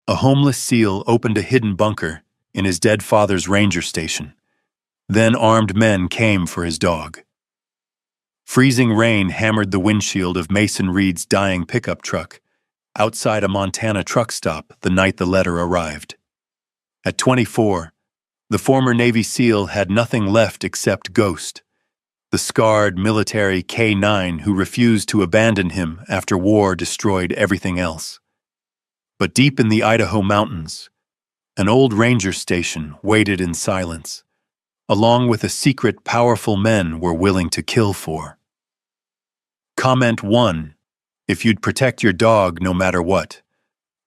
A homeless SEAL opened a hidden bunker in his dead father's ranger station. Then armed men came for his dog. Freezing rain hammered the windshield of Mason Reed's dying pickup truck outside a Montana truck stop the night the letter arrived. At 24, the former Navy SEAL had nothing left except Ghost, the scarred military K-9 who refused to abandon him after war destroyed everything else. But deep in the Idaho mountains, an old ranger station waited in silence, along with a secret powerful men were willing to kill for. Comment 1 if you'd protect your dog no matter what,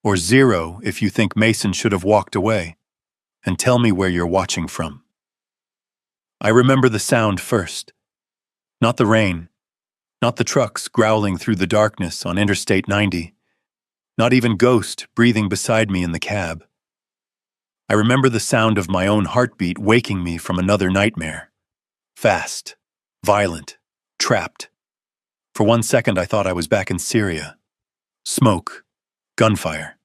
or 0 if you think Mason should have walked away, and tell me where you're watching from. I remember the sound first. Not the rain, not the trucks growling through the darkness on Interstate 90, not even Ghost breathing beside me in the cab. I remember the sound of my own heartbeat waking me from another nightmare. Fast, violent, trapped. For 1 second I thought I was back in Syria. Smoke, gunfire,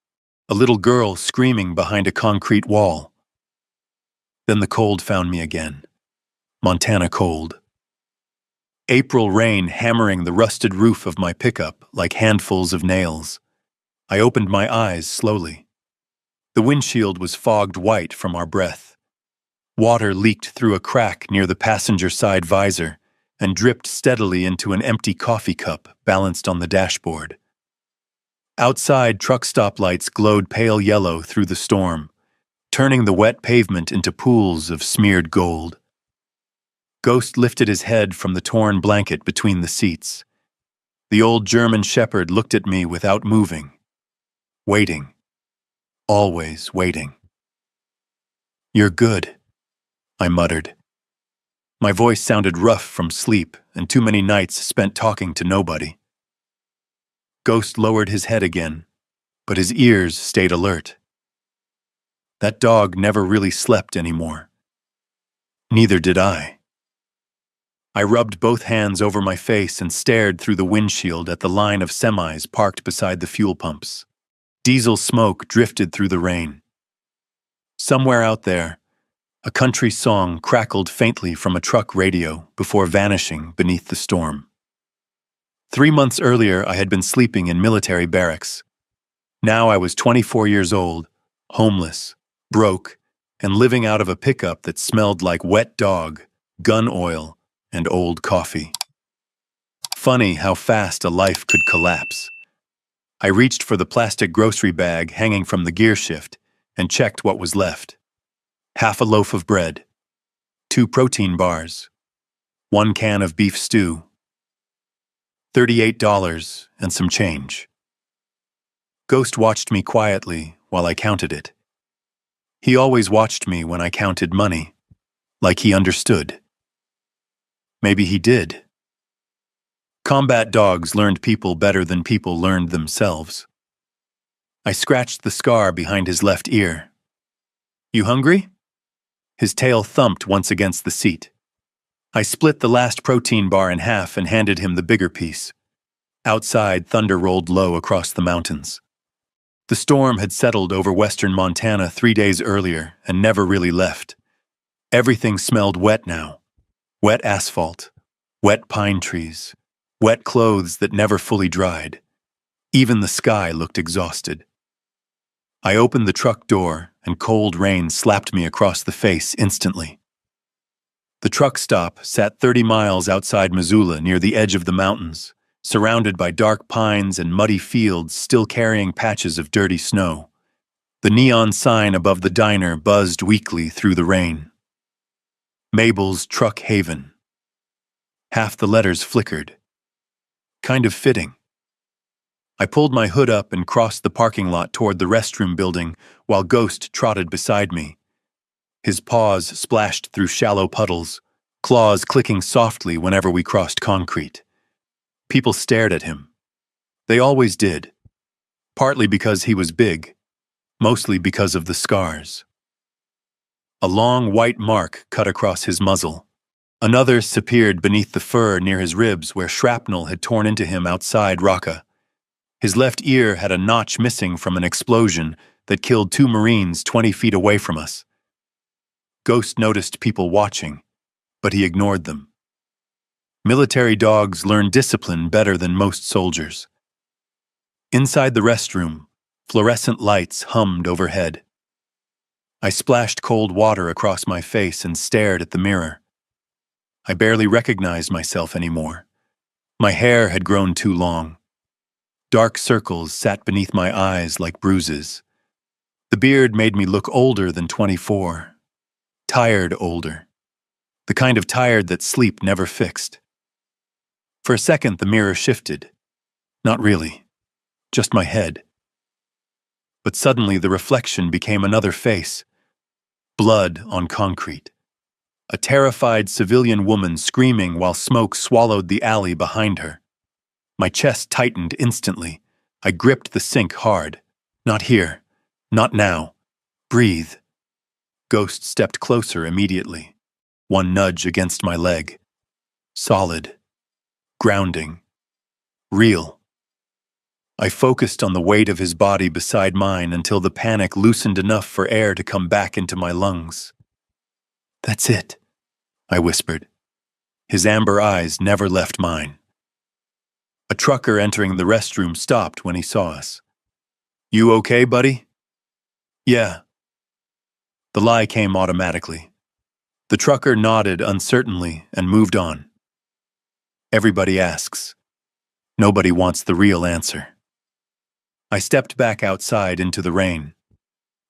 a little girl screaming behind a concrete wall. Then the cold found me again. Montana cold. April rain hammering the rusted roof of my pickup like handfuls of nails. I opened my eyes slowly. The windshield was fogged white from our breath. Water leaked through a crack near the passenger side visor and dripped steadily into an empty coffee cup balanced on the dashboard. Outside, truck stoplights glowed pale yellow through the storm, turning the wet pavement into pools of smeared gold. Ghost lifted his head from the torn blanket between the seats. The old German shepherd looked at me without moving. Waiting. Always waiting. "You're good," I muttered. My voice sounded rough from sleep and too many nights spent talking to nobody. Ghost lowered his head again, but his ears stayed alert. That dog never really slept anymore. Neither did I. I rubbed both hands over my face and stared through the windshield at the line of semis parked beside the fuel pumps. Diesel smoke drifted through the rain. Somewhere out there, a country song crackled faintly from a truck radio before vanishing beneath the storm. 3 months earlier, I had been sleeping in military barracks. Now I was 24 years old, homeless, broke, and living out of a pickup that smelled like wet dog, gun oil, and old coffee. Funny how fast a life could collapse. I reached for the plastic grocery bag hanging from the gear shift and checked what was left. Half a loaf of bread, 2 protein bars, 1 can of beef stew, $38 and some change. Ghost watched me quietly while I counted it. He always watched me when I counted money, like he understood. Maybe he did. Combat dogs learned people better than people learned themselves. I scratched the scar behind his left ear. "You hungry?" His tail thumped once against the seat. I split the last protein bar in half and handed him the bigger piece. Outside, thunder rolled low across the mountains. The storm had settled over western Montana 3 days earlier and never really left. Everything smelled wet now. Wet asphalt, wet pine trees, wet clothes that never fully dried. Even the sky looked exhausted. I opened the truck door and cold rain slapped me across the face instantly. The truck stop sat 30 miles outside Missoula near the edge of the mountains, surrounded by dark pines and muddy fields still carrying patches of dirty snow. The neon sign above the diner buzzed weakly through the rain. Mabel's Truck Haven. Half the letters flickered. Kind of fitting. I pulled my hood up and crossed the parking lot toward the restroom building while Ghost trotted beside me. His paws splashed through shallow puddles, claws clicking softly whenever we crossed concrete. People stared at him. They always did. Partly because he was big, mostly because of the scars. A long white mark cut across his muzzle. Another appeared beneath the fur near his ribs where shrapnel had torn into him outside Raqqa. His left ear had a notch missing from an explosion that killed 2 Marines 20 feet away from us. Ghost noticed people watching, but he ignored them. Military dogs learn discipline better than most soldiers. Inside the restroom, fluorescent lights hummed overhead. I splashed cold water across my face and stared at the mirror. I barely recognized myself anymore. My hair had grown too long. Dark circles sat beneath my eyes like bruises. The beard made me look older than 24. Tired older. The kind of tired that sleep never fixed. For a second, the mirror shifted. Not really. Just my head. But suddenly the reflection became another face. Blood on concrete. A terrified civilian woman screaming while smoke swallowed the alley behind her. My chest tightened instantly. I gripped the sink hard. Not here. Not now. Breathe. Ghost stepped closer immediately. One nudge against my leg. Solid. Grounding. Real. I focused on the weight of his body beside mine until the panic loosened enough for air to come back into my lungs. "That's it," I whispered. His amber eyes never left mine. A trucker entering the restroom stopped when he saw us. "You okay, buddy?" "Yeah." The lie came automatically. The trucker nodded uncertainly and moved on. Everybody asks. Nobody wants the real answer. I stepped back outside into the rain.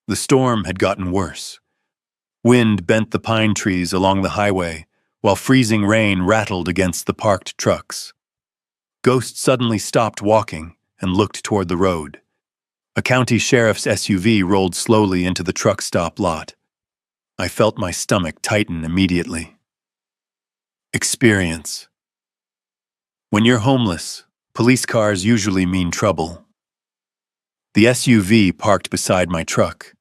The storm had gotten worse. Wind bent the pine trees along the highway, while freezing rain rattled against the parked trucks. Ghost suddenly stopped walking and looked toward the road. A county sheriff's SUV rolled slowly into the truck stop lot. I felt my stomach tighten immediately. Experience. When you're homeless, police cars usually mean trouble. The SUV parked beside my truck.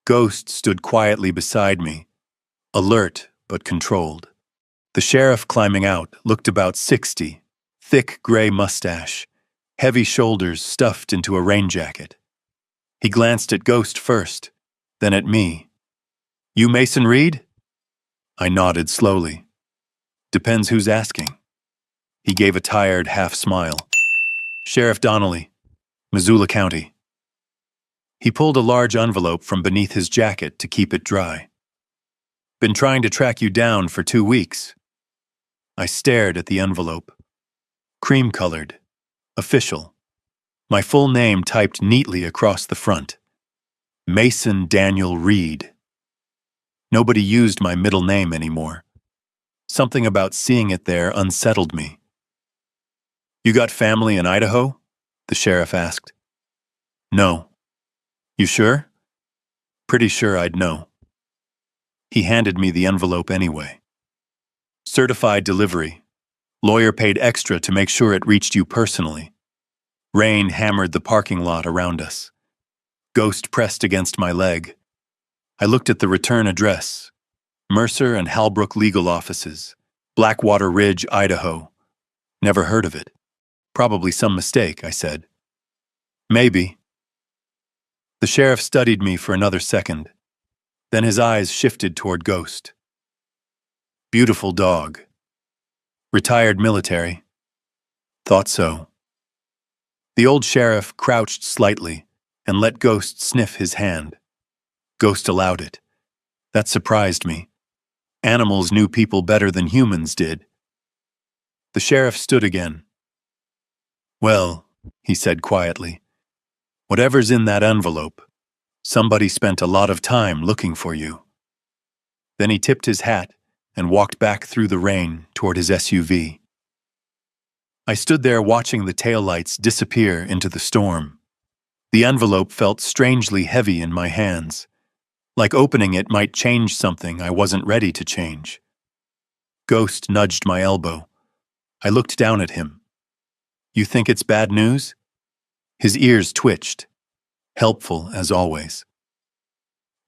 Ghost stood quietly beside me, alert but controlled. The sheriff climbing out looked about 60, thick gray mustache, heavy shoulders stuffed into a rain jacket. He glanced at Ghost first, then at me. "You Mason Reed?" I nodded slowly. "Depends who's asking." He gave a tired half smile. "Sheriff Donnelly, Missoula County." He pulled a large envelope from beneath his jacket to keep it dry. "Been trying to track you down for 2 weeks." I stared at the envelope. Cream-colored. Official. My full name typed neatly across the front. Mason Daniel Reed. Nobody used my middle name anymore. Something about seeing it there unsettled me. "You got family in Idaho?" the sheriff asked. "No." "You sure?" "Pretty sure I'd know." He handed me the envelope anyway. "Certified delivery. Lawyer paid extra to make sure it reached you personally." Rain hammered the parking lot around us. Ghost pressed against my leg. I looked at the return address. Mercer and Halbrook Legal Offices, Blackwater Ridge, Idaho. Never heard of it. "Probably some mistake," I said. "Maybe." The sheriff studied me for another second. Then his eyes shifted toward Ghost. "Beautiful dog. Retired military." "Thought so." The old sheriff crouched slightly and let Ghost sniff his hand. Ghost allowed it. That surprised me. Animals knew people better than humans did. The sheriff stood again. "Well," he said quietly, "whatever's in that envelope, somebody spent a lot of time looking for you." Then he tipped his hat and walked back through the rain toward his SUV. I stood there watching the taillights disappear into the storm. The envelope felt strangely heavy in my hands, like opening it might change something I wasn't ready to change. Ghost nudged my elbow. I looked down at him. "You think it's bad news?" His ears twitched. Helpful, as always.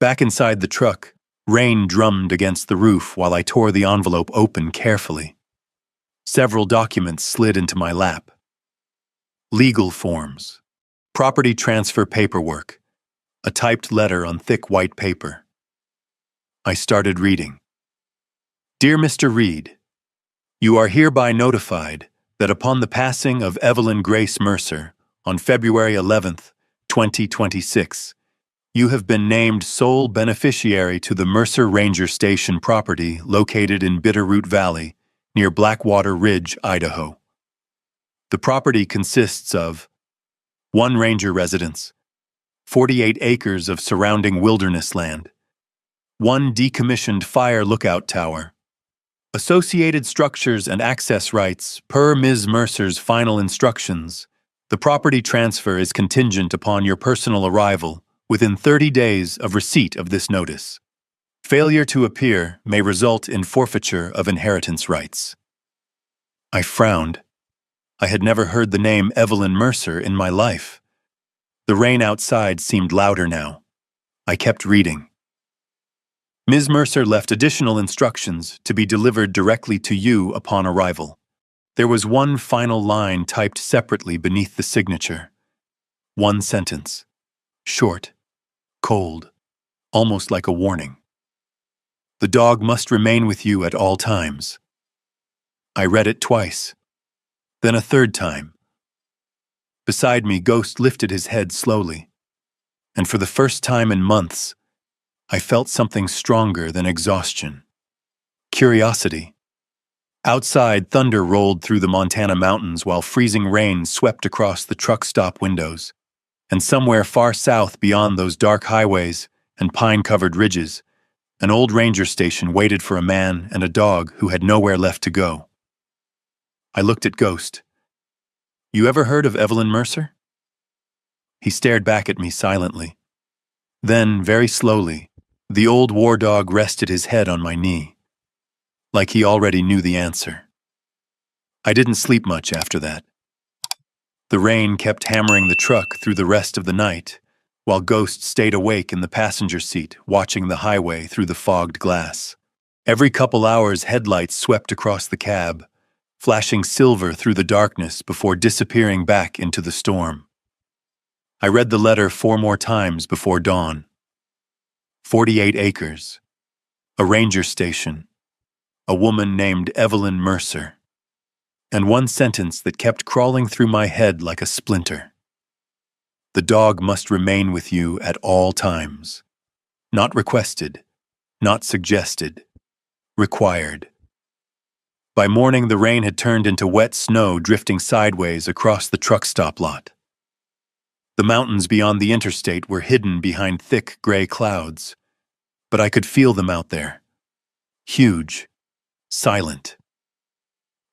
Back inside the truck, rain drummed against the roof while I tore the envelope open carefully. Several documents slid into my lap. Legal forms. Property transfer paperwork. a typed letter on thick white paper. I started reading. Dear Mr. Reed, you are hereby notified that upon the passing of Evelyn Grace Mercer on February 11th, 2026, you have been named sole beneficiary to the Mercer Ranger Station property located in Bitterroot Valley, near Blackwater Ridge, Idaho. The property consists of 1 ranger residence, 48 acres of surrounding wilderness land, 1 decommissioned fire lookout tower, associated structures and access rights per Ms. Mercer's final instructions. The property transfer is contingent upon your personal arrival within 30 days of receipt of this notice. Failure to appear may result in forfeiture of inheritance rights. I frowned. I had never heard the name Evelyn Mercer in my life. The rain outside seemed louder now. I kept reading. Ms. Mercer left additional instructions to be delivered directly to you upon arrival. There was one final line typed separately beneath the signature. 1 sentence. Short, cold, almost like a warning. The dog must remain with you at all times. I read it twice, then a third time. Beside me, Ghost lifted his head slowly, and for the first time in months, I felt something stronger than exhaustion. Curiosity. Outside, thunder rolled through the Montana mountains while freezing rain swept across the truck stop windows. And somewhere far south beyond those dark highways and pine-covered ridges, an old ranger station waited for a man and a dog who had nowhere left to go. I looked at Ghost. You ever heard of Evelyn Mercer? He stared back at me silently. Then, very slowly, the old war dog rested his head on my knee, like he already knew the answer. I didn't sleep much after that. The rain kept hammering the truck through the rest of the night, while Ghost stayed awake in the passenger seat, watching the highway through the fogged glass. Every couple hours, headlights swept across the cab, flashing silver through the darkness before disappearing back into the storm. I read the letter 4 more times before dawn. 48 acres, a ranger station, a woman named Evelyn Mercer, and one sentence that kept crawling through my head like a splinter. The dog must remain with you at all times. Not requested, not suggested, required. By morning, the rain had turned into wet snow drifting sideways across the truck stop lot. The mountains beyond the interstate were hidden behind thick gray clouds, but I could feel them out there. Huge, silent,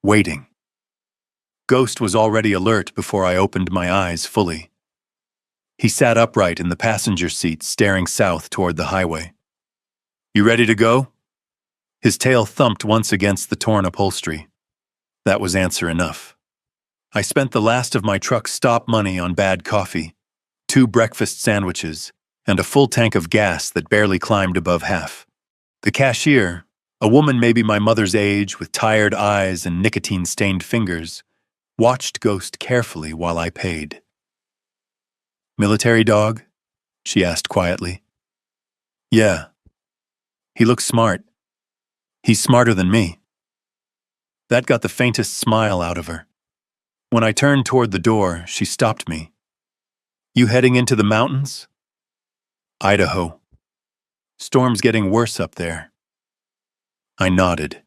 waiting. Ghost was already alert before I opened my eyes fully. He sat upright in the passenger seat, staring south toward the highway. You ready to go? His tail thumped once against the torn upholstery. That was answer enough. I spent the last of my truck's stop money on bad coffee, 2 breakfast sandwiches, and a full tank of gas that barely climbed above half. The cashier, a woman maybe my mother's age with tired eyes and nicotine-stained fingers, watched Ghost carefully while I paid. Military dog? She asked quietly. Yeah. He looks smart. He's smarter than me. That got the faintest smile out of her. When I turned toward the door, she stopped me. You heading into the mountains? Idaho. Storm's getting worse up there. I nodded.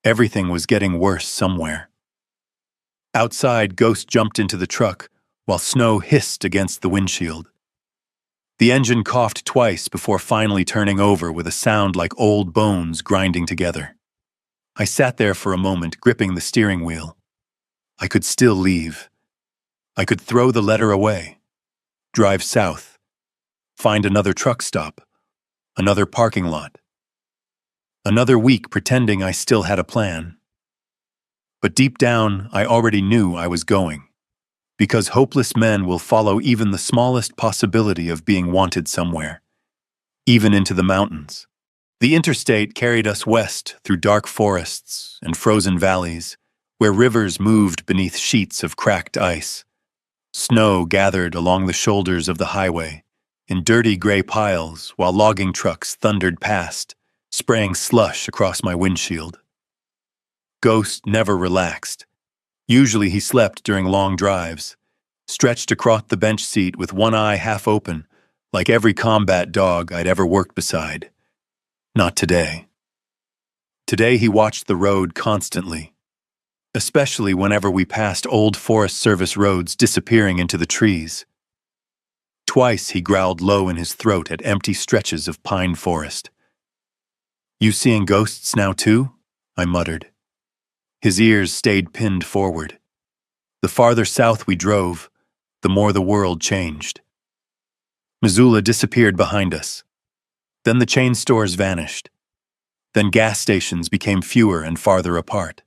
Everything was getting worse somewhere. Outside, Ghost jumped into the truck, while snow hissed against the windshield. The engine coughed twice before finally turning over with a sound like old bones grinding together. I sat there for a moment, gripping the steering wheel. I could still leave. I could throw the letter away, drive south, find another truck stop, another parking lot. Another week pretending I still had a plan. But deep down, I already knew I was going, because hopeless men will follow even the smallest possibility of being wanted somewhere, even into the mountains. The interstate carried us west through dark forests and frozen valleys, where rivers moved beneath sheets of cracked ice. Snow gathered along the shoulders of the highway, in dirty gray piles while logging trucks thundered past, spraying slush across my windshield. Ghost never relaxed. Usually he slept during long drives, stretched across the bench seat with one eye half open, like every combat dog I'd ever worked beside. Not today. Today he watched the road constantly, especially whenever we passed old Forest Service roads disappearing into the trees. Twice he growled low in his throat at empty stretches of pine forest. "You seeing ghosts now too?" I muttered. His ears stayed pinned forward. The farther south we drove, the more the world changed. Missoula disappeared behind us. Then the chain stores vanished. Then gas stations became fewer and farther apart.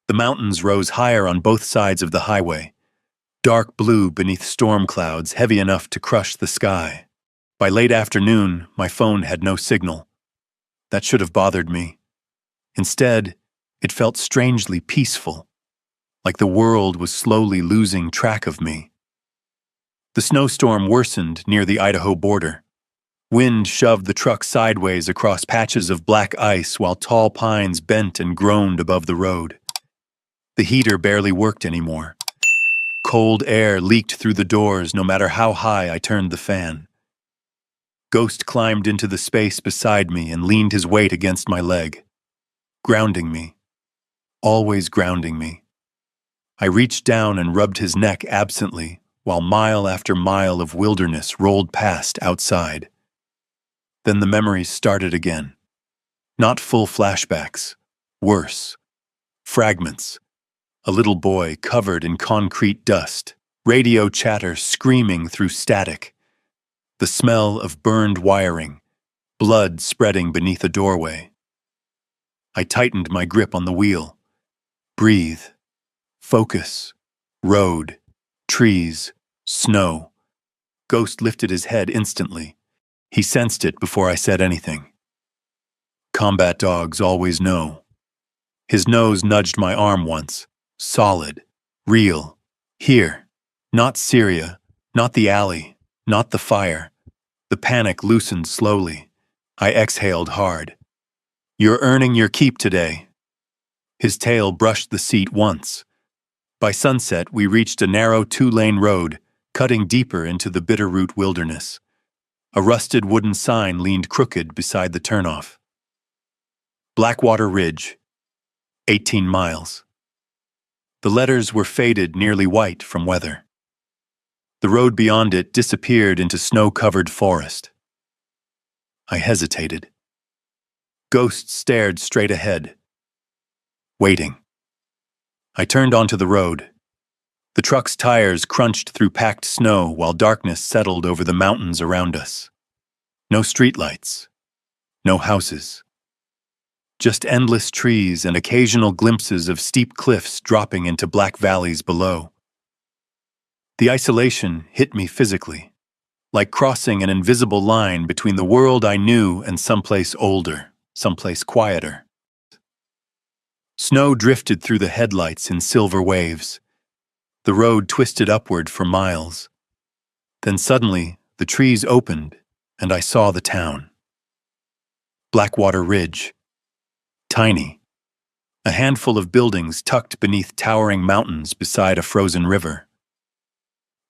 The mountains rose higher on both sides of the highway, dark blue beneath storm clouds heavy enough to crush the sky. By late afternoon, my phone had no signal. That should have bothered me. Instead, it felt strangely peaceful, like the world was slowly losing track of me. The snowstorm worsened near the Idaho border. Wind shoved the truck sideways across patches of black ice while tall pines bent and groaned above the road. The heater barely worked anymore. Cold air leaked through the doors no matter how high I turned the fan. Ghost climbed into the space beside me and leaned his weight against my leg, grounding me, always grounding me. I reached down and rubbed his neck absently while mile after mile of wilderness rolled past outside. Then the memories started again. Not full flashbacks, worse. Fragments. A little boy covered in concrete dust, radio chatter screaming through static. The smell of burned wiring, blood spreading beneath a doorway. I tightened my grip on the wheel. Breathe. Focus. Road. Trees. Snow. Ghost lifted his head instantly. He sensed it before I said anything. Combat dogs always know. His nose nudged my arm once. Solid. Real. Here. Not Syria. Not the alley. Not the fire. The panic loosened slowly. I exhaled hard. "You're earning your keep today." His tail brushed the seat once. By sunset, we reached a narrow two-lane road, cutting deeper into the Bitterroot wilderness. A rusted wooden sign leaned crooked beside the turnoff. Blackwater Ridge, 18 miles. The letters were faded nearly white from weather. The road beyond it disappeared into snow-covered forest. I hesitated. Ghost stared straight ahead, waiting. I turned onto the road. The truck's tires crunched through packed snow while darkness settled over the mountains around us. No streetlights. No houses. Just endless trees and occasional glimpses of steep cliffs dropping into black valleys below. The isolation hit me physically, like crossing an invisible line between the world I knew and someplace older, someplace quieter. Snow drifted through the headlights in silver waves. The road twisted upward for miles. Then suddenly, the trees opened, and I saw the town. Blackwater Ridge. Tiny. A handful of buildings tucked beneath towering mountains beside a frozen river.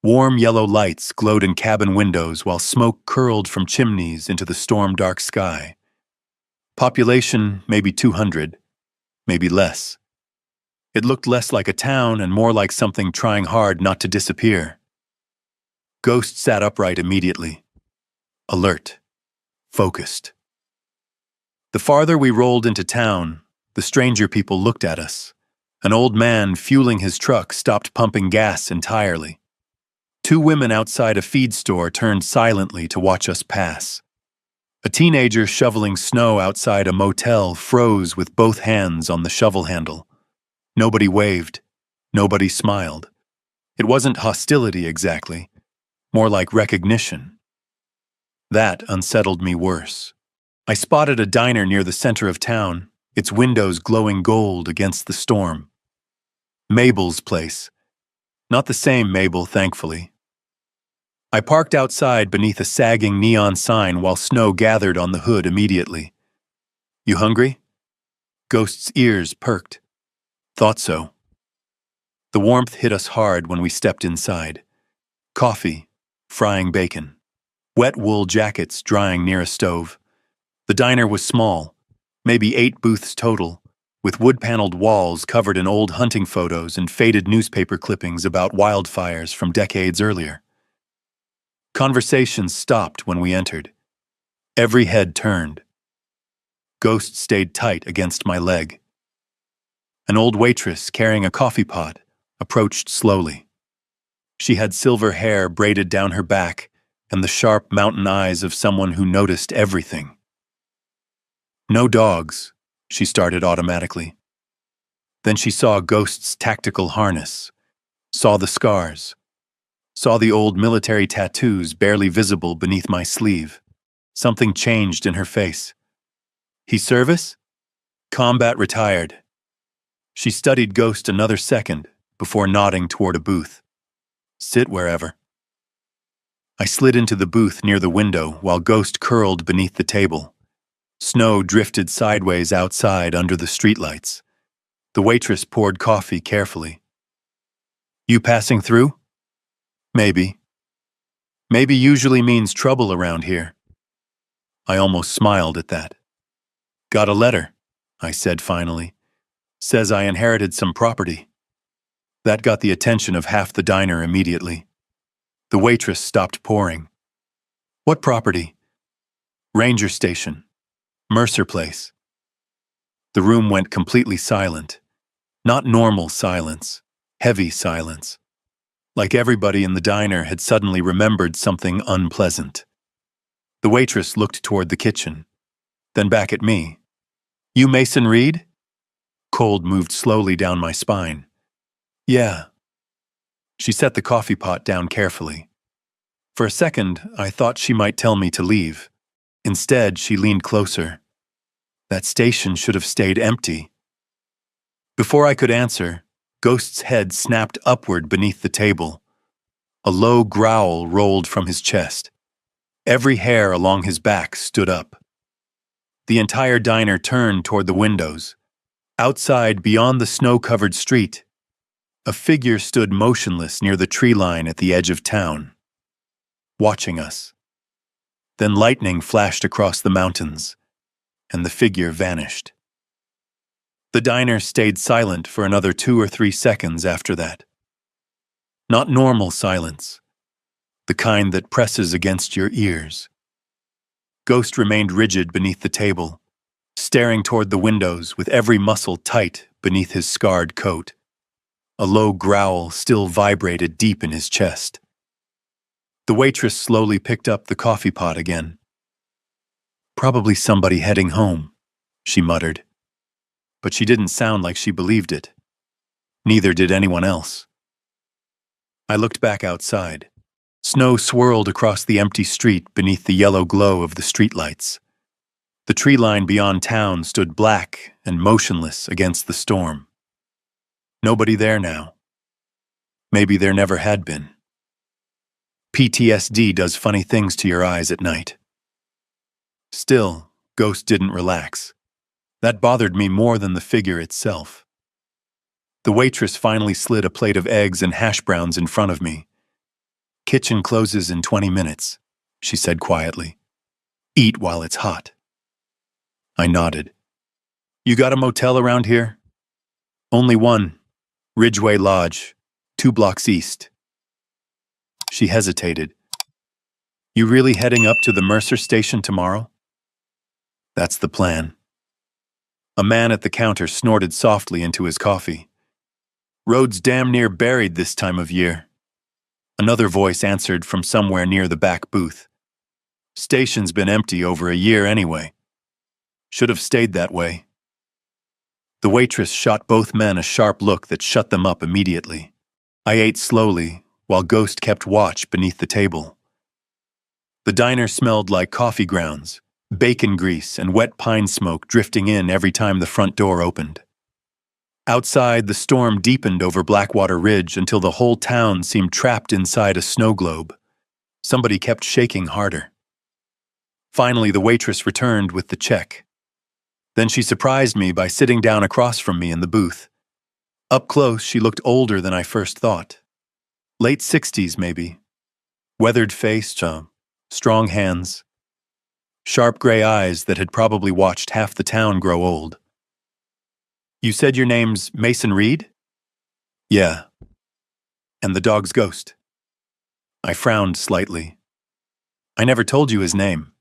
Warm yellow lights glowed in cabin windows while smoke curled from chimneys into the storm-dark sky. Population maybe 200, maybe less. It looked less like a town and more like something trying hard not to disappear. Ghost sat upright immediately. Alert. Focused. The farther we rolled into town, the stranger people looked at us. An old man fueling his truck stopped pumping gas entirely. Two women outside a feed store turned silently to watch us pass. A teenager shoveling snow outside a motel froze with both hands on the shovel handle. Nobody waved. Nobody smiled. It wasn't hostility exactly, more like recognition. That unsettled me worse. I spotted a diner near the center of town, its windows glowing gold against the storm. Mabel's place. Not the same Mabel, thankfully. I parked outside beneath a sagging neon sign while snow gathered on the hood immediately. You hungry? Ghost's ears perked. Thought so. The warmth hit us hard when we stepped inside. Coffee, frying bacon, wet wool jackets drying near a stove. The diner was small, maybe 8 booths total, with wood-paneled walls covered in old hunting photos and faded newspaper clippings about wildfires from decades earlier. Conversations stopped when we entered. Every head turned. Ghost stayed tight against my leg. An old waitress carrying a coffee pot approached slowly. She had silver hair braided down her back and the sharp mountain eyes of someone who noticed everything. No dogs, she started automatically. Then she saw Ghost's tactical harness, saw the scars, saw the old military tattoos barely visible beneath my sleeve. Something changed in her face. He service? Combat retired. She studied Ghost another second before nodding toward a booth. Sit wherever. I slid into the booth near the window while Ghost curled beneath the table. Snow drifted sideways outside under the streetlights. The waitress poured coffee carefully. You passing through? Maybe. Maybe usually means trouble around here. I almost smiled at that. Got a letter, I said finally. Says I inherited some property. That got the attention of half the diner immediately. The waitress stopped pouring. What property? Ranger Station. Mercer Place. The room went completely silent. Not normal silence, heavy silence. Like everybody in the diner had suddenly remembered something unpleasant. The waitress looked toward the kitchen, then back at me. You Mason Reed? Cold moved slowly down my spine. Yeah. She set the coffee pot down carefully. For a second, I thought she might tell me to leave. Instead, she leaned closer. That station should have stayed empty. Before I could answer, Ghost's head snapped upward beneath the table. A low growl rolled from his chest. Every hair along his back stood up. The entire diner turned toward the windows. Outside, beyond the snow-covered street, a figure stood motionless near the tree line at the edge of town, watching us. Then lightning flashed across the mountains, and the figure vanished. The diner stayed silent for another 2 or 3 seconds after that. Not normal silence, the kind that presses against your ears. Ghost remained rigid beneath the table, staring toward the windows with every muscle tight beneath his scarred coat. A low growl still vibrated deep in his chest. The waitress slowly picked up the coffee pot again. Probably somebody heading home, she muttered. But she didn't sound like she believed it. Neither did anyone else. I looked back outside. Snow swirled across the empty street beneath the yellow glow of the streetlights. The tree line beyond town stood black and motionless against the storm. Nobody there now. Maybe there never had been. PTSD does funny things to your eyes at night. Still, Ghost didn't relax. That bothered me more than the figure itself. The waitress finally slid a plate of eggs and hash browns in front of me. Kitchen closes in 20 minutes, she said quietly. Eat while it's hot. I nodded. You got a motel around here? Only one. Ridgeway Lodge, 2 blocks east. She hesitated. You really heading up to the Mercer Station tomorrow? That's the plan. A man at the counter snorted softly into his coffee. Road's damn near buried this time of year. Another voice answered from somewhere near the back booth. Station's been empty over a year anyway. Should have stayed that way. The waitress shot both men a sharp look that shut them up immediately. I ate slowly, while Ghost kept watch beneath the table. The diner smelled like coffee grounds, bacon grease and wet pine smoke drifting in every time the front door opened. Outside, the storm deepened over Blackwater Ridge until the whole town seemed trapped inside a snow globe. Somebody kept shaking harder. Finally, the waitress returned with the check. Then she surprised me by sitting down across from me in the booth. Up close, she looked older than I first thought. Late 60s, maybe. Weathered face, strong hands. Sharp gray eyes that had probably watched half the town grow old. You said your name's Mason Reed? Yeah. And the dog's ghost? I frowned slightly. I never told you his name.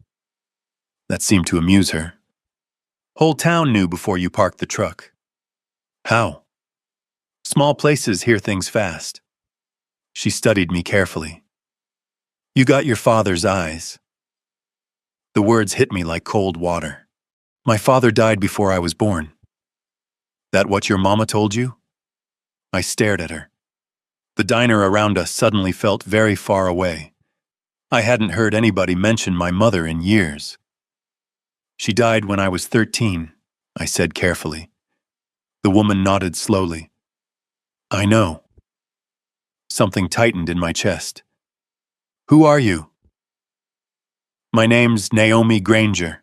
That seemed to amuse her. Whole town knew before you parked the truck. How? Small places hear things fast. She studied me carefully. You got your father's eyes. The words hit me like cold water. My father died before I was born. That what your mama told you? I stared at her. The diner around us suddenly felt very far away. I hadn't heard anybody mention my mother in years. She died when I was 13, I said carefully. The woman nodded slowly. I know. Something tightened in my chest. Who are you? My name's Naomi Granger.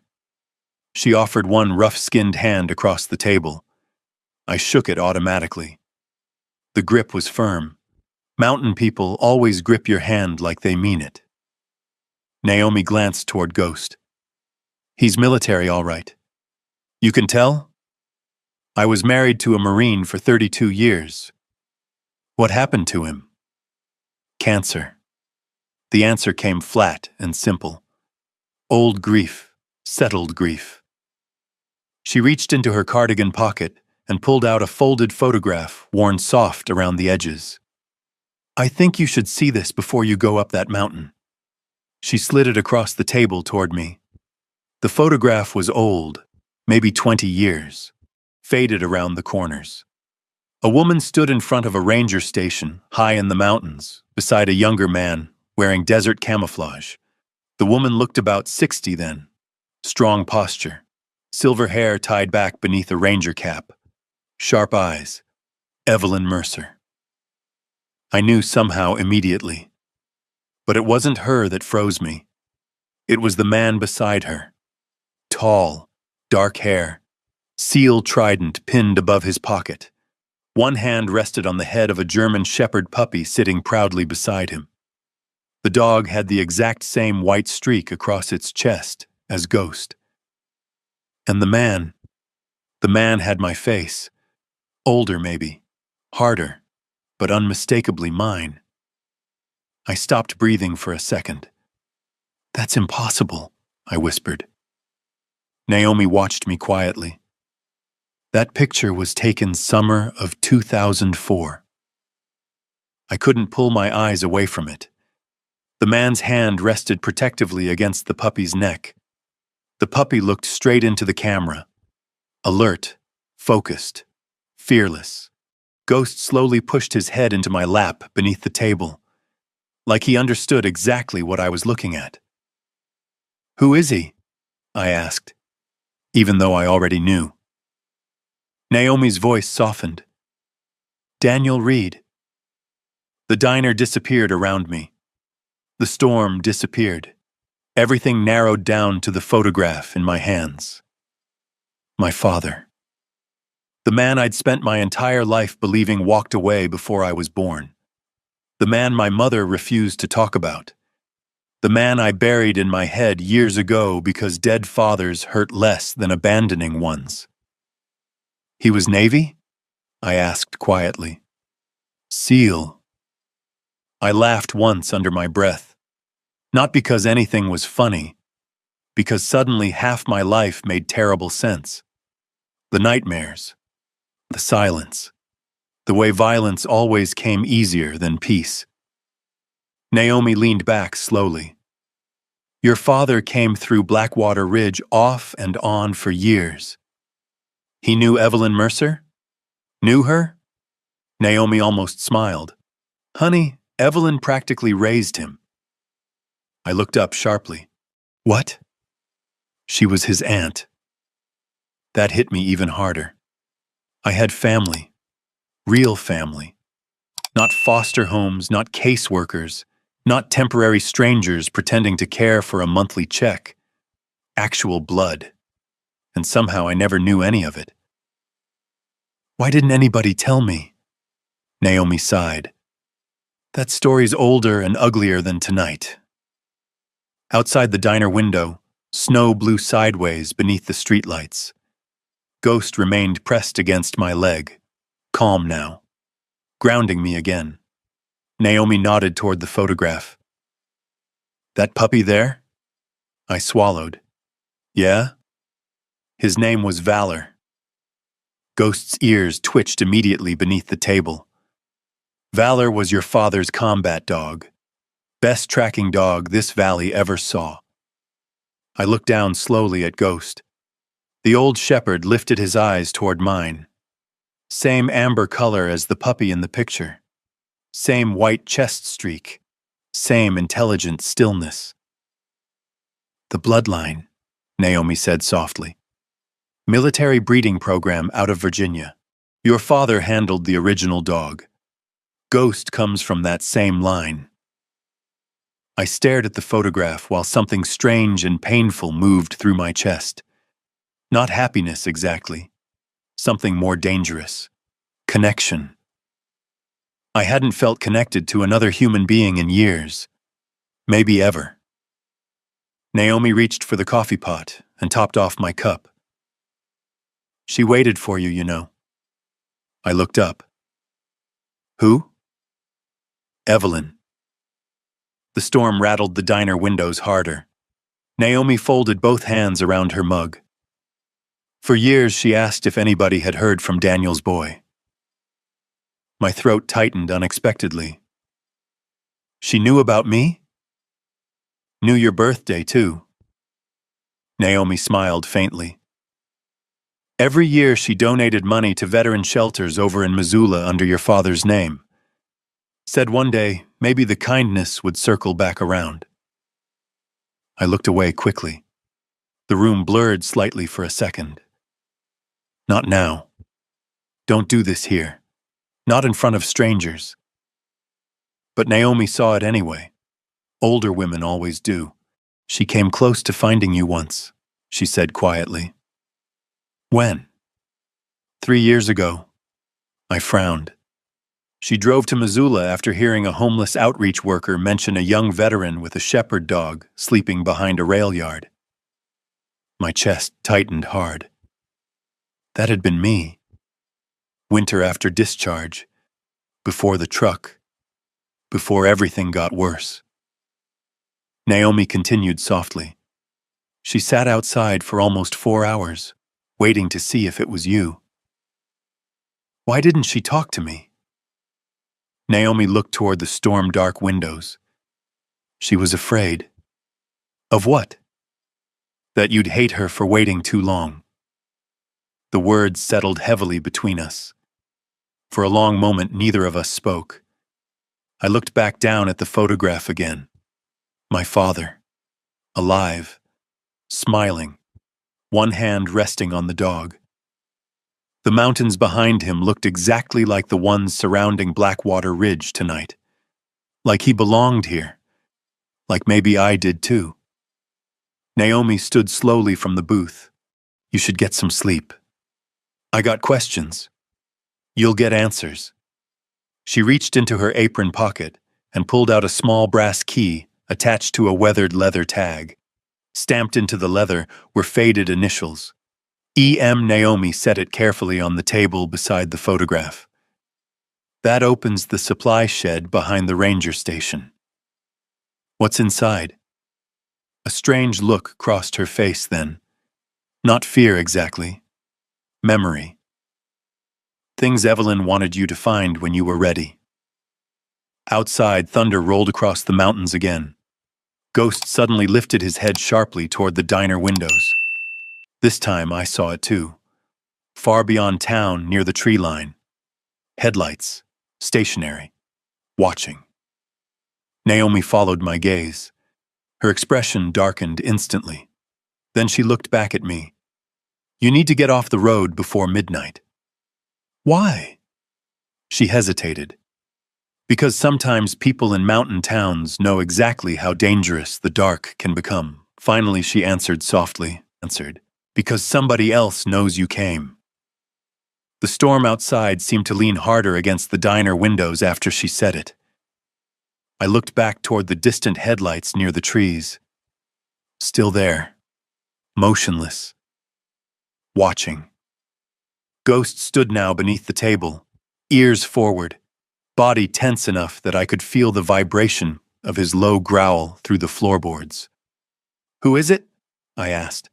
She offered one rough-skinned hand across the table. I shook it automatically. The grip was firm. Mountain people always grip your hand like they mean it. Naomi glanced toward Ghost. He's military, all right. You can tell? I was married to a Marine for 32 years. What happened to him? Cancer. The answer came flat and simple. Old grief, settled grief. She reached into her cardigan pocket and pulled out a folded photograph worn soft around the edges. I think you should see this before you go up that mountain. She slid it across the table toward me. The photograph was old, maybe 20 years, faded around the corners. A woman stood in front of a ranger station, high in the mountains, beside a younger man wearing desert camouflage. The woman looked about 60 then. Strong posture, silver hair tied back beneath a ranger cap, sharp eyes. Evelyn Mercer. I knew somehow immediately. But it wasn't her that froze me. It was the man beside her. Tall, dark hair, seal trident pinned above his pocket. One hand rested on the head of a German shepherd puppy sitting proudly beside him. The dog had the exact same white streak across its chest as Ghost. And the man had my face. Older maybe, harder, but unmistakably mine. I stopped breathing for a second. That's impossible, I whispered. Naomi watched me quietly. That picture was taken summer of 2004. I couldn't pull my eyes away from it. The man's hand rested protectively against the puppy's neck. The puppy looked straight into the camera. Alert, focused, fearless. Ghost slowly pushed his head into my lap beneath the table, like he understood exactly what I was looking at. Who is he? I asked, even though I already knew. Naomi's voice softened. Daniel Reed. The diner disappeared around me. The storm disappeared. Everything narrowed down to the photograph in my hands. My father. The man I'd spent my entire life believing walked away before I was born. The man my mother refused to talk about. The man I buried in my head years ago because dead fathers hurt less than abandoning ones. He was Navy? I asked quietly. SEAL. I laughed once under my breath. Not because anything was funny, because suddenly half my life made terrible sense. The nightmares, the silence, the way violence always came easier than peace. Naomi leaned back slowly. Your father came through Blackwater Ridge off and on for years. He knew Evelyn Mercer? Knew her? Naomi almost smiled. Honey, Evelyn practically raised him. I looked up sharply. What? She was his aunt. That hit me even harder. I had family. Real family. Not foster homes, not caseworkers. Not temporary strangers pretending to care for a monthly check. Actual blood. And somehow I never knew any of it. Why didn't anybody tell me? Naomi sighed. That story's older and uglier than tonight. Outside the diner window, snow blew sideways beneath the streetlights. Ghost remained pressed against my leg, calm now, grounding me again. Naomi nodded toward the photograph. That puppy there? I swallowed. Yeah? His name was Valor. Ghost's ears twitched immediately beneath the table. Valor was your father's combat dog. Best tracking dog this valley ever saw. I looked down slowly at Ghost. The old shepherd lifted his eyes toward mine. Same amber color as the puppy in the picture. Same white chest streak. Same intelligent stillness. The bloodline, Naomi said softly. Military breeding program out of Virginia. Your father handled the original dog. Ghost comes from that same line. I stared at the photograph while something strange and painful moved through my chest. Not happiness exactly. Something more dangerous. Connection. I hadn't felt connected to another human being in years. Maybe ever. Naomi reached for the coffee pot and topped off my cup. She waited for you, you know. I looked up. Who? Evelyn. The storm rattled the diner windows harder. Naomi folded both hands around her mug. For years, she asked if anybody had heard from Daniel's boy. My throat tightened unexpectedly. She knew about me? Knew your birthday, too. Naomi smiled faintly. Every year, she donated money to veteran shelters over in Missoula under your father's name. Said one day, maybe the kindness would circle back around. I looked away quickly. The room blurred slightly for a second. Not now. Don't do this here. Not in front of strangers. But Naomi saw it anyway. Older women always do. She came close to finding you once, she said quietly. When? 3 years ago. I frowned. She drove to Missoula after hearing a homeless outreach worker mention a young veteran with a shepherd dog sleeping behind a rail yard. My chest tightened hard. That had been me. Winter after discharge. Before the truck. Before everything got worse. Naomi continued softly. She sat outside for almost 4 hours, waiting to see if it was you. Why didn't she talk to me? Naomi looked toward the storm-dark windows. She was afraid. Of what? That you'd hate her for waiting too long. The words settled heavily between us. For a long moment, neither of us spoke. I looked back down at the photograph again. My father. Alive. Smiling. One hand resting on the dog. The mountains behind him looked exactly like the ones surrounding Blackwater Ridge tonight. Like he belonged here. Like maybe I did too. Naomi stood slowly from the booth. You should get some sleep. I got questions. You'll get answers. She reached into her apron pocket and pulled out a small brass key attached to a weathered leather tag. Stamped into the leather were faded initials. E.M. Naomi set it carefully on the table beside the photograph. That opens the supply shed behind the ranger station. What's inside? A strange look crossed her face then. Not fear exactly. Memory. Things Evelyn wanted you to find when you were ready. Outside, thunder rolled across the mountains again. Ghost suddenly lifted his head sharply toward the diner windows. This time I saw it too. Far beyond town, near the tree line. Headlights, stationary, watching. Naomi followed my gaze. Her expression darkened instantly. Then she looked back at me. You need to get off the road before midnight. Why? She hesitated. Because sometimes people in mountain towns know exactly how dangerous the dark can become. Finally, she answered softly, because somebody else knows you came. The storm outside seemed to lean harder against the diner windows after she said it. I looked back toward the distant headlights near the trees. Still there, motionless, watching. Ghost stood now beneath the table, ears forward, body tense enough that I could feel the vibration of his low growl through the floorboards. "Who is it?" I asked.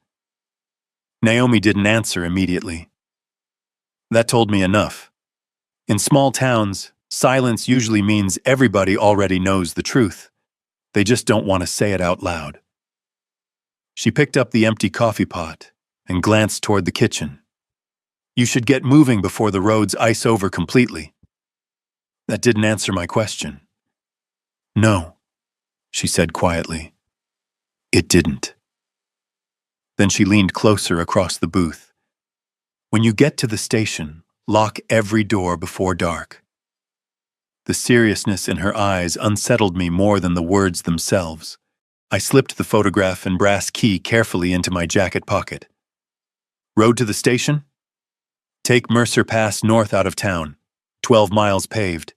Naomi didn't answer immediately. That told me enough. In small towns, silence usually means everybody already knows the truth. They just don't want to say it out loud. She picked up the empty coffee pot and glanced toward the kitchen. "You should get moving before the roads ice over completely." That didn't answer my question. "No," she said quietly. "It didn't." Then she leaned closer across the booth. "When you get to the station, lock every door before dark." The seriousness in her eyes unsettled me more than the words themselves. I slipped the photograph and brass key carefully into my jacket pocket. "Road to the station? Take Mercer Pass north out of town, 12 miles paved.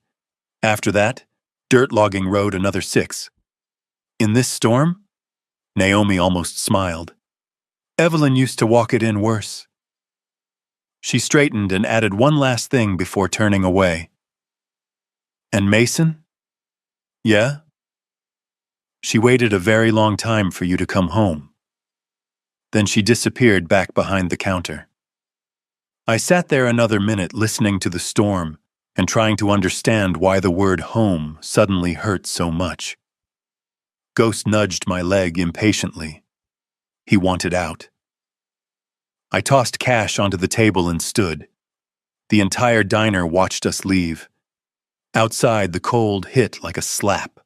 After that, dirt logging road another 6. In this storm?" Naomi almost smiled. "Evelyn used to walk it in worse." She straightened and added one last thing before turning away. "And Mason?" "Yeah?" "She waited a very long time for you to come home." Then she disappeared back behind the counter. I sat there another minute listening to the storm and trying to understand why the word home suddenly hurt so much. Ghost nudged my leg impatiently. He wanted out. I tossed cash onto the table and stood. The entire diner watched us leave. Outside, the cold hit like a slap.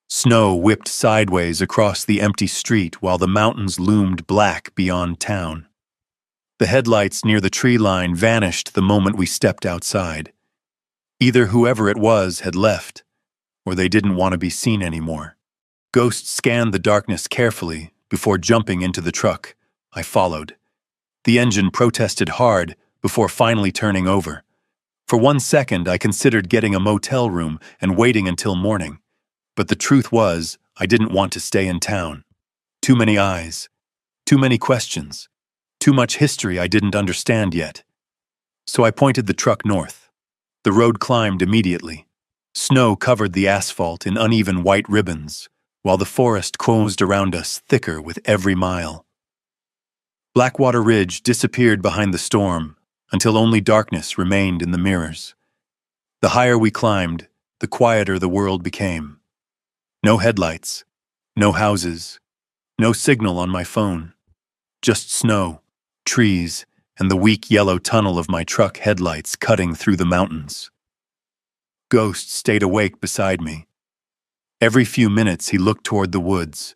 Snow whipped sideways across the empty street while the mountains loomed black beyond town. The headlights near the tree line vanished the moment we stepped outside. Either whoever it was had left, or they didn't want to be seen anymore. Ghost scanned the darkness carefully before jumping into the truck. I followed. The engine protested hard before finally turning over. For 1 second, I considered getting a motel room and waiting until morning. But the truth was, I didn't want to stay in town. Too many eyes, too many questions, too much history I didn't understand yet. So I pointed the truck north. The road climbed immediately. Snow covered the asphalt in uneven white ribbons, while the forest closed around us thicker with every mile. Blackwater Ridge disappeared behind the storm until only darkness remained in the mirrors. The higher we climbed, the quieter the world became. No headlights, no houses, no signal on my phone. Just snow, trees, and the weak yellow tunnel of my truck headlights cutting through the mountains. Ghost stayed awake beside me. Every few minutes he looked toward the woods,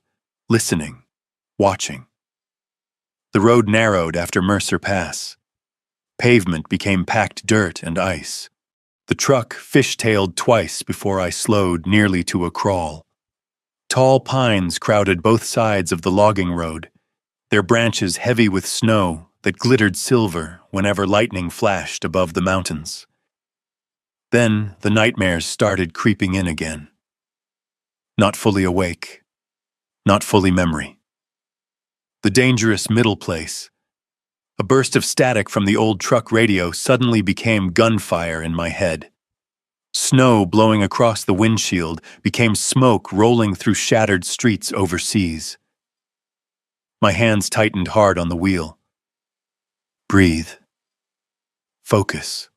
listening, watching. The road narrowed after Mercer Pass. Pavement became packed dirt and ice. The truck fish-tailed twice before I slowed nearly to a crawl. Tall pines crowded both sides of the logging road, their branches heavy with snow that glittered silver whenever lightning flashed above the mountains. Then the nightmares started creeping in again. Not fully awake, not fully memory. The dangerous middle place. A burst of static from the old truck radio suddenly became gunfire in my head. Snow blowing across the windshield became smoke rolling through shattered streets overseas. My hands tightened hard on the wheel. Breathe. Focus.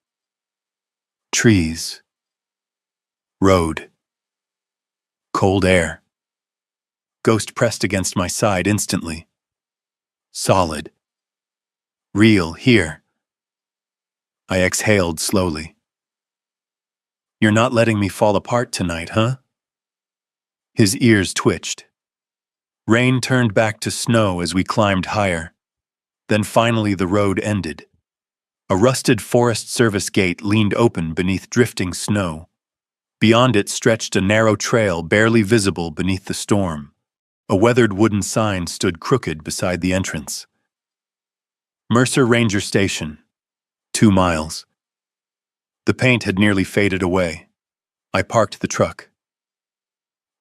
Trees. Road. Cold air. Ghost pressed against my side instantly. Solid. Real here. I exhaled slowly. "You're not letting me fall apart tonight, huh?" His ears twitched. Rain turned back to snow as we climbed higher. Then finally the road ended. A rusted Forest Service gate leaned open beneath drifting snow. Beyond it stretched a narrow trail barely visible beneath the storm. A weathered wooden sign stood crooked beside the entrance. Mercer Ranger Station, 2 miles. The paint had nearly faded away. I parked the truck.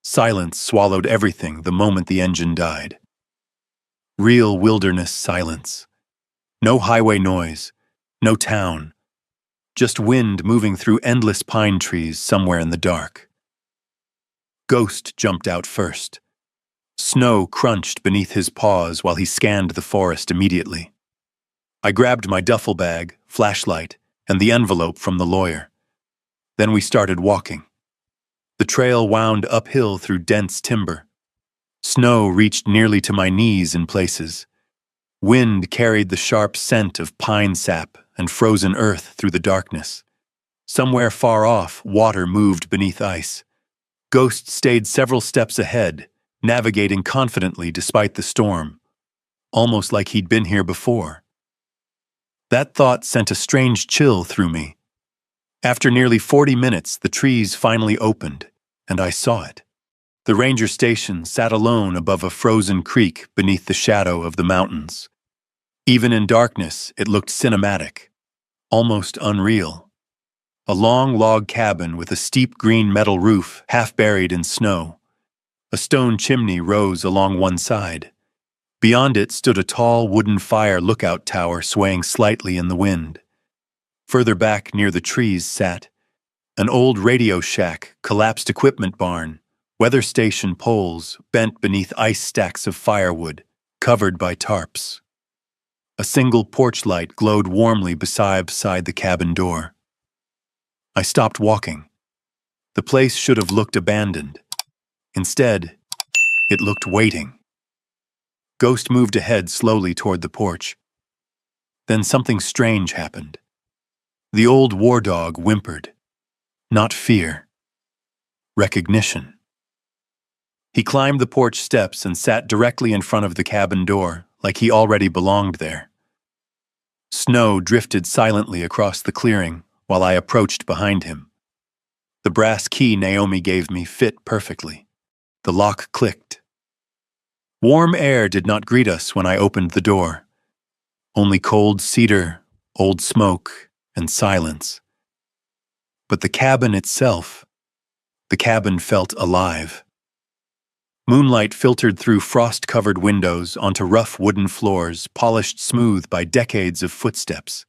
Silence swallowed everything the moment the engine died. Real wilderness silence. No highway noise, no town. Just wind moving through endless pine trees somewhere in the dark. Ghost jumped out first. Snow crunched beneath his paws while he scanned the forest immediately. I grabbed my duffel bag, flashlight, and the envelope from the lawyer. Then we started walking. The trail wound uphill through dense timber. Snow reached nearly to my knees in places. Wind carried the sharp scent of pine sap and frozen earth through the darkness. Somewhere far off, water moved beneath ice. Ghost stayed several steps ahead, navigating confidently despite the storm, almost like he'd been here before. That thought sent a strange chill through me. After nearly 40 minutes, the trees finally opened, and I saw it. The ranger station sat alone above a frozen creek beneath the shadow of the mountains. Even in darkness, it looked cinematic, almost unreal. A long log cabin with a steep green metal roof half buried in snow. A stone chimney rose along one side. Beyond it stood a tall wooden fire lookout tower swaying slightly in the wind. Further back near the trees sat an old radio shack, collapsed equipment barn, weather station poles bent beneath ice stacks of firewood, covered by tarps. A single porch light glowed warmly beside the cabin door. I stopped walking. The place should have looked abandoned. Instead, it looked waiting. Ghost moved ahead slowly toward the porch. Then something strange happened. The old war dog whimpered. Not fear. Recognition. He climbed the porch steps and sat directly in front of the cabin door, like he already belonged there. Snow drifted silently across the clearing while I approached behind him. The brass key Naomi gave me fit perfectly. The lock clicked. Warm air did not greet us when I opened the door. Only cold cedar, old smoke, and silence. But the cabin itself, the cabin felt alive. Moonlight filtered through frost-covered windows onto rough wooden floors polished smooth by decades of footsteps.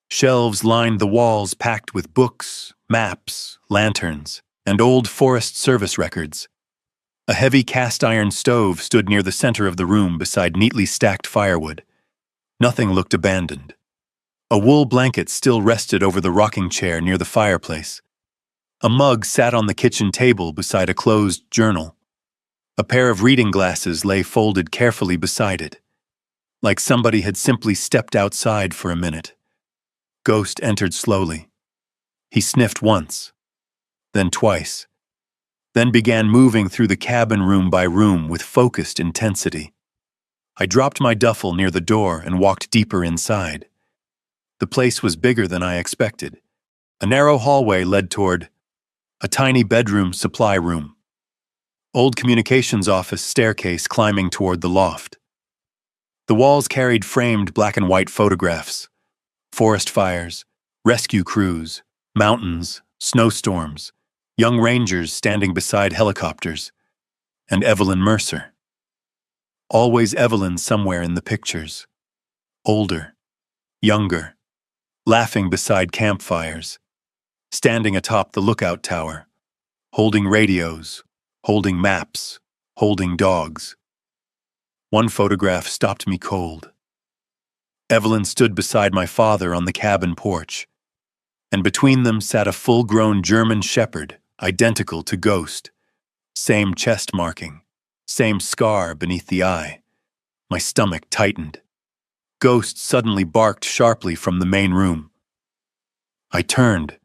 Shelves lined the walls packed with books, maps, lanterns, and old Forest Service records. A heavy cast-iron stove stood near the center of the room beside neatly stacked firewood. Nothing looked abandoned. A wool blanket still rested over the rocking chair near the fireplace. A mug sat on the kitchen table beside a closed journal. A pair of reading glasses lay folded carefully beside it, like somebody had simply stepped outside for a minute. Ghost entered slowly. He sniffed once, then twice, then began moving through the cabin room by room with focused intensity. I dropped my duffel near the door and walked deeper inside. The place was bigger than I expected. A narrow hallway led toward a tiny bedroom supply room. Old communications office staircase climbing toward the loft. The walls carried framed black and white photographs. Forest fires, rescue crews, mountains, snowstorms, young rangers standing beside helicopters, and Evelyn Mercer. Always Evelyn somewhere in the pictures. Older, younger, laughing beside campfires, standing atop the lookout tower, holding radios, holding maps, holding dogs. One photograph stopped me cold. Evelyn stood beside my father on the cabin porch, and between them sat a full-grown German shepherd, identical to Ghost. Same chest marking, same scar beneath the eye. My stomach tightened. Ghost suddenly barked sharply from the main room. I turned.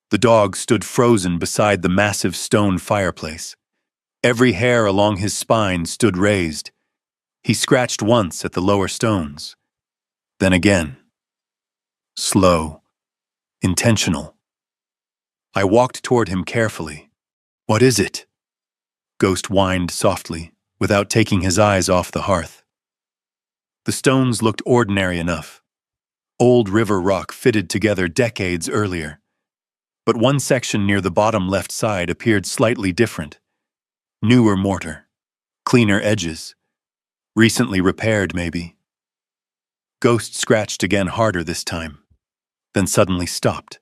The dog stood frozen beside the massive stone fireplace. Every hair along his spine stood raised. He scratched once at the lower stones. Then again. Slow. Intentional. I walked toward him carefully. "What is it?" Ghost whined softly, without taking his eyes off the hearth. The stones looked ordinary enough. Old river rock fitted together decades earlier. But one section near the bottom left side appeared slightly different. Newer mortar, cleaner edges, recently repaired maybe. Ghost scratched again harder this time, then suddenly stopped.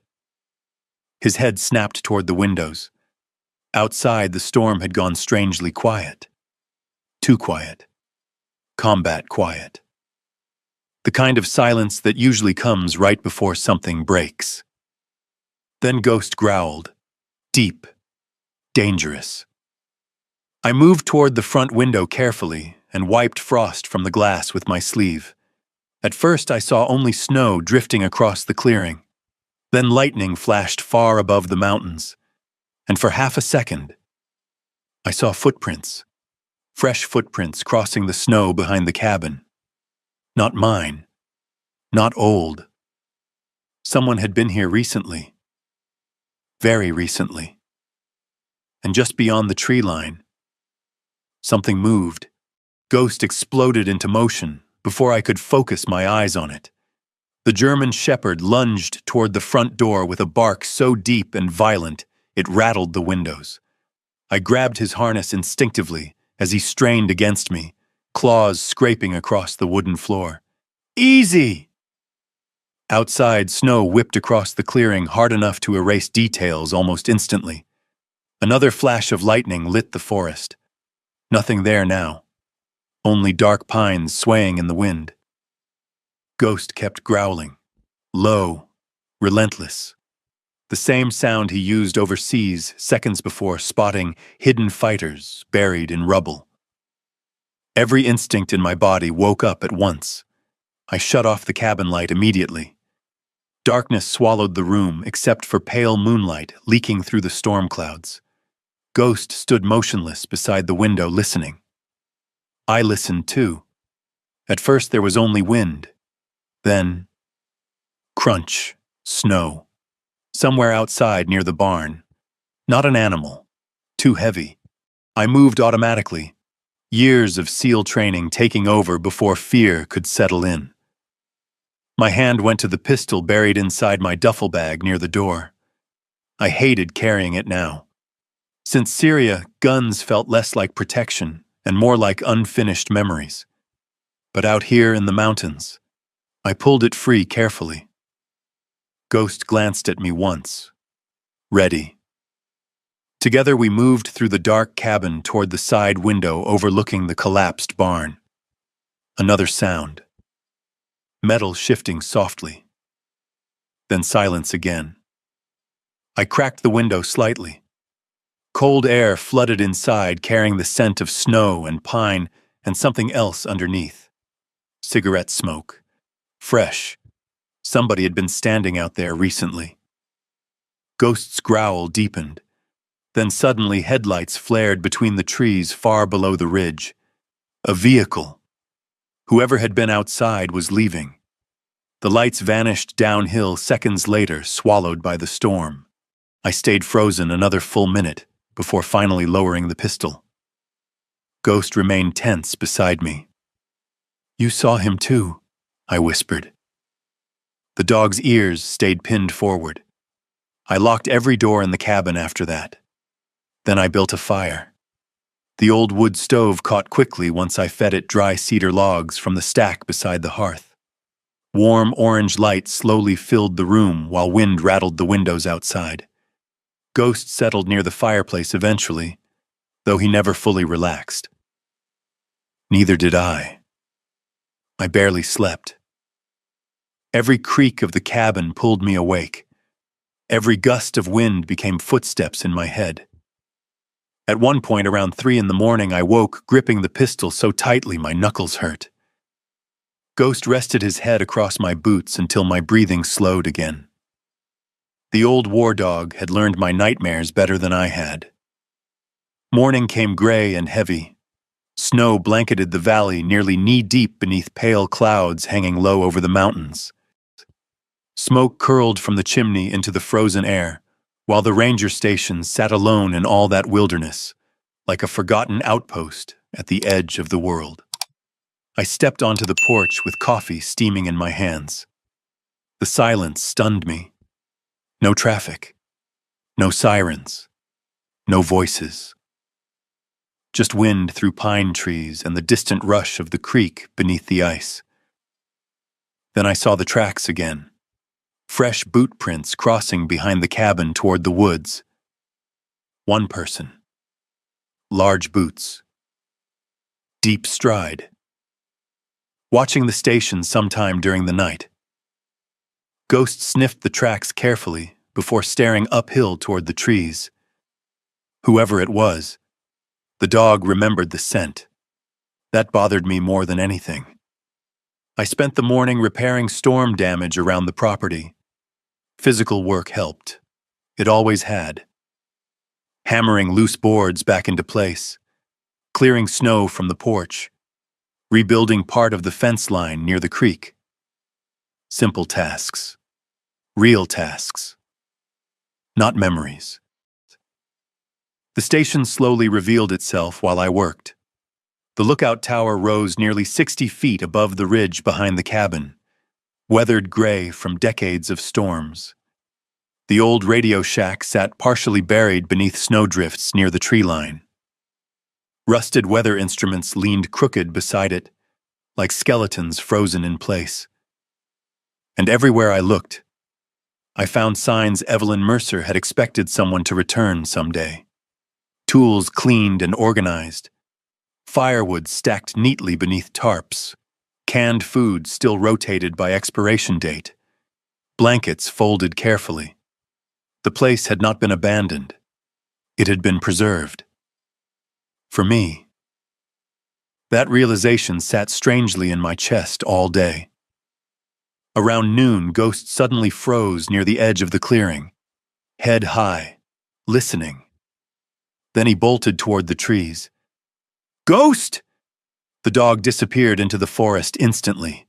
His head snapped toward the windows. Outside, the storm had gone strangely quiet. Too quiet. Combat quiet. The kind of silence that usually comes right before something breaks. Then Ghost growled. Deep. Dangerous. I moved toward the front window carefully and wiped frost from the glass with my sleeve. At first I saw only snow drifting across the clearing. Then lightning flashed far above the mountains. And for half a second, I saw footprints. Fresh footprints crossing the snow behind the cabin. Not mine. Not old. Someone had been here recently. Very recently. And just beyond the tree line, something moved. Ghost exploded into motion before I could focus my eyes on it. The German shepherd lunged toward the front door with a bark so deep and violent it rattled the windows. I grabbed his harness instinctively as he strained against me, claws scraping across the wooden floor. Easy! Outside, snow whipped across the clearing hard enough to erase details almost instantly. Another flash of lightning lit the forest. Nothing there now. Only dark pines swaying in the wind. Ghost kept growling. Low. Relentless. The same sound he used overseas seconds before spotting hidden fighters buried in rubble. Every instinct in my body woke up at once. I shut off the cabin light immediately. Darkness swallowed the room except for pale moonlight leaking through the storm clouds. Ghost stood motionless beside the window listening. I listened too. At first there was only wind. Then, crunch, snow. Somewhere outside near the barn. Not an animal. Too heavy. I moved automatically. Years of SEAL training taking over before fear could settle in. My hand went to the pistol buried inside my duffel bag near the door. I hated carrying it now. Since Syria, guns felt less like protection and more like unfinished memories. But out here in the mountains, I pulled it free carefully. Ghost glanced at me once. Ready. Together we moved through the dark cabin toward the side window overlooking the collapsed barn. Another sound. Metal shifting softly. Then silence again. I cracked the window slightly. Cold air flooded inside, carrying the scent of snow and pine and something else underneath. Cigarette smoke. Fresh. Somebody had been standing out there recently. Ghost's growl deepened. Then suddenly headlights flared between the trees far below the ridge. A vehicle. Whoever had been outside was leaving. The lights vanished downhill seconds later, swallowed by the storm. I stayed frozen another full minute before finally lowering the pistol. Ghost remained tense beside me. "You saw him too," I whispered. The dog's ears stayed pinned forward. I locked every door in the cabin after that. Then I built a fire. The old wood stove caught quickly once I fed it dry cedar logs from the stack beside the hearth. Warm orange light slowly filled the room while wind rattled the windows outside. Ghost settled near the fireplace eventually, though he never fully relaxed. Neither did I. I barely slept. Every creak of the cabin pulled me awake. Every gust of wind became footsteps in my head. At one point around 3 a.m, I woke, gripping the pistol so tightly my knuckles hurt. Ghost rested his head across my boots until my breathing slowed again. The old war dog had learned my nightmares better than I had. Morning came gray and heavy. Snow blanketed the valley nearly knee-deep beneath pale clouds hanging low over the mountains. Smoke curled from the chimney into the frozen air, while the ranger station sat alone in all that wilderness, like a forgotten outpost at the edge of the world. I stepped onto the porch with coffee steaming in my hands. The silence stunned me. No traffic. No sirens. No voices. Just wind through pine trees and the distant rush of the creek beneath the ice. Then I saw the tracks again. Fresh boot prints crossing behind the cabin toward the woods. One person. Large boots. Deep stride. Watching the station sometime during the night. Ghost sniffed the tracks carefully before staring uphill toward the trees. Whoever it was, the dog remembered the scent. That bothered me more than anything. I spent the morning repairing storm damage around the property. Physical work helped. It always had. Hammering loose boards back into place, clearing snow from the porch, rebuilding part of the fence line near the creek. Simple tasks. Real tasks. Not memories. The station slowly revealed itself while I worked. The lookout tower rose nearly 60 feet above the ridge behind the cabin, weathered gray from decades of storms. The old radio shack sat partially buried beneath snowdrifts near the tree line. Rusted weather instruments leaned crooked beside it, like skeletons frozen in place. And everywhere I looked, I found signs Evelyn Mercer had expected someone to return someday. Tools cleaned and organized, firewood stacked neatly beneath tarps, canned food still rotated by expiration date, blankets folded carefully. The place had not been abandoned. It had been preserved. For me. That realization sat strangely in my chest all day. Around noon, Ghost suddenly froze near the edge of the clearing, head high, listening. Then he bolted toward the trees. "Ghost!" The dog disappeared into the forest instantly.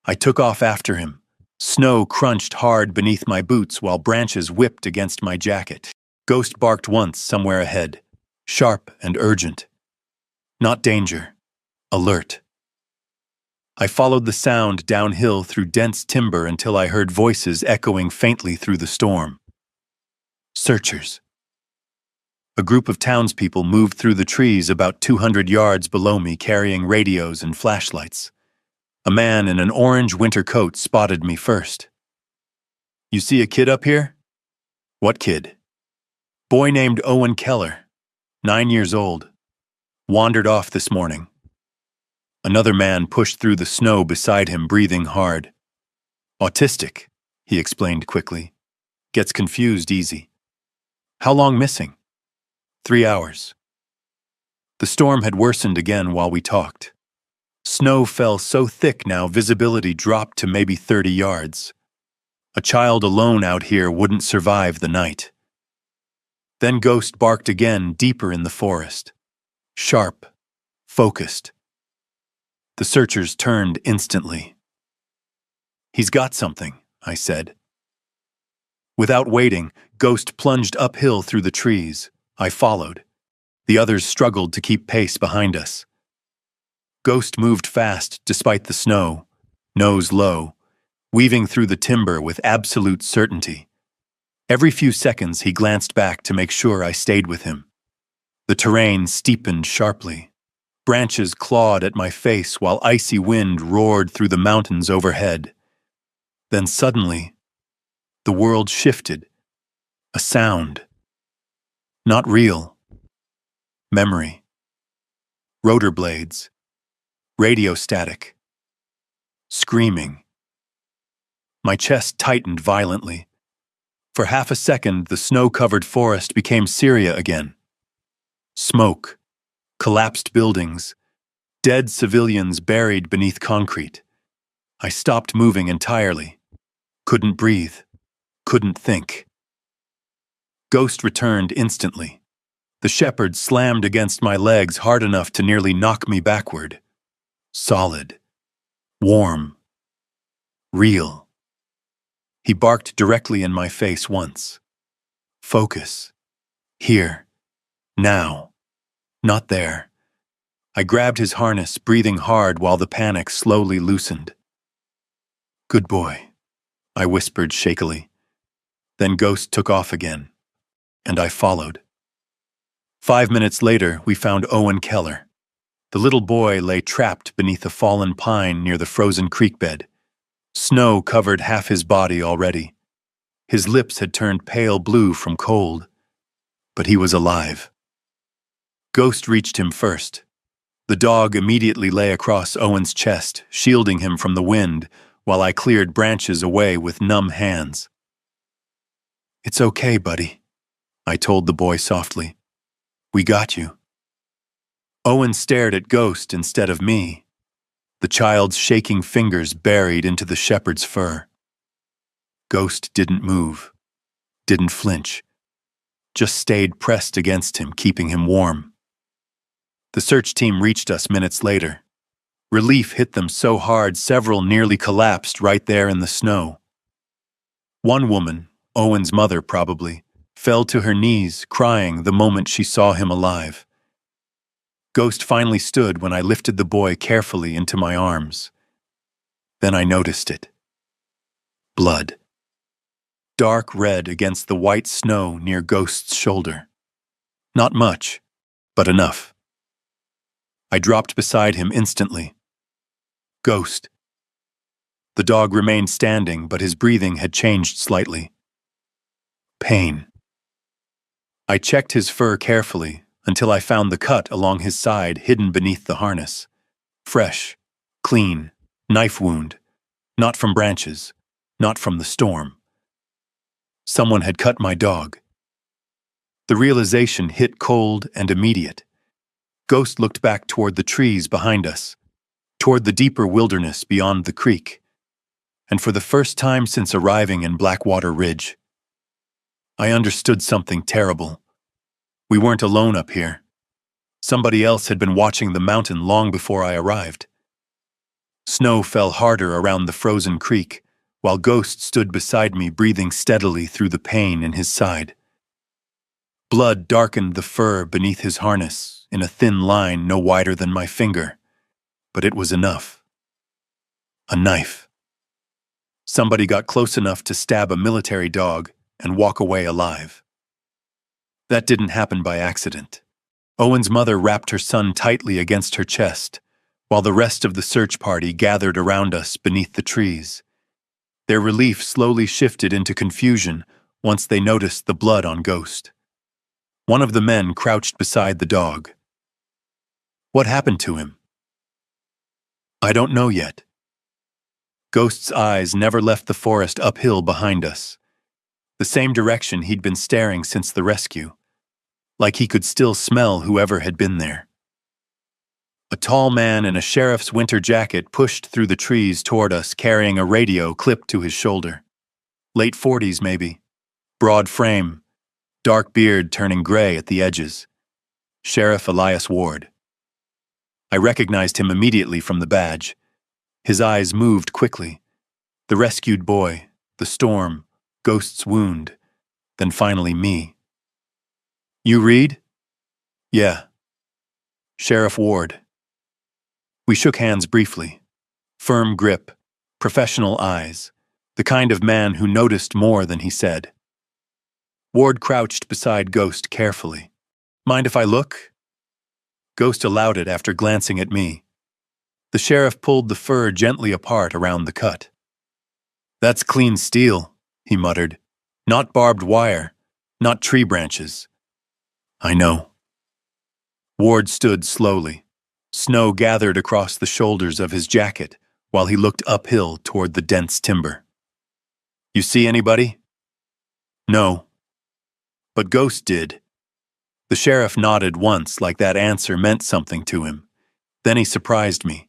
I took off after him. Snow crunched hard beneath my boots while branches whipped against my jacket. Ghost barked once somewhere ahead, sharp and urgent. Not danger, alert. I followed the sound downhill through dense timber until I heard voices echoing faintly through the storm. Searchers. A group of townspeople moved through the trees about 200 yards below me carrying radios and flashlights. A man in an orange winter coat spotted me first. "You see a kid up here?" "What kid?" "Boy named Owen Keller, 9 years old. Wandered off this morning." Another man pushed through the snow beside him, breathing hard. "Autistic," he explained quickly. "Gets confused easy." "How long missing?" 3 hours. The storm had worsened again while we talked. Snow fell so thick now visibility dropped to maybe 30 yards. A child alone out here wouldn't survive the night. Then Ghost barked again deeper in the forest. Sharp, focused. The searchers turned instantly. "He's got something," I said. Without waiting, Ghost plunged uphill through the trees. I followed. The others struggled to keep pace behind us. Ghost moved fast despite the snow, nose low, weaving through the timber with absolute certainty. Every few seconds he glanced back to make sure I stayed with him. The terrain steepened sharply. Branches clawed at my face while icy wind roared through the mountains overhead. Then suddenly, the world shifted. A sound. Not real. Memory. Rotor blades. Radio static. Screaming. My chest tightened violently. For half a second, the snow-covered forest became Syria again. Smoke. Collapsed buildings. Dead civilians buried beneath concrete. I stopped moving entirely. Couldn't breathe. Couldn't think. Ghost returned instantly. The shepherd slammed against my legs hard enough to nearly knock me backward. Solid. Warm. Real. He barked directly in my face once. Focus. Here. Now. Not there. I grabbed his harness, breathing hard while the panic slowly loosened. Good boy, I whispered shakily. Then Ghost took off again, and I followed. 5 minutes later, we found Owen Keller. The little boy lay trapped beneath a fallen pine near the frozen creek bed. Snow covered half his body already. His lips had turned pale blue from cold, but he was alive. Ghost reached him first. The dog immediately lay across Owen's chest, shielding him from the wind, while I cleared branches away with numb hands. It's okay, buddy, I told the boy softly. We got you. Owen stared at Ghost instead of me, the child's shaking fingers buried into the shepherd's fur. Ghost didn't move, didn't flinch, just stayed pressed against him, keeping him warm. The search team reached us minutes later. Relief hit them so hard several nearly collapsed right there in the snow. One woman, Owen's mother probably, fell to her knees, crying the moment she saw him alive. Ghost finally stood when I lifted the boy carefully into my arms. Then I noticed it. Blood. Dark red against the white snow near Ghost's shoulder. Not much, but enough. I dropped beside him instantly. Ghost. The dog remained standing, but his breathing had changed slightly. Pain. I checked his fur carefully until I found the cut along his side hidden beneath the harness. Fresh, clean, knife wound. Not from branches, not from the storm. Someone had cut my dog. The realization hit cold and immediate. Ghost looked back toward the trees behind us, toward the deeper wilderness beyond the creek, and for the first time since arriving in Blackwater Ridge, I understood something terrible. We weren't alone up here. Somebody else had been watching the mountain long before I arrived. Snow fell harder around the frozen creek, while Ghost stood beside me, breathing steadily through the pain in his side. Blood darkened the fur beneath his harness in a thin line no wider than my finger, but it was enough. A knife. Somebody got close enough to stab a military dog and walk away alive. That didn't happen by accident. Owen's mother wrapped her son tightly against her chest, while the rest of the search party gathered around us beneath the trees. Their relief slowly shifted into confusion once they noticed the blood on Ghost. One of the men crouched beside the dog. What happened to him? I don't know yet. Ghost's eyes never left the forest uphill behind us, the same direction he'd been staring since the rescue, like he could still smell whoever had been there. A tall man in a sheriff's winter jacket pushed through the trees toward us, carrying a radio clipped to his shoulder. Late 40s, maybe. Broad frame, dark beard turning gray at the edges. Sheriff Elias Ward. I recognized him immediately from the badge. His eyes moved quickly. The rescued boy, the storm, Ghost's wound, then finally me. You read? Yeah. Sheriff Ward. We shook hands briefly. Firm grip, professional eyes, the kind of man who noticed more than he said. Ward crouched beside Ghost carefully. Mind if I look? Ghost allowed it after glancing at me. The sheriff pulled the fur gently apart around the cut. That's clean steel, he muttered. Not barbed wire, not tree branches. I know. Ward stood slowly. Snow gathered across the shoulders of his jacket while he looked uphill toward the dense timber. You see anybody? No. But Ghost did. The sheriff nodded once, like that answer meant something to him. Then he surprised me.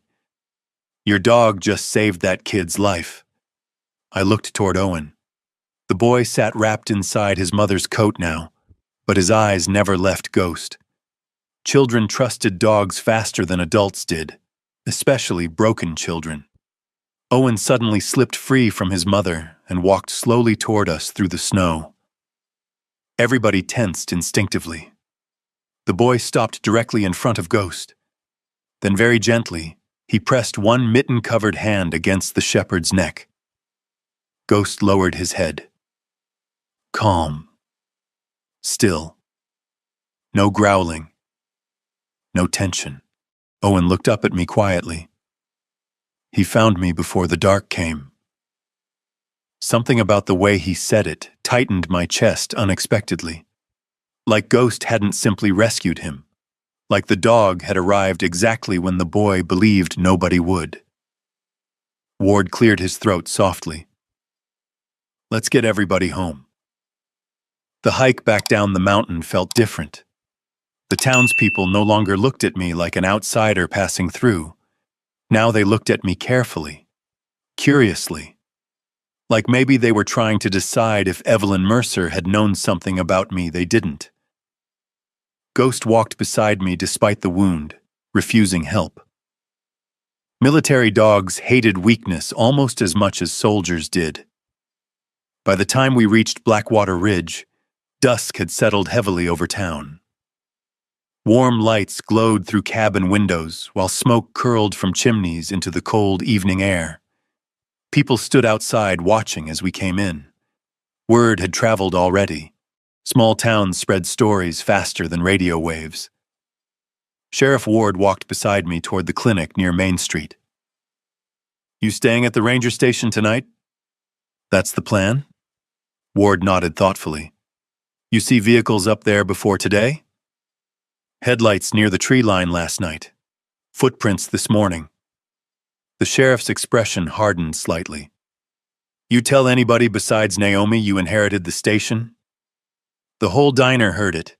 Your dog just saved that kid's life. I looked toward Owen. The boy sat wrapped inside his mother's coat now, but his eyes never left Ghost. Children trusted dogs faster than adults did, especially broken children. Owen suddenly slipped free from his mother and walked slowly toward us through the snow. Everybody tensed instinctively. The boy stopped directly in front of Ghost. Then very gently, he pressed one mitten-covered hand against the shepherd's neck. Ghost lowered his head. Calm. Still. No growling. No tension. Owen looked up at me quietly. He found me before the dark came. Something about the way he said it tightened my chest unexpectedly. Like Ghost hadn't simply rescued him. Like the dog had arrived exactly when the boy believed nobody would. Ward cleared his throat softly. Let's get everybody home. The hike back down the mountain felt different. The townspeople no longer looked at me like an outsider passing through. Now they looked at me carefully, curiously. Like maybe they were trying to decide if Evelyn Mercer had known something about me they didn't. Ghost walked beside me despite the wound, refusing help. Military dogs hated weakness almost as much as soldiers did. By the time we reached Blackwater Ridge, dusk had settled heavily over town. Warm lights glowed through cabin windows while smoke curled from chimneys into the cold evening air. People stood outside watching as we came in. Word had traveled already. Small towns spread stories faster than radio waves. Sheriff Ward walked beside me toward the clinic near Main Street. You staying at the ranger station tonight? That's the plan? Ward nodded thoughtfully. You see vehicles up there before today? Headlights near the tree line last night. Footprints this morning. The sheriff's expression hardened slightly. You tell anybody besides Naomi you inherited the station? The whole diner heard it.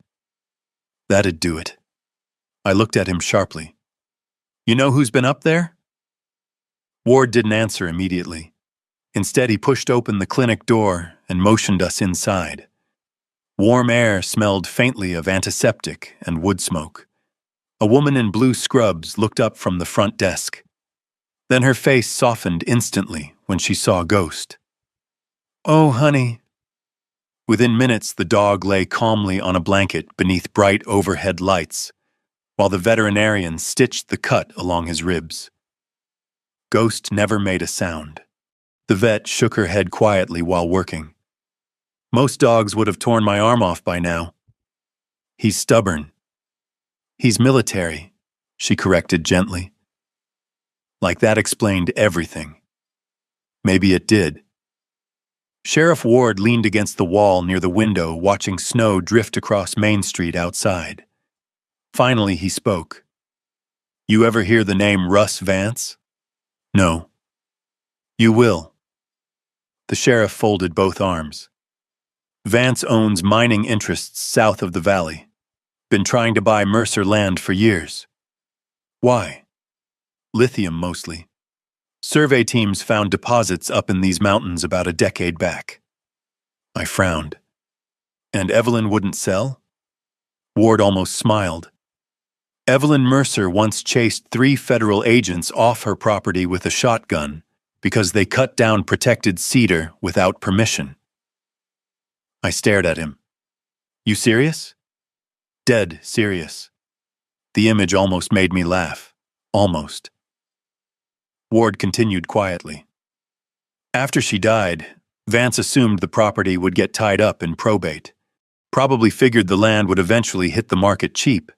That'd do it. I looked at him sharply. You know who's been up there? Ward didn't answer immediately. Instead, he pushed open the clinic door and motioned us inside. Warm air smelled faintly of antiseptic and wood smoke. A woman in blue scrubs looked up from the front desk. Then her face softened instantly when she saw Ghost. Oh, honey. Within minutes, the dog lay calmly on a blanket beneath bright overhead lights, while the veterinarian stitched the cut along his ribs. Ghost never made a sound. The vet shook her head quietly while working. Most dogs would have torn my arm off by now. He's stubborn. He's military, she corrected gently. Like that explained everything. Maybe it did. Sheriff Ward leaned against the wall near the window, watching snow drift across Main Street outside. Finally, he spoke. You ever hear the name Russ Vance? No. You will. The sheriff folded both arms. Vance owns mining interests south of the valley. Been trying to buy Mercer land for years. Why? Lithium mostly. Survey teams found deposits up in these mountains about a decade back. I frowned. And Evelyn wouldn't sell? Ward almost smiled. Evelyn Mercer once chased 3 federal agents off her property with a shotgun because they cut down protected cedar without permission. I stared at him. You serious? Dead serious. The image almost made me laugh. Almost. Ward continued quietly. After she died, Vance assumed the property would get tied up in probate. Probably figured the land would eventually hit the market cheap.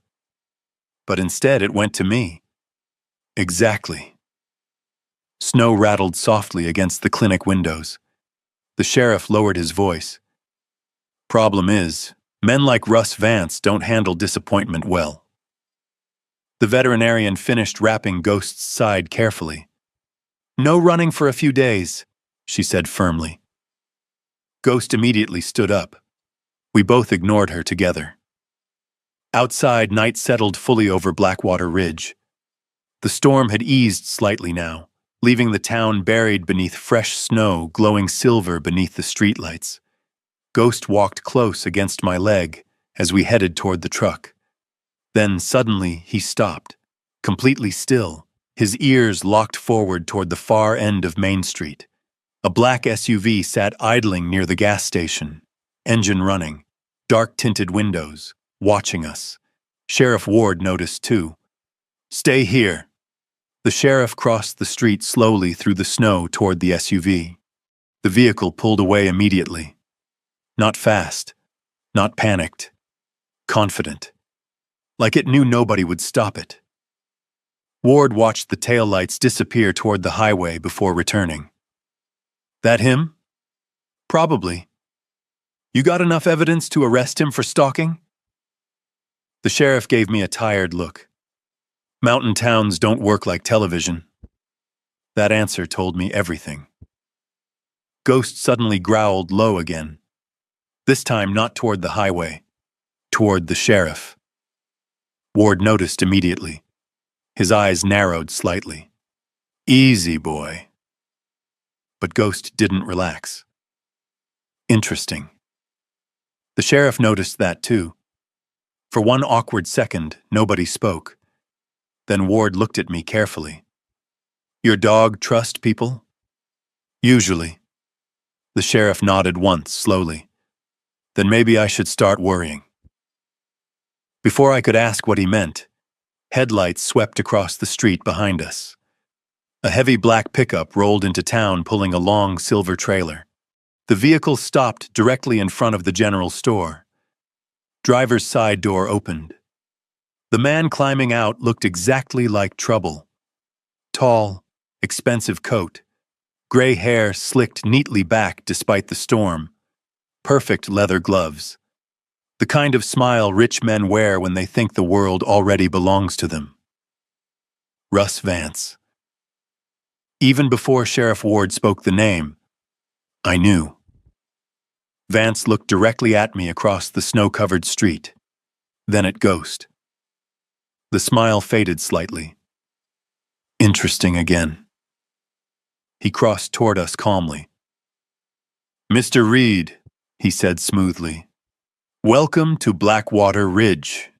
But instead it went to me. Exactly. Snow rattled softly against the clinic windows. The sheriff lowered his voice. Problem is, men like Russ Vance don't handle disappointment well. The veterinarian finished wrapping Ghost's side carefully. No running for a few days, she said firmly. Ghost immediately stood up. We both ignored her together. Outside, night settled fully over Blackwater Ridge. The storm had eased slightly now, leaving the town buried beneath fresh snow glowing silver beneath the streetlights. Ghost walked close against my leg as we headed toward the truck. Then suddenly he stopped, completely still, his ears locked forward toward the far end of Main Street. A black SUV sat idling near the gas station, engine running, dark-tinted windows, watching us. Sheriff Ward noticed too. "Stay here." The sheriff crossed the street slowly through the snow toward the SUV. The vehicle pulled away immediately. Not fast, not panicked, confident, like it knew nobody would stop it. Ward watched the taillights disappear toward the highway before returning. "That him?" "Probably. You got enough evidence to arrest him for stalking?" The sheriff gave me a tired look. "Mountain towns don't work like television." That answer told me everything. Ghost suddenly growled low again. This time not toward the highway, toward the sheriff. Ward noticed immediately. His eyes narrowed slightly. "Easy, boy." But Ghost didn't relax. Interesting. The sheriff noticed that too. For one awkward second, nobody spoke. Then Ward looked at me carefully. "Your dog trust people?" "Usually." The sheriff nodded once, slowly. "Then maybe I should start worrying." Before I could ask what he meant, headlights swept across the street behind us. A heavy black pickup rolled into town pulling a long silver trailer. The vehicle stopped directly in front of the general store. Driver's side door opened. The man climbing out looked exactly like Trouble. Tall, expensive coat, gray hair slicked neatly back despite the storm, perfect leather gloves. The kind of smile rich men wear when they think the world already belongs to them. Russ Vance. Even before Sheriff Ward spoke the name, I knew. Vance looked directly at me across the snow-covered street, then at Ghost. The smile faded slightly. Interesting again. He crossed toward us calmly. "Mr. Reed," he said smoothly, "welcome to Blackwater Ridge."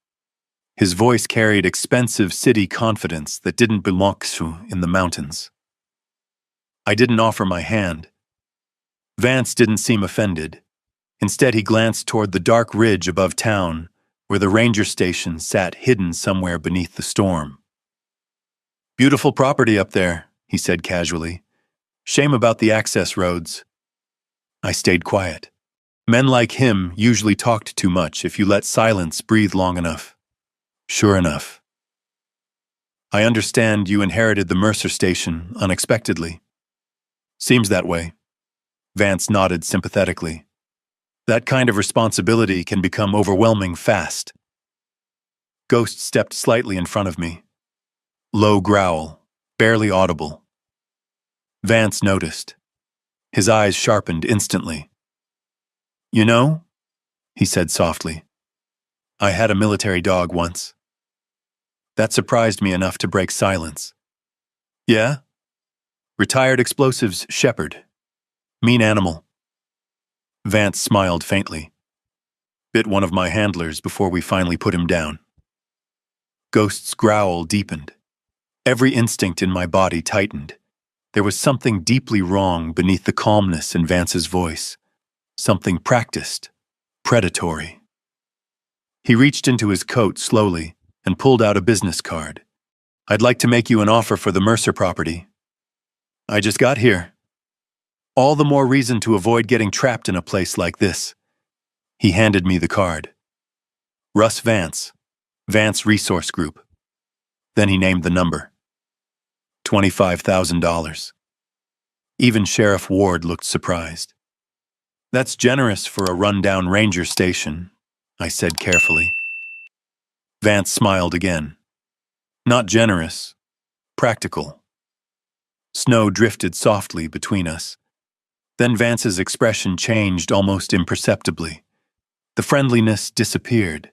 His voice carried expensive city confidence that didn't belong in the mountains. I didn't offer my hand. Vance didn't seem offended. Instead, he glanced toward the dark ridge above town, where the ranger station sat hidden somewhere beneath the storm. "Beautiful property up there," he said casually. "Shame about the access roads." I stayed quiet. Men like him usually talked too much if you let silence breathe long enough. Sure enough. "I understand you inherited the Mercer station unexpectedly." "Seems that way." Vance nodded sympathetically. "That kind of responsibility can become overwhelming fast." Ghost stepped slightly in front of me. Low growl, barely audible. Vance noticed. His eyes sharpened instantly. "You know," he said softly, "I had a military dog once." That surprised me enough to break silence. "Yeah?" "Retired explosives shepherd. Mean animal." Vance smiled faintly. "Bit one of my handlers before we finally put him down." Ghost's growl deepened. Every instinct in my body tightened. There was something deeply wrong beneath the calmness in Vance's voice. Something practiced, predatory. He reached into his coat slowly and pulled out a business card. "I'd like to make you an offer for the Mercer property." "I just got here." "All the more reason to avoid getting trapped in a place like this." He handed me the card. "Russ Vance, Vance Resource Group." Then he named the number. $25,000. Even Sheriff Ward looked surprised. "That's generous for a rundown ranger station," I said carefully. Vance smiled again. "Not generous, practical." Snow drifted softly between us. Then Vance's expression changed almost imperceptibly. The friendliness disappeared.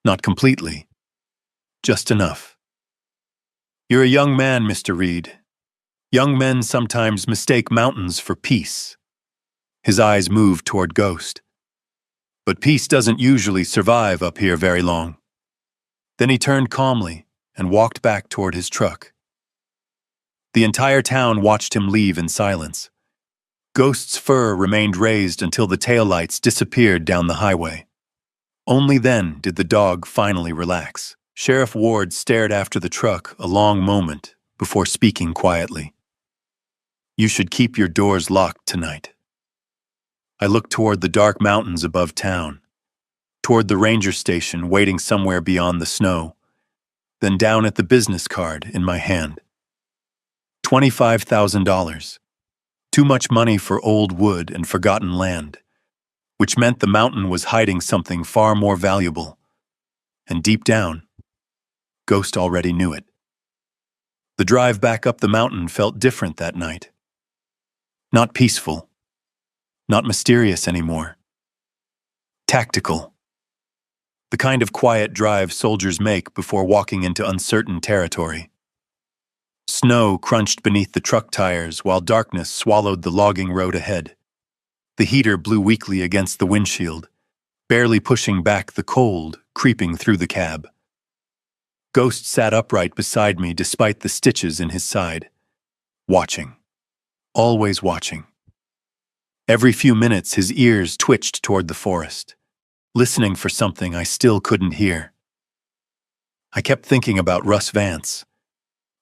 Not completely, just enough. "You're a young man, Mr. Reed. Young men sometimes mistake mountains for peace." His eyes moved toward Ghost. "But peace doesn't usually survive up here very long." Then he turned calmly and walked back toward his truck. The entire town watched him leave in silence. Ghost's fur remained raised until the taillights disappeared down the highway. Only then did the dog finally relax. Sheriff Ward stared after the truck a long moment before speaking quietly. "You should keep your doors locked tonight." I looked toward the dark mountains above town, toward the ranger station waiting somewhere beyond the snow, then down at the business card in my hand. $25,000. Too much money for old wood and forgotten land, which meant the mountain was hiding something far more valuable. And deep down, Ghost already knew it. The drive back up the mountain felt different that night. Not peaceful, not mysterious anymore. Tactical. The kind of quiet drive soldiers make before walking into uncertain territory. Snow crunched beneath the truck tires while darkness swallowed the logging road ahead. The heater blew weakly against the windshield, barely pushing back the cold creeping through the cab. Ghost sat upright beside me despite the stitches in his side. Watching. Always watching. Every few minutes his ears twitched toward the forest, listening for something I still couldn't hear. I kept thinking about Russ Vance,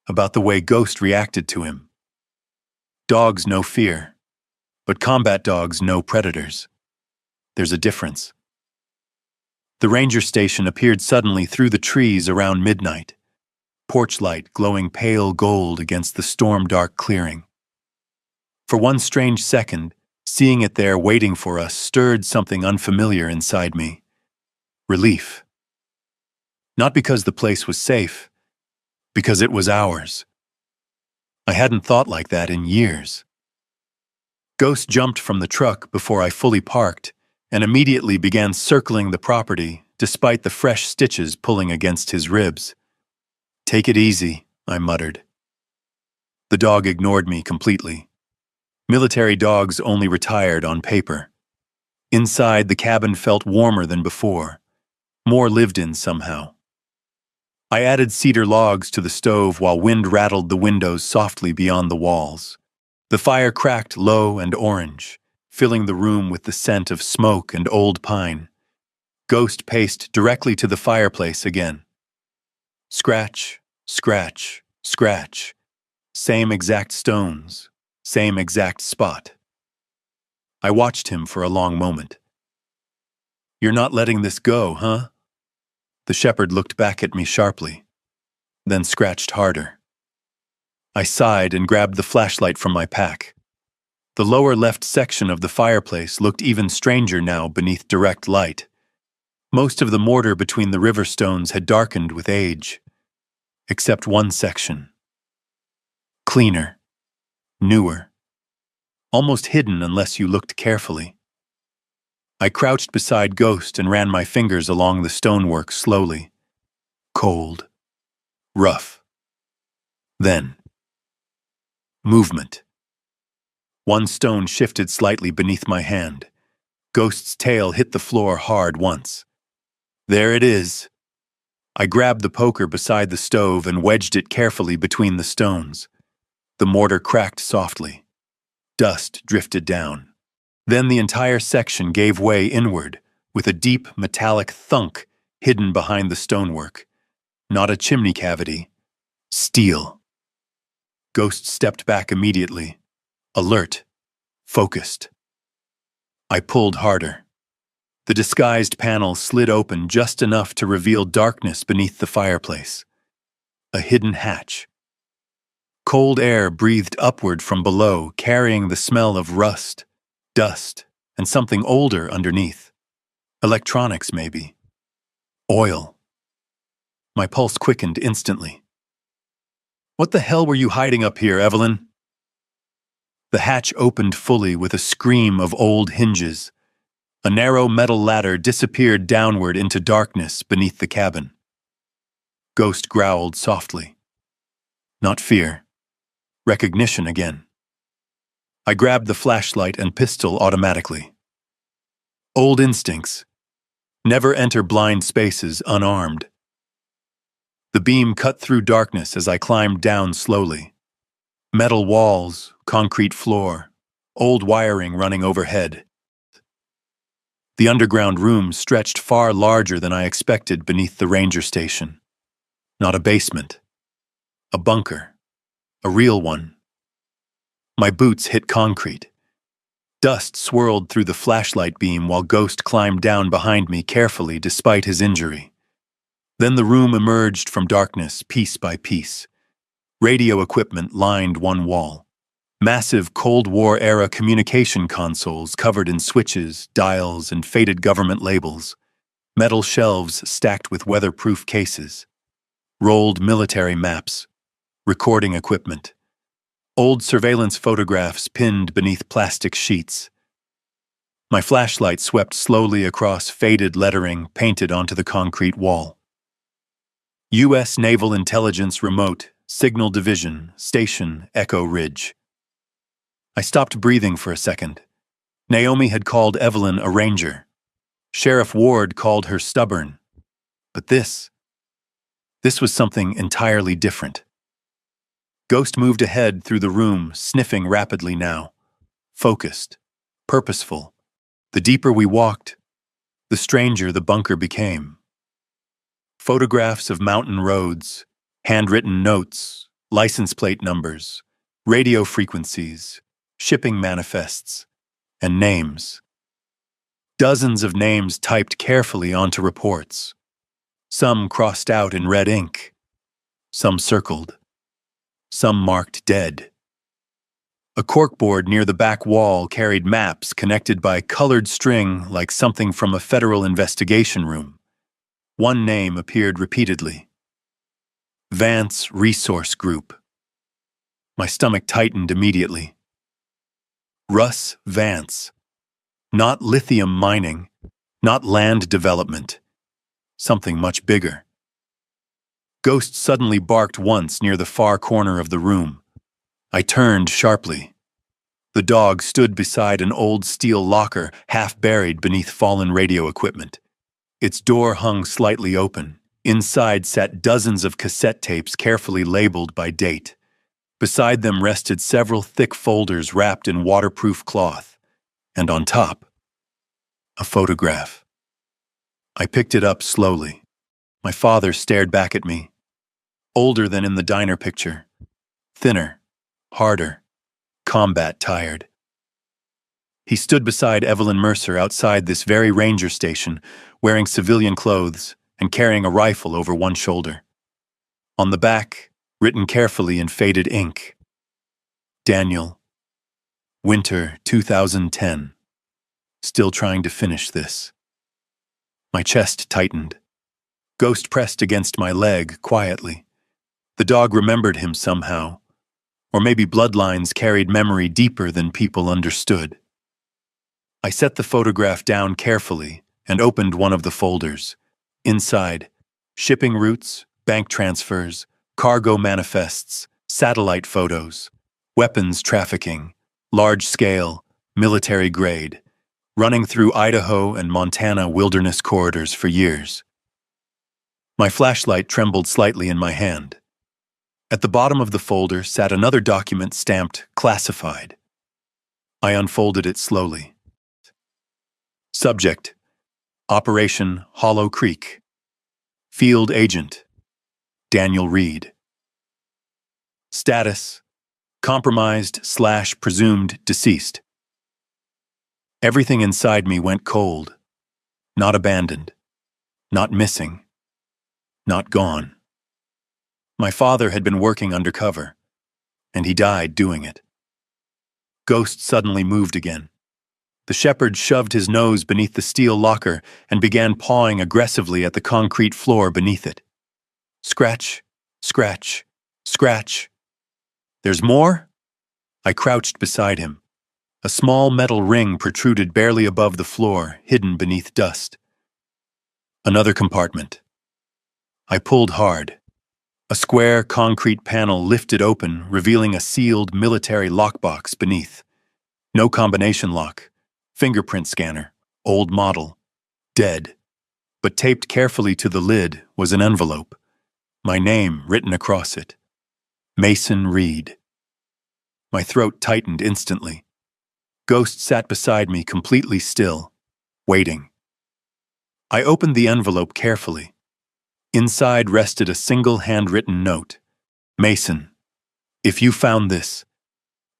about the way Ghost reacted to him. Dogs know fear, but combat dogs know predators. There's a difference. The ranger station appeared suddenly through the trees around midnight, porch light glowing pale gold against the storm-dark clearing. For one strange second, seeing it there waiting for us stirred something unfamiliar inside me. Relief. Not because the place was safe, because it was ours. I hadn't thought like that in years. Ghost jumped from the truck before I fully parked and immediately began circling the property despite the fresh stitches pulling against his ribs. "Take it easy," I muttered. The dog ignored me completely. Military dogs only retired on paper. Inside, the cabin felt warmer than before, more lived in somehow. I added cedar logs to the stove while wind rattled the windows softly beyond the walls. The fire cracked low and orange, filling the room with the scent of smoke and old pine. Ghost paced directly to the fireplace again. Scratch, scratch, scratch. Same exact stones, same exact spot. I watched him for a long moment. "You're not letting this go, huh?" The shepherd looked back at me sharply, then scratched harder. I sighed and grabbed the flashlight from my pack. The lower left section of the fireplace looked even stranger now beneath direct light. Most of the mortar between the river stones had darkened with age, except one section. Cleaner, newer, almost hidden unless you looked carefully. I crouched beside Ghost and ran my fingers along the stonework slowly. Cold, rough. Then, movement. One stone shifted slightly beneath my hand. Ghost's tail hit the floor hard once. There it is. I grabbed the poker beside the stove and wedged it carefully between the stones. The mortar cracked softly. Dust drifted down. Then the entire section gave way inward, with a deep metallic thunk hidden behind the stonework. Not a chimney cavity. Steel. Ghost stepped back immediately. Alert. Focused. I pulled harder. The disguised panel slid open just enough to reveal darkness beneath the fireplace. A hidden hatch. Cold air breathed upward from below, carrying the smell of rust, dust, and something older underneath. Electronics, maybe. Oil. My pulse quickened instantly. "What the hell were you hiding up here, Evelyn?" The hatch opened fully with a scream of old hinges. A narrow metal ladder disappeared downward into darkness beneath the cabin. Ghost growled softly. Not fear. Recognition again. I grabbed the flashlight and pistol automatically. Old instincts. Never enter blind spaces unarmed. The beam cut through darkness as I climbed down slowly. Metal walls, concrete floor, old wiring running overhead. The underground room stretched far larger than I expected beneath the ranger station. Not a basement. A bunker. A real one. My boots hit concrete. Dust swirled through the flashlight beam while Ghost climbed down behind me carefully despite his injury. Then the room emerged from darkness piece by piece. Radio equipment lined one wall. Massive Cold War-era communication consoles covered in switches, dials, and faded government labels. Metal shelves stacked with weatherproof cases. Rolled military maps. Recording equipment. Old surveillance photographs pinned beneath plastic sheets. My flashlight swept slowly across faded lettering painted onto the concrete wall. U.S. Naval Intelligence Remote, Signal Division, Station, Echo Ridge. I stopped breathing for a second. Naomi had called Evelyn a ranger. Sheriff Ward called her stubborn. But this was something entirely different. Ghost moved ahead through the room, sniffing rapidly now. Focused, purposeful. The deeper we walked, the stranger the bunker became. Photographs of mountain roads, handwritten notes, license plate numbers, radio frequencies, shipping manifests, and names. Dozens of names typed carefully onto reports. Some crossed out in red ink. Some circled. Some marked dead. A corkboard near the back wall carried maps connected by colored string like something from a federal investigation room. One name appeared repeatedly. Vance Resource Group. My stomach tightened immediately. Russ Vance. Not lithium mining, not land development. Something much bigger. Ghost suddenly barked once near the far corner of the room. I turned sharply. The dog stood beside an old steel locker half buried beneath fallen radio equipment. Its door hung slightly open. Inside sat dozens of cassette tapes carefully labeled by date. Beside them rested several thick folders wrapped in waterproof cloth. And on top, a photograph. I picked it up slowly. My father stared back at me. Older than in the diner picture. Thinner, harder, combat-tired. He stood beside Evelyn Mercer outside this very ranger station, wearing civilian clothes and carrying a rifle over one shoulder. On the back, written carefully in faded ink, Daniel, Winter 2010. Still trying to finish this. My chest tightened. Ghost pressed against my leg quietly. The dog remembered him somehow, or maybe bloodlines carried memory deeper than people understood. I set the photograph down carefully and opened one of the folders. Inside, shipping routes, bank transfers, cargo manifests, satellite photos, weapons trafficking, large-scale, military-grade, running through Idaho and Montana wilderness corridors for years. My flashlight trembled slightly in my hand. At the bottom of the folder sat another document stamped classified. I unfolded it slowly. Subject: Operation Hollow Creek. Field Agent: Daniel Reed. Status: compromised/presumed deceased. Everything inside me went cold. Not abandoned. Not missing. Not gone. My father had been working undercover, and he died doing it. Ghost suddenly moved again. The shepherd shoved his nose beneath the steel locker and began pawing aggressively at the concrete floor beneath it. Scratch, scratch, scratch. There's more? I crouched beside him. A small metal ring protruded barely above the floor, hidden beneath dust. Another compartment. I pulled hard. A square concrete panel lifted open, revealing a sealed military lockbox beneath. No combination lock. Fingerprint scanner. Old model. Dead. But taped carefully to the lid was an envelope. My name written across it. Mason Reed. My throat tightened instantly. Ghost sat beside me completely still, waiting. I opened the envelope carefully. Inside rested a single handwritten note. Mason, if you found this,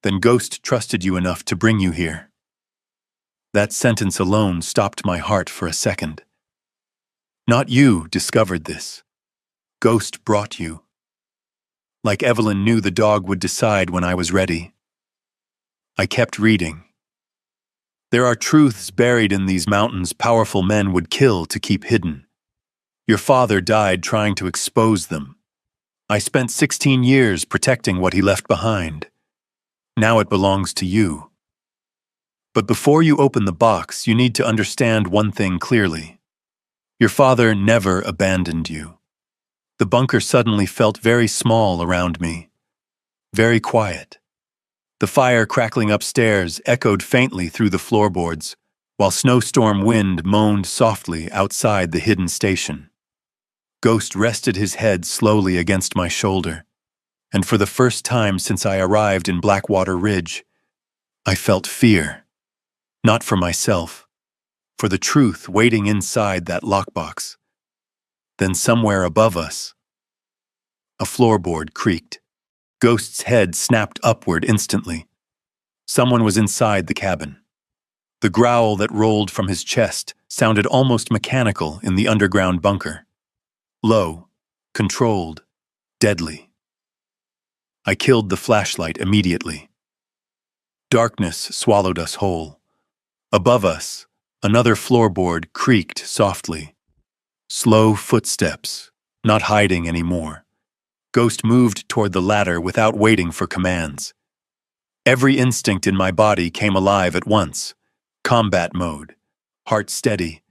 then Ghost trusted you enough to bring you here. That sentence alone stopped my heart for a second. Not you discovered this. Ghost brought you. Like Evelyn knew the dog would decide when I was ready. I kept reading. There are truths buried in these mountains powerful men would kill to keep hidden. Your father died trying to expose them. I spent 16 years protecting what he left behind. Now it belongs to you. But before you open the box, you need to understand one thing clearly. Your father never abandoned you. The bunker suddenly felt very small around me, very quiet. The fire crackling upstairs echoed faintly through the floorboards, while snowstorm wind moaned softly outside the hidden station. Ghost rested his head slowly against my shoulder, and for the first time since I arrived in Blackwater Ridge, I felt fear. Not for myself, for the truth waiting inside that lockbox. Then somewhere above us, a floorboard creaked. Ghost's head snapped upward instantly. Someone was inside the cabin. The growl that rolled from his chest sounded almost mechanical in the underground bunker. Low, controlled, deadly. I killed the flashlight immediately. Darkness swallowed us whole. Above us, another floorboard creaked softly. Slow footsteps, not hiding anymore. Ghost moved toward the ladder without waiting for commands. Every instinct in my body came alive at once. Combat mode, heart steady,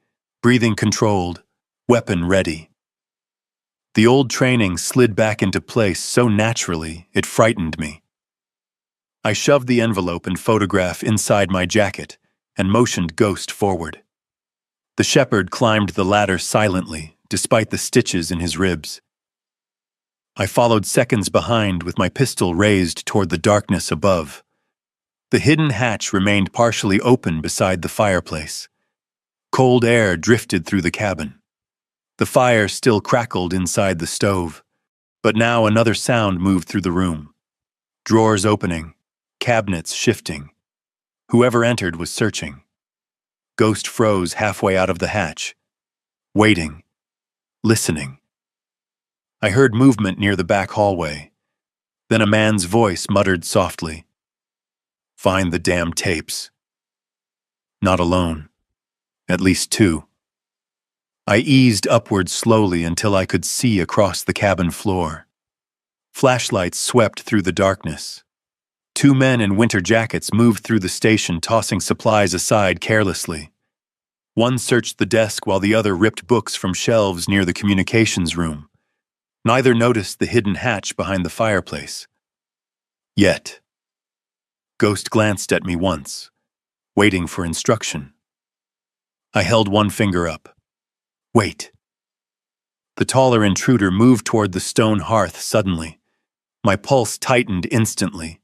breathing controlled, weapon ready. The old training slid back into place so naturally it frightened me. I shoved the envelope and photograph inside my jacket and motioned Ghost forward. The shepherd climbed the ladder silently, despite the stitches in his ribs. I followed seconds behind with my pistol raised toward the darkness above. The hidden hatch remained partially open beside the fireplace. Cold air drifted through the cabin. The fire still crackled inside the stove, but now another sound moved through the room. Drawers opening, cabinets shifting. Whoever entered was searching. Ghost froze halfway out of the hatch, waiting, listening. I heard movement near the back hallway. Then a man's voice muttered softly, "Find the damn tapes." Not alone. At least two. I eased upward slowly until I could see across the cabin floor. Flashlights swept through the darkness. Two men in winter jackets moved through the station, tossing supplies aside carelessly. One searched the desk while the other ripped books from shelves near the communications room. Neither noticed the hidden hatch behind the fireplace. Yet. Ghost glanced at me once, waiting for instruction. I held one finger up. Wait. The taller intruder moved toward the stone hearth suddenly. My pulse tightened instantly.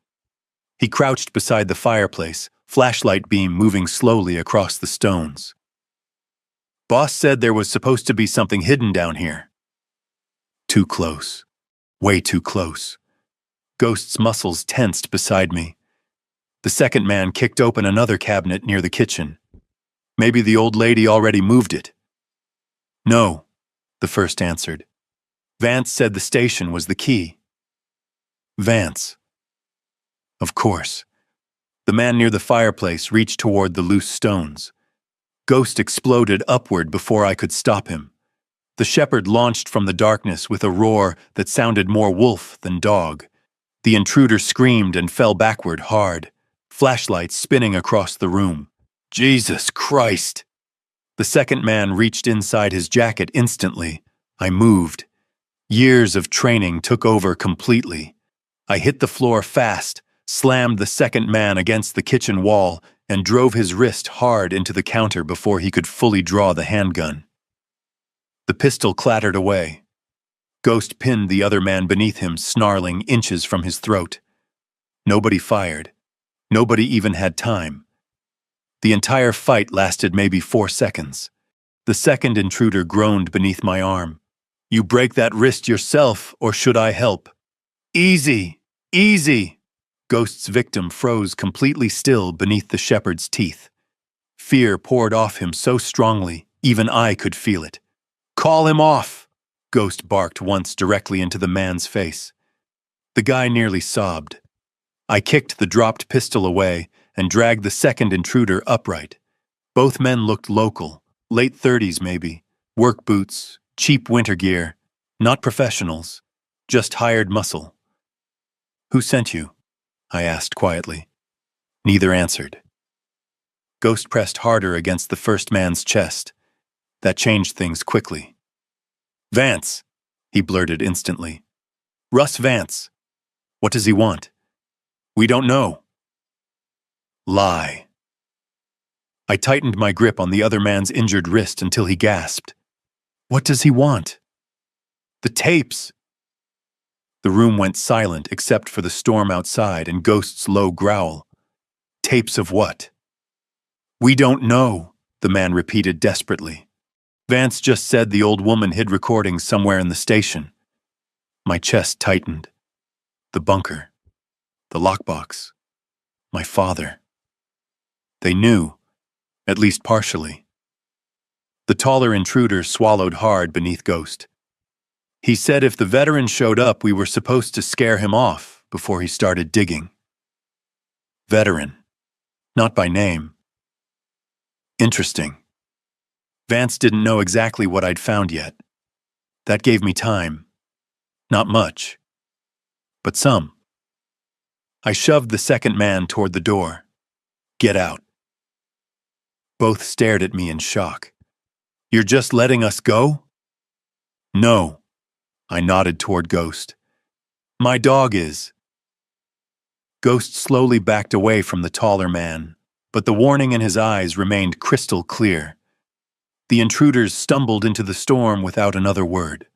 He crouched beside the fireplace, flashlight beam moving slowly across the stones. Boss said there was supposed to be something hidden down here. Too close. Way too close. Ghost's muscles tensed beside me. The second man kicked open another cabinet near the kitchen. Maybe the old lady already moved it. No, the first answered. Vance said the station was the key. Vance. Of course. The man near the fireplace reached toward the loose stones. Ghost exploded upward before I could stop him. The shepherd launched from the darkness with a roar that sounded more wolf than dog. The intruder screamed and fell backward hard, flashlights spinning across the room. Jesus Christ! The second man reached inside his jacket instantly. I moved. Years of training took over completely. I hit the floor fast, slammed the second man against the kitchen wall, and drove his wrist hard into the counter before he could fully draw the handgun. The pistol clattered away. Ghost pinned the other man beneath him, snarling inches from his throat. Nobody fired. Nobody even had time. The entire fight lasted maybe 4 seconds. The second intruder groaned beneath my arm. "You break that wrist yourself, or should I help?" "Easy! Easy!" Ghost's victim froze completely still beneath the shepherd's teeth. Fear poured off him so strongly, even I could feel it. "Call him off!" Ghost barked once directly into the man's face. The guy nearly sobbed. I kicked the dropped pistol away and dragged the second intruder upright. Both men looked local, late 30s maybe, work boots, cheap winter gear, not professionals, just hired muscle. "Who sent you?" I asked quietly. Neither answered. Ghost pressed harder against the first man's chest. That changed things quickly. "Vance," he blurted instantly. "Russ Vance. What does he want?" "We don't know." Lie. I tightened my grip on the other man's injured wrist until he gasped. "What does he want?" "The tapes." The room went silent except for the storm outside and Ghost's low growl. "Tapes of what?" "We don't know," the man repeated desperately. "Vance just said the old woman hid recordings somewhere in the station." My chest tightened. The bunker. The lockbox. My father. They knew, at least partially. The taller intruder swallowed hard beneath Ghost. He said if the veteran showed up, we were supposed to scare him off before he started digging. Veteran. Not by name. Interesting. Vance didn't know exactly what I'd found yet. That gave me time. Not much. But some. I shoved the second man toward the door. "Get out." Both stared at me in shock. "You're just letting us go?" "No." I nodded toward Ghost. "My dog is." Ghost slowly backed away from the taller man, but the warning in his eyes remained crystal clear. The intruders stumbled into the storm without another word.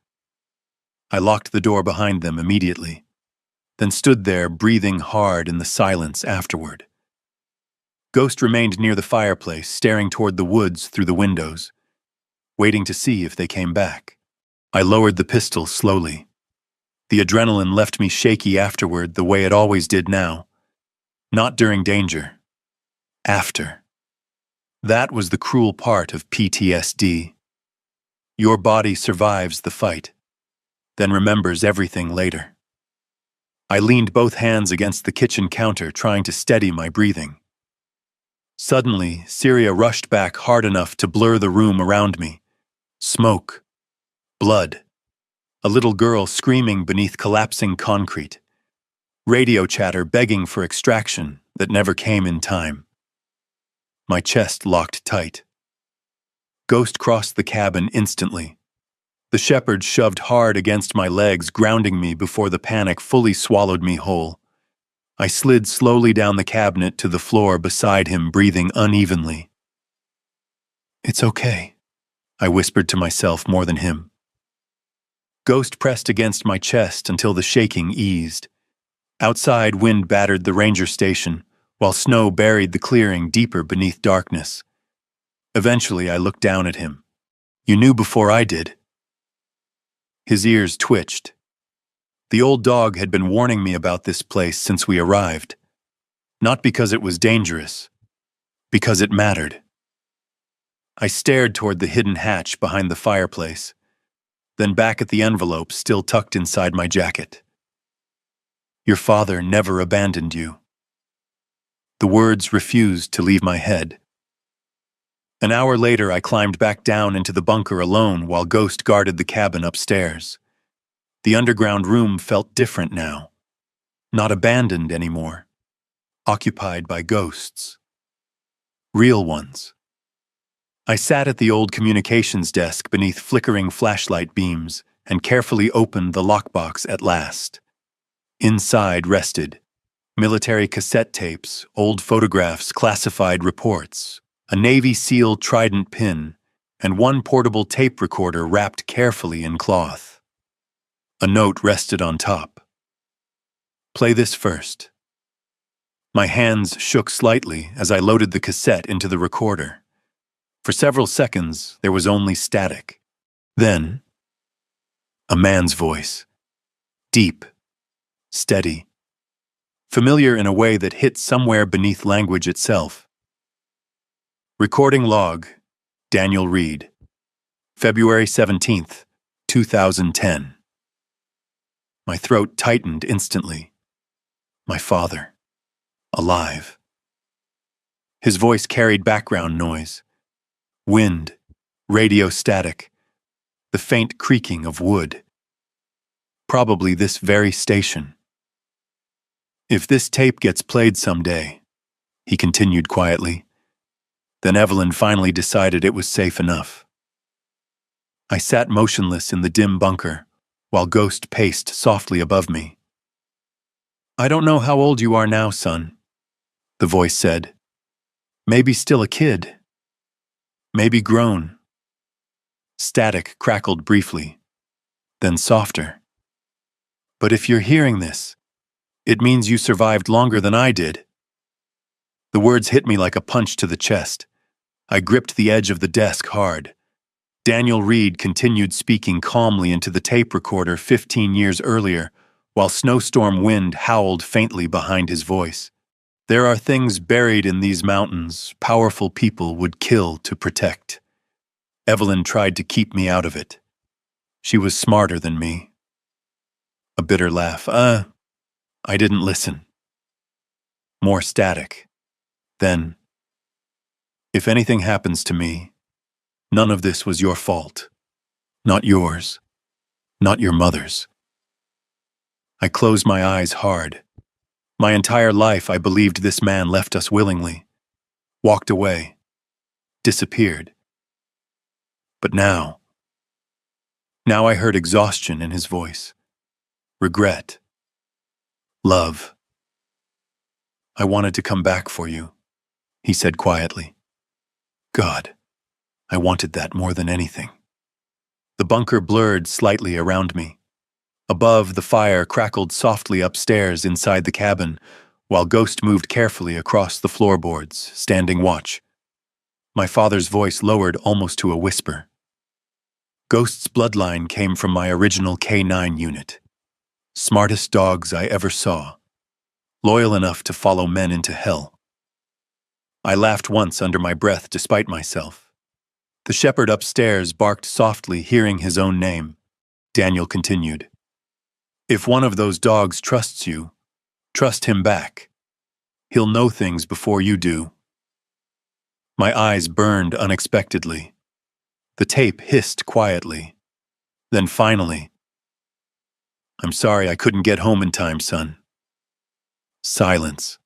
I locked the door behind them immediately, then stood there breathing hard in the silence afterward. Ghost remained near the fireplace, staring toward the woods through the windows, waiting to see if they came back. I lowered the pistol slowly. The adrenaline left me shaky afterward the way it always did now. Not during danger. After. That was the cruel part of PTSD. Your body survives the fight, then remembers everything later. I leaned both hands against the kitchen counter, trying to steady my breathing. Suddenly, Syria rushed back hard enough to blur the room around me. Smoke. Blood. A little girl screaming beneath collapsing concrete. Radio chatter begging for extraction that never came in time. My chest locked tight. Ghost crossed the cabin instantly. The shepherd shoved hard against my legs, grounding me before the panic fully swallowed me whole. I slid slowly down the cabinet to the floor beside him, breathing unevenly. "It's okay," I whispered to myself more than him. Ghost pressed against my chest until the shaking eased. Outside, wind battered the ranger station, while snow buried the clearing deeper beneath darkness. Eventually, I looked down at him. "You knew before I did." His ears twitched. The old dog had been warning me about this place since we arrived. Not because it was dangerous, because it mattered. I stared toward the hidden hatch behind the fireplace, then back at the envelope still tucked inside my jacket. "Your father never abandoned you." The words refused to leave my head. An hour later, I climbed back down into the bunker alone while Ghost guarded the cabin upstairs. The underground room felt different now. Not abandoned anymore. Occupied by ghosts. Real ones. I sat at the old communications desk beneath flickering flashlight beams and carefully opened the lockbox at last. Inside rested military cassette tapes, old photographs, classified reports, a Navy SEAL Trident pin, and one portable tape recorder wrapped carefully in cloth. A note rested on top. "Play this first." My hands shook slightly as I loaded the cassette into the recorder. For several seconds, there was only static. Then, a man's voice. Deep, steady, familiar in a way that hit somewhere beneath language itself. Recording log, Daniel Reed. February 17th, 2010. My throat tightened instantly. My father. Alive. His voice carried background noise. Wind, radio static, the faint creaking of wood. Probably this very station. If this tape gets played someday, he continued quietly, then Evelyn finally decided it was safe enough. I sat motionless in the dim bunker, while Ghost paced softly above me. I don't know how old you are now, son, the voice said. Maybe still a kid. Maybe grown. Static crackled briefly, then softer. But if you're hearing this, it means you survived longer than I did. The words hit me like a punch to the chest. I gripped the edge of the desk hard. Daniel Reed continued speaking calmly into the tape recorder 15 years earlier, while snowstorm wind howled faintly behind his voice. There are things buried in these mountains powerful people would kill to protect. Evelyn tried to keep me out of it. She was smarter than me. A bitter laugh. I didn't listen. More static. Then, if anything happens to me, none of this was your fault. Not yours. Not your mother's. I closed my eyes hard. My entire life I believed this man left us willingly, walked away, disappeared. But now I heard exhaustion in his voice, regret, love. I wanted to come back for you, he said quietly. God, I wanted that more than anything. The bunker blurred slightly around me. Above, the fire crackled softly upstairs inside the cabin, while Ghost moved carefully across the floorboards, standing watch. My father's voice lowered almost to a whisper. Ghost's bloodline came from my original K9 unit. Smartest dogs I ever saw. Loyal enough to follow men into hell. I laughed once under my breath despite myself. The shepherd upstairs barked softly, hearing his own name. Daniel continued. If one of those dogs trusts you, trust him back. He'll know things before you do. My eyes burned unexpectedly. The tape hissed quietly. Then finally, I'm sorry I couldn't get home in time, son. Silence.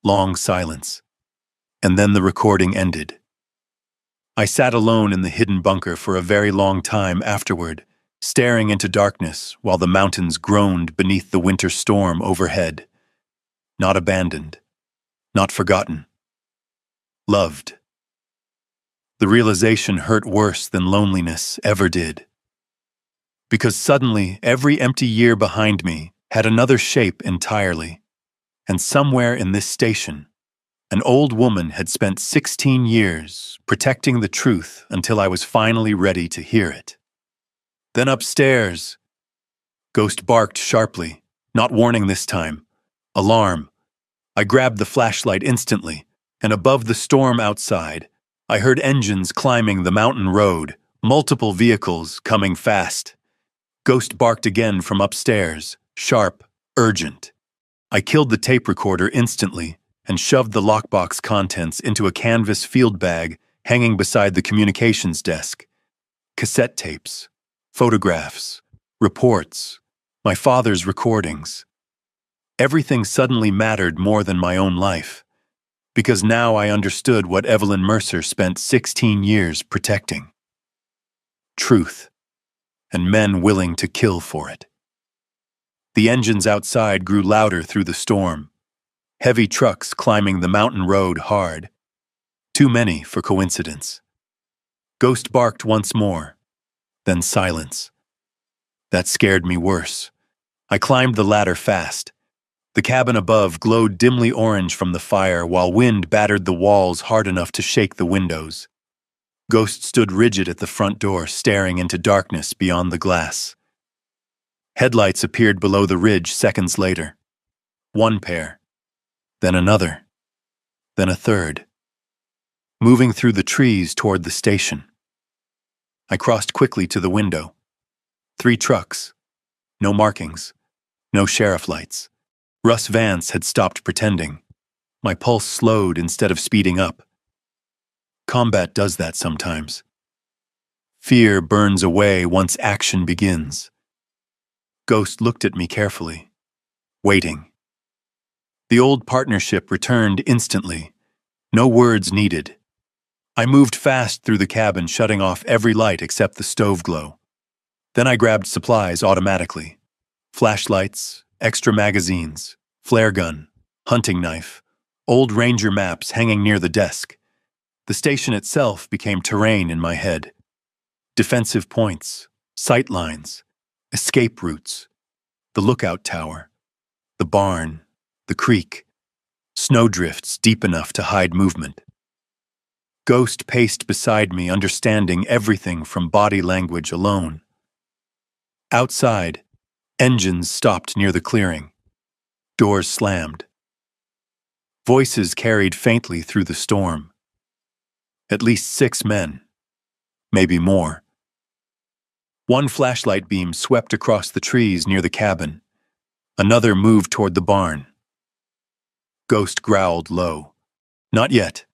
Long silence. And then the recording ended. I sat alone in the hidden bunker for a very long time afterward, staring into darkness while the mountains groaned beneath the winter storm overhead. Not abandoned. Not forgotten. Loved. The realization hurt worse than loneliness ever did. Because suddenly, every empty year behind me had another shape entirely. And somewhere in this station, an old woman had spent 16 years protecting the truth until I was finally ready to hear it. Then upstairs, Ghost barked sharply, not warning this time. Alarm. I grabbed the flashlight instantly, and above the storm outside, I heard engines climbing the mountain road, multiple vehicles coming fast. Ghost barked again from upstairs, sharp, urgent. I killed the tape recorder instantly and shoved the lockbox contents into a canvas field bag hanging beside the communications desk. Cassette tapes, photographs, reports, my father's recordings. Everything suddenly mattered more than my own life, because now I understood what Evelyn Mercer spent 16 years protecting. Truth, and men willing to kill for it. The engines outside grew louder through the storm, heavy trucks climbing the mountain road hard. Too many for coincidence. Ghost barked once more, then silence. That scared me worse. I climbed the ladder fast. The cabin above glowed dimly orange from the fire while wind battered the walls hard enough to shake the windows. Ghost stood rigid at the front door, staring into darkness beyond the glass. Headlights appeared below the ridge seconds later. One pair, then another, then a third, moving through the trees toward the station. I crossed quickly to the window. 3 trucks. No markings. No sheriff lights. Russ Vance had stopped pretending. My pulse slowed instead of speeding up. Combat does that sometimes. Fear burns away once action begins. Ghost looked at me carefully, waiting. The old partnership returned instantly. No words needed. I moved fast through the cabin, shutting off every light except the stove glow. Then I grabbed supplies automatically. Flashlights, extra magazines, flare gun, hunting knife, old ranger maps hanging near the desk. The station itself became terrain in my head. Defensive points, sight lines, escape routes, the lookout tower, the barn, the creek, snowdrifts deep enough to hide movement. Ghost paced beside me, understanding everything from body language alone. Outside, engines stopped near the clearing. Doors slammed. Voices carried faintly through the storm. At least 6 men, maybe more. One flashlight beam swept across the trees near the cabin. Another moved toward the barn. Ghost growled low. Not yet.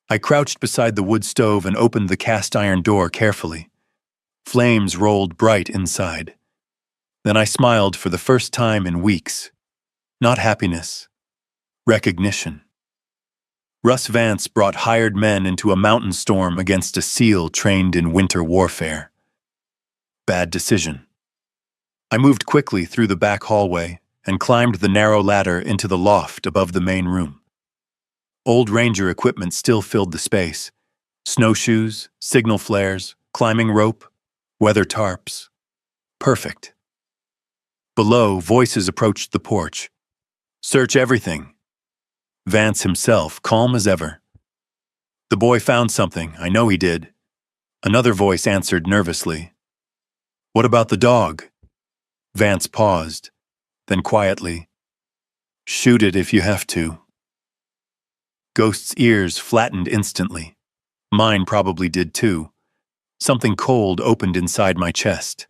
I crouched beside the wood stove and opened the cast-iron door carefully. Flames rolled bright inside. Then I smiled for the first time in weeks. Not happiness. Recognition. Russ Vance brought hired men into a mountain storm against a SEAL trained in winter warfare. Bad decision. I moved quickly through the back hallway and climbed the narrow ladder into the loft above the main room. Old ranger equipment still filled the space. Snowshoes, signal flares, climbing rope, weather tarps. Perfect. Below, voices approached the porch. Search everything. Vance himself, calm as ever. The boy found something, I know he did. Another voice answered nervously. What about the dog? Vance paused, then quietly. Shoot it if you have to. Ghost's ears flattened instantly. Mine probably did too. Something cold opened inside my chest.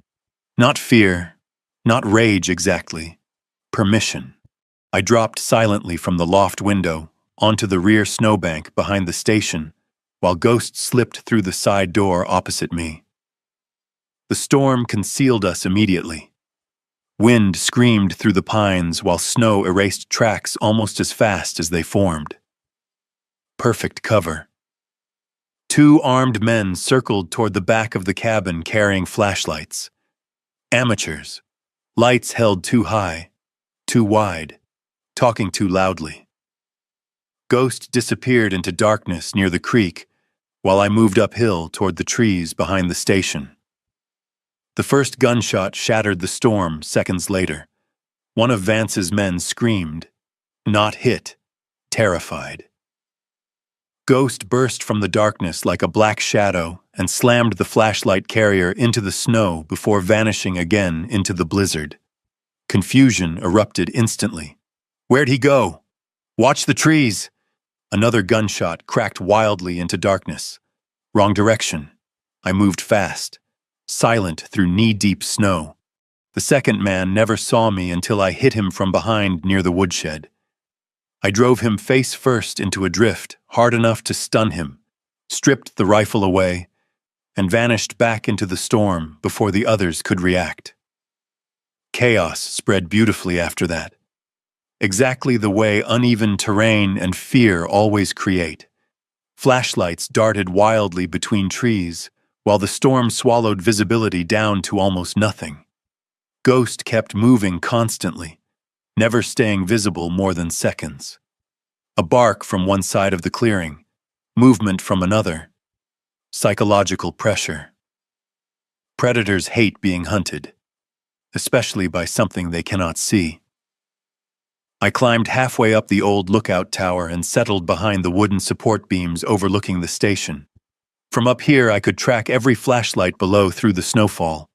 Not fear, not rage exactly. Permission. I dropped silently from the loft window onto the rear snowbank behind the station, while Ghost slipped through the side door opposite me. The storm concealed us immediately. Wind screamed through the pines while snow erased tracks almost as fast as they formed. Perfect cover. 2 armed men circled toward the back of the cabin carrying flashlights. Amateurs. Lights held too high, too wide, talking too loudly. Ghost disappeared into darkness near the creek while I moved uphill toward the trees behind the station. The first gunshot shattered the storm seconds later. One of Vance's men screamed, not hit, terrified. Ghost burst from the darkness like a black shadow and slammed the flashlight carrier into the snow before vanishing again into the blizzard. Confusion erupted instantly. Where'd he go? Watch the trees! Another gunshot cracked wildly into darkness. Wrong direction. I moved fast, silent through knee-deep snow. The second man never saw me until I hit him from behind near the woodshed. I drove him face first into a drift, hard enough to stun him, stripped the rifle away, and vanished back into the storm before the others could react. Chaos spread beautifully after that. Exactly the way uneven terrain and fear always create. Flashlights darted wildly between trees, while the storm swallowed visibility down to almost nothing. Ghost kept moving constantly, never staying visible more than seconds. A bark from one side of the clearing, movement from another. Psychological pressure. Predators hate being hunted, especially by something they cannot see. I climbed halfway up the old lookout tower and settled behind the wooden support beams overlooking the station. From up here, I could track every flashlight below through the snowfall.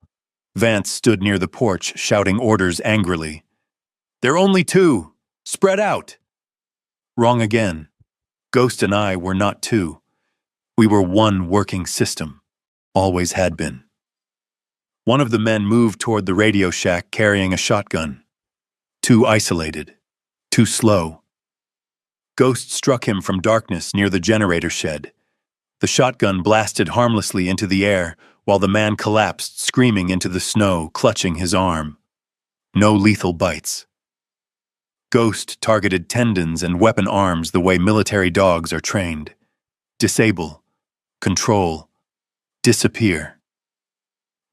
Vance stood near the porch, shouting orders angrily. "They're only two! Spread out!" Wrong again. Ghost and I were not two. We were one working system. Always had been. One of the men moved toward the radio shack carrying a shotgun. Too isolated. Too slow. Ghost struck him from darkness near the generator shed. The shotgun blasted harmlessly into the air while the man collapsed, screaming into the snow, clutching his arm. No lethal bites. Ghost targeted tendons and weapon arms the way military dogs are trained. Disable. Control. Disappear.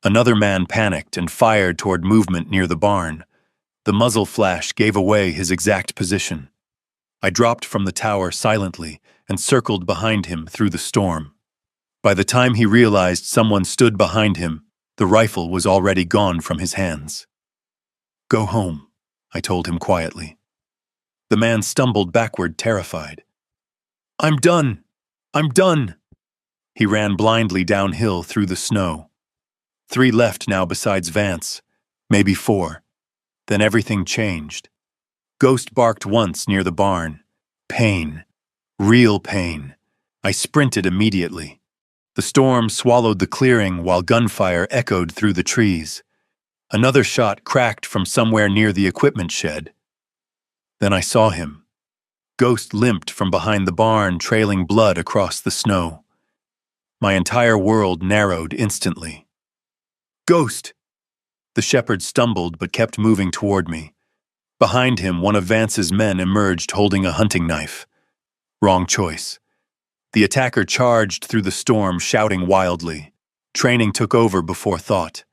Another man panicked and fired toward movement near the barn. The muzzle flash gave away his exact position. I dropped from the tower silently and circled behind him through the storm. By the time he realized someone stood behind him, the rifle was already gone from his hands. "Go home," I told him quietly. The man stumbled backward, terrified. "I'm done! I'm done!" He ran blindly downhill through the snow. 3 left now besides Vance, maybe 4. Then everything changed. Ghost barked once near the barn. Pain. Real pain. I sprinted immediately. The storm swallowed the clearing while gunfire echoed through the trees. Another shot cracked from somewhere near the equipment shed. Then I saw him. Ghost limped from behind the barn, trailing blood across the snow. My entire world narrowed instantly. "Ghost!" The shepherd stumbled but kept moving toward me. Behind him, one of Vance's men emerged holding a hunting knife. Wrong choice. The attacker charged through the storm, shouting wildly. Training took over before thought.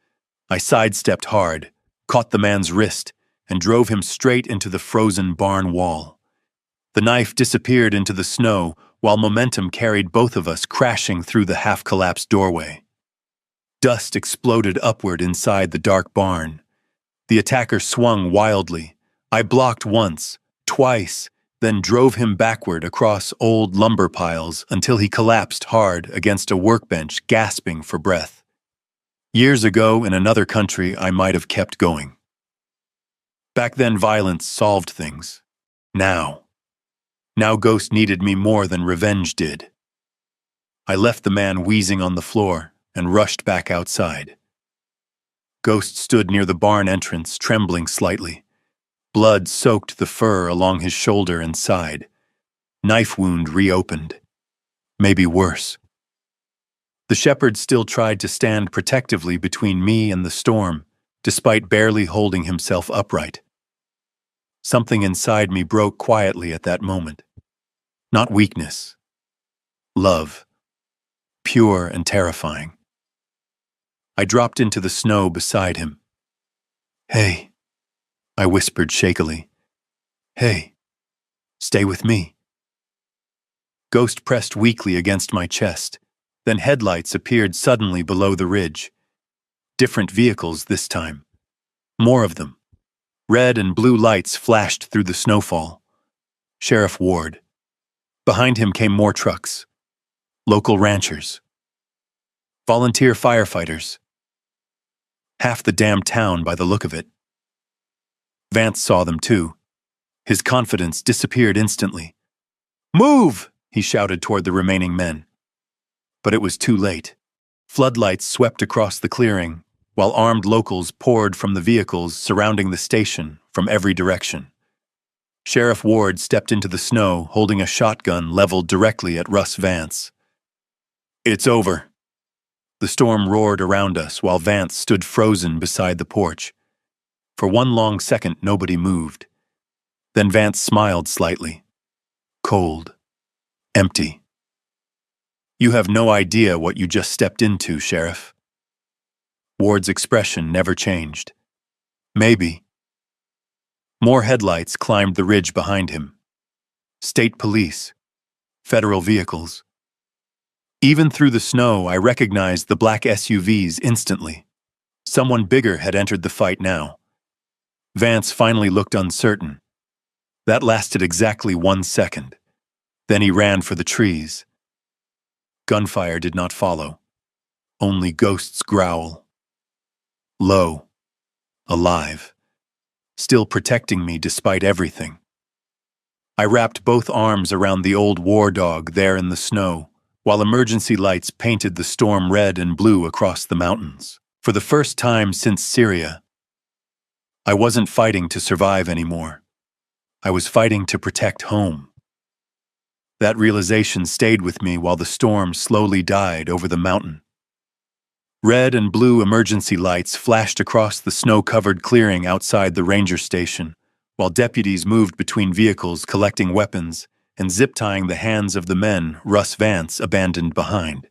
I sidestepped hard, caught the man's wrist, and drove him straight into the frozen barn wall. The knife disappeared into the snow, while momentum carried both of us crashing through the half-collapsed doorway. Dust exploded upward inside the dark barn. The attacker swung wildly. I blocked once, twice, then drove him backward across old lumber piles until he collapsed hard against a workbench, gasping for breath. Years ago, in another country, I might have kept going. Back then, violence solved things. Now Ghost needed me more than revenge did. I left the man wheezing on the floor and rushed back outside. Ghost stood near the barn entrance, trembling slightly. Blood soaked the fur along his shoulder and side. Knife wound reopened. Maybe worse. The shepherd still tried to stand protectively between me and the storm, despite barely holding himself upright. Something inside me broke quietly at that moment. Not weakness. Love. Pure and terrifying. I dropped into the snow beside him. "Hey," I whispered shakily. "Hey, stay with me." Ghost pressed weakly against my chest. Then headlights appeared suddenly below the ridge. Different vehicles this time. More of them. Red and blue lights flashed through the snowfall. Sheriff Ward. Behind him came more trucks. Local ranchers. Volunteer firefighters. Half the damn town by the look of it. Vance saw them too. His confidence disappeared instantly. "Move!" he shouted toward the remaining men. But it was too late. Floodlights swept across the clearing, while armed locals poured from the vehicles surrounding the station from every direction. Sheriff Ward stepped into the snow, holding a shotgun leveled directly at Russ Vance. "It's over." The storm roared around us while Vance stood frozen beside the porch. For one long second, nobody moved. Then Vance smiled slightly. Cold. Empty. "You have no idea what you just stepped into, Sheriff." Ward's expression never changed. "Maybe." More headlights climbed the ridge behind him. State police. Federal vehicles. Even through the snow, I recognized the black SUVs instantly. Someone bigger had entered the fight now. Vance finally looked uncertain. That lasted exactly 1 second. Then he ran for the trees. Gunfire did not follow. Only ghosts growl. Low. Alive. Still protecting me despite everything. I wrapped both arms around the old war dog there in the snow, while emergency lights painted the storm red and blue across the mountains. For the first time since Syria, I wasn't fighting to survive anymore. I was fighting to protect home. That realization stayed with me while the storm slowly died over the mountain. Red and blue emergency lights flashed across the snow-covered clearing outside the ranger station, while deputies moved between vehicles collecting weapons and zip-tying the hands of the men Russ Vance abandoned behind.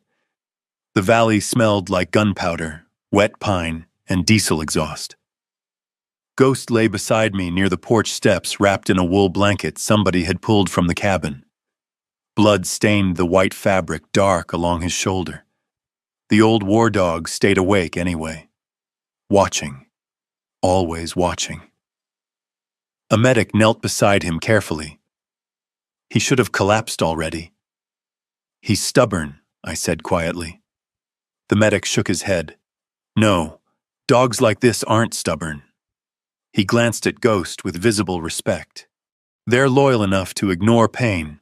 The valley smelled like gunpowder, wet pine, and diesel exhaust. Ghost lay beside me near the porch steps wrapped in a wool blanket somebody had pulled from the cabin. Blood stained the white fabric dark along his shoulder. The old war dog stayed awake anyway. Watching. Always watching. A medic knelt beside him carefully. He should have collapsed already. He's stubborn, I said quietly. The medic shook his head. No, dogs like this aren't stubborn. He glanced at Ghost with visible respect. They're loyal enough to ignore pain.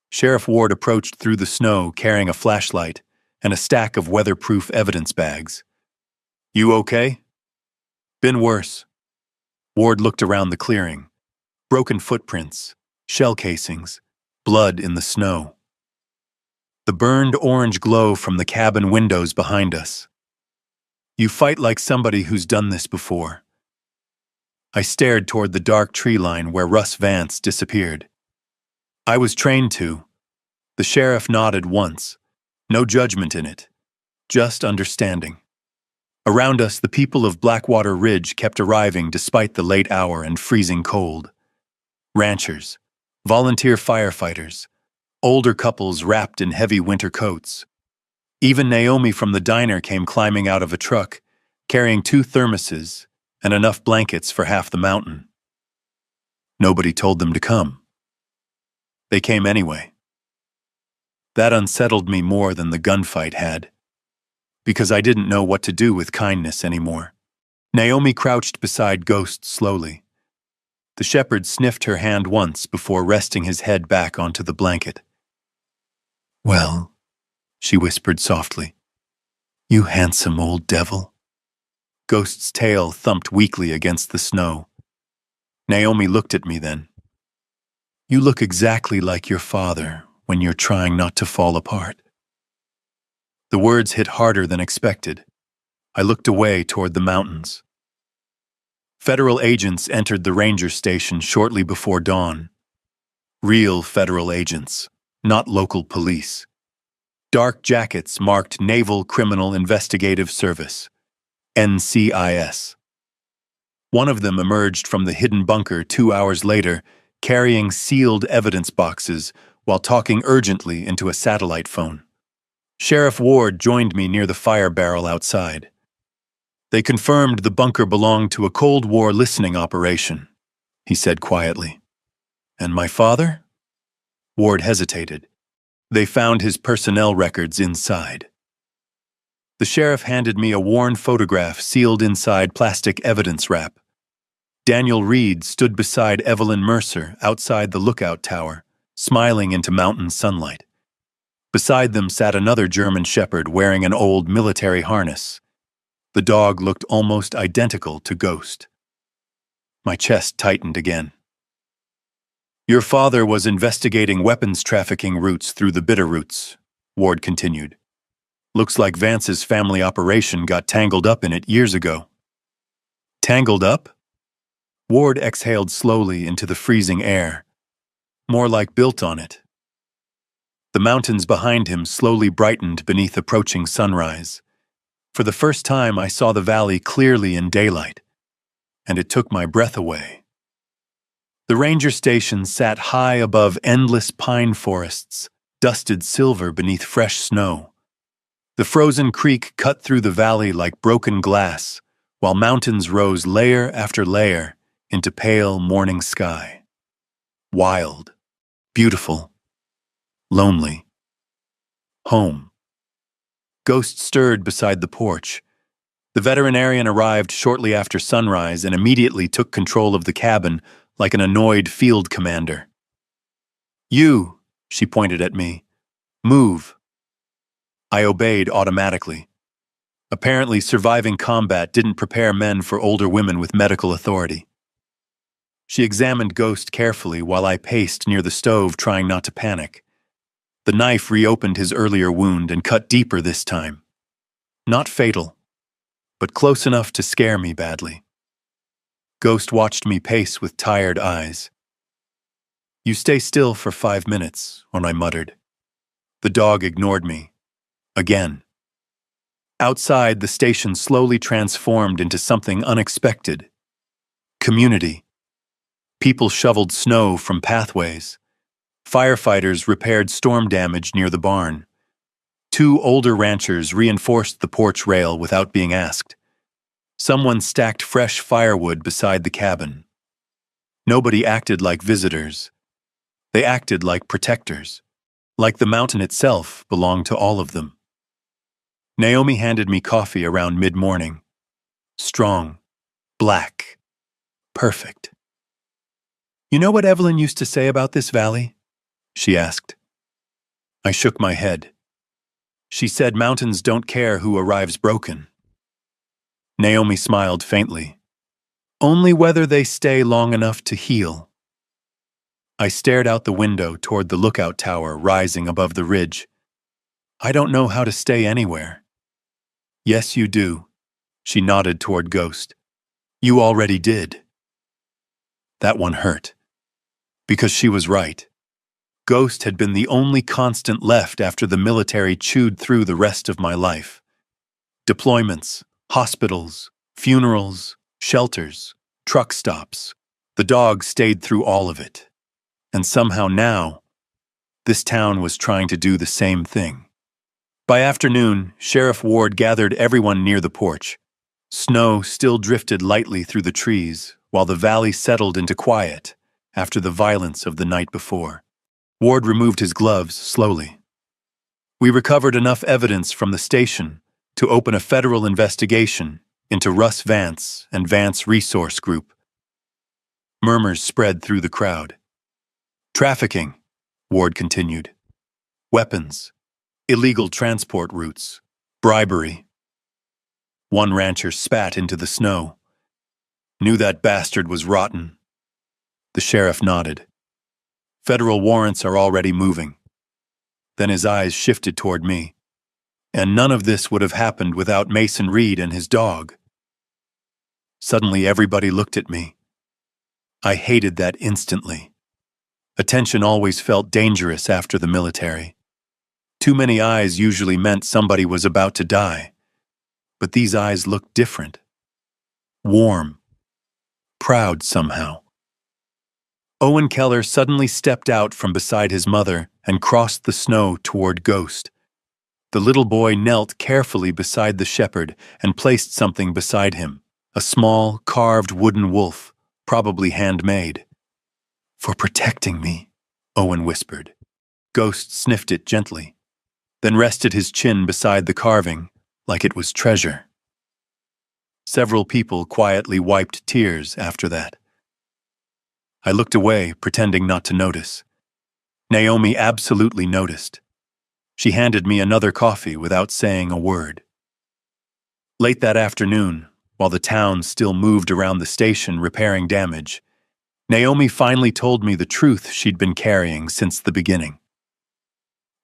Sheriff Ward approached through the snow carrying a flashlight and a stack of weatherproof evidence bags. You okay? Been worse. Ward looked around the clearing. Broken footprints, shell casings, blood in the snow. The burned orange glow from the cabin windows behind us. You fight like somebody who's done this before. I stared toward the dark tree line where Russ Vance disappeared. I was trained to. The sheriff nodded once. No judgment in it, just understanding. Around us, the people of Blackwater Ridge kept arriving despite the late hour and freezing cold. Ranchers, volunteer firefighters, older couples wrapped in heavy winter coats. Even Naomi from the diner came climbing out of a truck, carrying 2 thermoses and enough blankets for half the mountain. Nobody told them to come. They came anyway. That unsettled me more than the gunfight had, because I didn't know what to do with kindness anymore. Naomi crouched beside Ghost slowly. The shepherd sniffed her hand once before resting his head back onto the blanket. Well, she whispered softly, you handsome old devil. Ghost's tail thumped weakly against the snow. Naomi looked at me then. You look exactly like your father when you're trying not to fall apart. The words hit harder than expected. I looked away toward the mountains. Federal agents entered the ranger station shortly before dawn. Real federal agents, not local police. Dark jackets marked Naval Criminal Investigative Service, NCIS. One of them emerged from the hidden bunker 2 hours later, carrying sealed evidence boxes while talking urgently into a satellite phone. Sheriff Ward joined me near the fire barrel outside. They confirmed the bunker belonged to a Cold War listening operation, he said quietly. And my father? Ward hesitated. They found his personnel records inside. The sheriff handed me a worn photograph sealed inside plastic evidence wrap. Daniel Reed stood beside Evelyn Mercer outside the lookout tower, smiling into mountain sunlight. Beside them sat another German shepherd wearing an old military harness. The dog looked almost identical to Ghost. My chest tightened again. Your father was investigating weapons trafficking routes through the Bitterroots, Ward continued. Looks like Vance's family operation got tangled up in it years ago. Tangled up? Ward exhaled slowly into the freezing air. More like built on it. The mountains behind him slowly brightened beneath approaching sunrise. For the first time, I saw the valley clearly in daylight, and it took my breath away. The ranger station sat high above endless pine forests, dusted silver beneath fresh snow. The frozen creek cut through the valley like broken glass, while mountains rose layer after layer into pale morning sky. Wild, beautiful, lonely. Home. Ghost stirred beside the porch. The veterinarian arrived shortly after sunrise and immediately took control of the cabin like an annoyed field commander. "You," she pointed at me. "Move." I obeyed automatically. Apparently, surviving combat didn't prepare men for older women with medical authority. She examined Ghost carefully while I paced near the stove, trying not to panic. The knife reopened his earlier wound and cut deeper this time. Not fatal, but close enough to scare me badly. Ghost watched me pace with tired eyes. "You stay still for 5 minutes," I muttered. The dog ignored me. Again. Outside, the station slowly transformed into something unexpected. Community. People shoveled snow from pathways. Firefighters repaired storm damage near the barn. 2 older ranchers reinforced the porch rail without being asked. Someone stacked fresh firewood beside the cabin. Nobody acted like visitors. They acted like protectors, like the mountain itself belonged to all of them. Naomi handed me coffee around mid-morning. Strong, black, perfect. "You know what Evelyn used to say about this valley?" she asked. I shook my head. She said mountains don't care who arrives broken. Naomi smiled faintly. "Only whether they stay long enough to heal." I stared out the window toward the lookout tower rising above the ridge. "I don't know how to stay anywhere." "Yes, you do," she nodded toward Ghost. "You already did." That one hurt. Because she was right. Ghost had been the only constant left after the military chewed through the rest of my life. Deployments, hospitals, funerals, shelters, truck stops. The dog stayed through all of it. And somehow now, this town was trying to do the same thing. By afternoon, Sheriff Ward gathered everyone near the porch. Snow still drifted lightly through the trees, while the valley settled into quiet after the violence of the night before. Ward removed his gloves slowly. "We recovered enough evidence from the station to open a federal investigation into Russ Vance and Vance Resource Group." Murmurs spread through the crowd. "Trafficking," Ward continued. "Weapons, illegal transport routes, bribery." One rancher spat into the snow. "Knew that bastard was rotten." The sheriff nodded. "Federal warrants are already moving." Then his eyes shifted toward me. "And none of this would have happened without Mason Reed and his dog." Suddenly everybody looked at me. I hated that instantly. Attention always felt dangerous after the military. Too many eyes usually meant somebody was about to die. But these eyes looked different. Warm. Proud somehow. Owen Keller suddenly stepped out from beside his mother and crossed the snow toward Ghost. The little boy knelt carefully beside the shepherd and placed something beside him, a small, carved wooden wolf, probably handmade. "For protecting me," Owen whispered. Ghost sniffed it gently, then rested his chin beside the carving like it was treasure. Several people quietly wiped tears after that. I looked away, pretending not to notice. Naomi absolutely noticed. She handed me another coffee without saying a word. Late that afternoon, while the town still moved around the station repairing damage, Naomi finally told me the truth she'd been carrying since the beginning.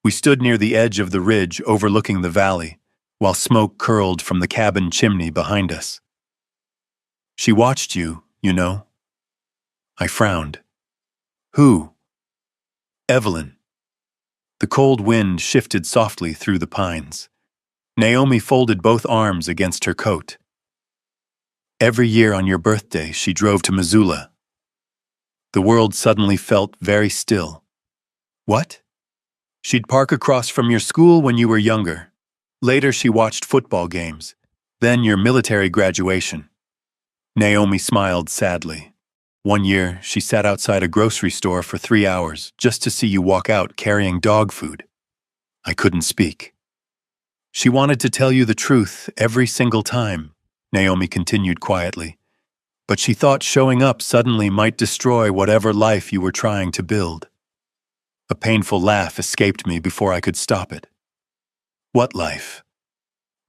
We stood near the edge of the ridge overlooking the valley, while smoke curled from the cabin chimney behind us. "She watched you, you know." I frowned. "Who?" "Evelyn." The cold wind shifted softly through the pines. Naomi folded both arms against her coat. "Every year on your birthday, she drove to Missoula." The world suddenly felt very still. "What?" "She'd park across from your school when you were younger. Later she watched football games. Then your military graduation." Naomi smiled sadly. "One year, she sat outside a grocery store for 3 hours just to see you walk out carrying dog food." I couldn't speak. She wanted to tell you the truth every single time, Naomi continued quietly, but she thought showing up suddenly might destroy whatever life you were trying to build. A painful laugh escaped me before I could stop it. What life?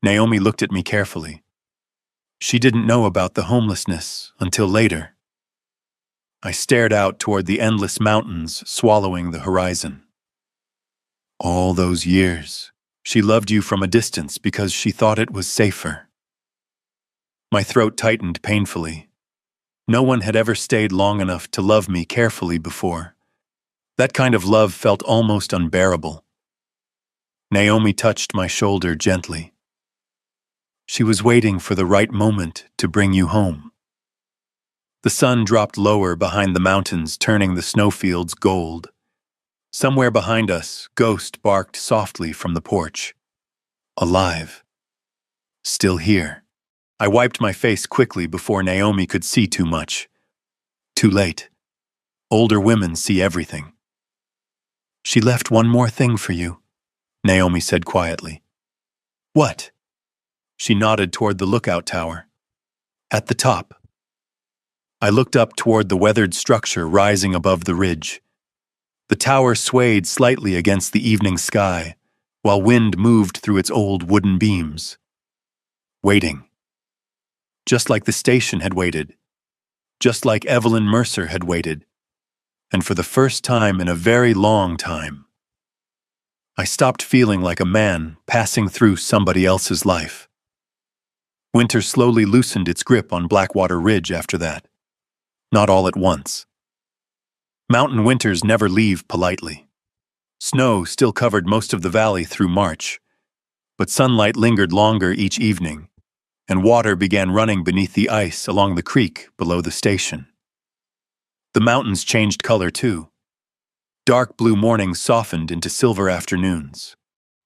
Naomi looked at me carefully. She didn't know about the homelessness until later. I stared out toward the endless mountains swallowing the horizon. All those years, she loved you from a distance because she thought it was safer. My throat tightened painfully. No one had ever stayed long enough to love me carefully before. That kind of love felt almost unbearable. Naomi touched my shoulder gently. She was waiting for the right moment to bring you home. The sun dropped lower behind the mountains, turning the snowfields gold. Somewhere behind us, Ghost barked softly from the porch. Alive. Still here. I wiped my face quickly before Naomi could see too much. Too late. Older women see everything. She left one more thing for you, Naomi said quietly. What? She nodded toward the lookout tower. At the top. I looked up toward the weathered structure rising above the ridge. The tower swayed slightly against the evening sky, while wind moved through its old wooden beams. Waiting. Just like the station had waited. Just like Evelyn Mercer had waited. And for the first time in a very long time, I stopped feeling like a man passing through somebody else's life. Winter slowly loosened its grip on Blackwater Ridge after that. Not all at once. Mountain winters never leave politely. Snow still covered most of the valley through March, but sunlight lingered longer each evening, and water began running beneath the ice along the creek below the station. The mountains changed color too. Dark blue mornings softened into silver afternoons.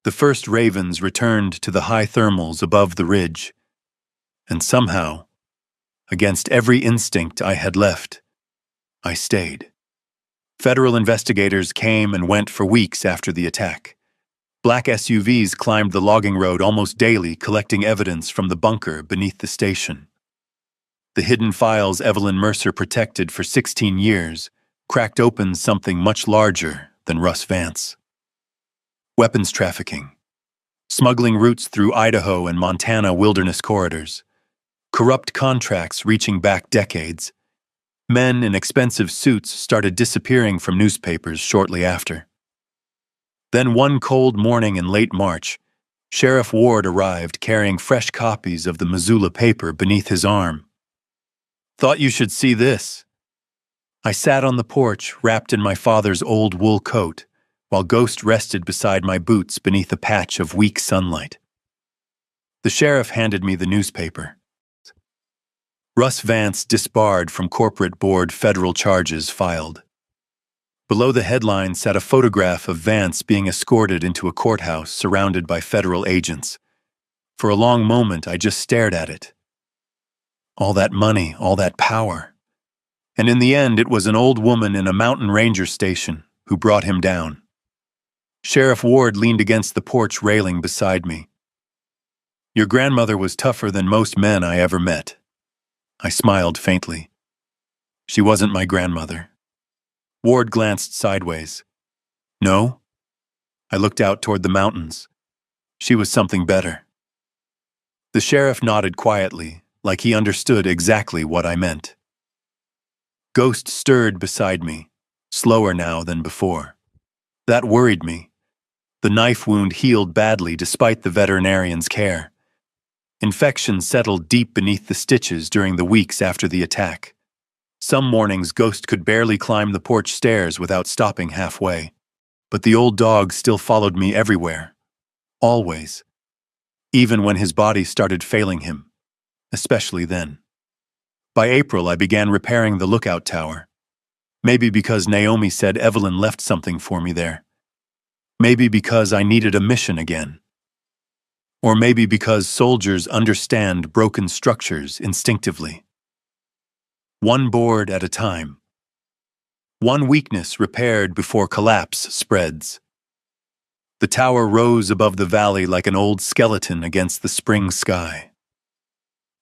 The first ravens returned to the high thermals above the ridge, and somehow, against every instinct I had left, I stayed. Federal investigators came and went for weeks after the attack. Black SUVs climbed the logging road almost daily, collecting evidence from the bunker beneath the station. The hidden files Evelyn Mercer protected for 16 years cracked open something much larger than Russ Vance. Weapons trafficking, smuggling routes through Idaho and Montana wilderness corridors, corrupt contracts reaching back decades. Men in expensive suits started disappearing from newspapers shortly after. Then one cold morning in late March, Sheriff Ward arrived carrying fresh copies of the Missoula paper beneath his arm. Thought you should see this. I sat on the porch, wrapped in my father's old wool coat, while Ghost rested beside my boots beneath a patch of weak sunlight. The sheriff handed me the newspaper. Russ Vance disbarred from corporate board, federal charges filed. Below the headline sat a photograph of Vance being escorted into a courthouse surrounded by federal agents. For a long moment, I just stared at it. All that money, all that power. And in the end, it was an old woman in a mountain ranger station who brought him down. Sheriff Ward leaned against the porch railing beside me. Your grandmother was tougher than most men I ever met. I smiled faintly. She wasn't my grandmother. Ward glanced sideways. No? I looked out toward the mountains. She was something better. The sheriff nodded quietly, like he understood exactly what I meant. Ghost stirred beside me, slower now than before. That worried me. The knife wound healed badly despite the veterinarian's care. Infection settled deep beneath the stitches during the weeks after the attack. Some mornings Ghost could barely climb the porch stairs without stopping halfway. But the old dog still followed me everywhere. Always. Even when his body started failing him. Especially then. By April, I began repairing the lookout tower. Maybe because Naomi said Evelyn left something for me there. Maybe because I needed a mission again. Or maybe because soldiers understand broken structures instinctively. One board at a time. One weakness repaired before collapse spreads. The tower rose above the valley like an old skeleton against the spring sky.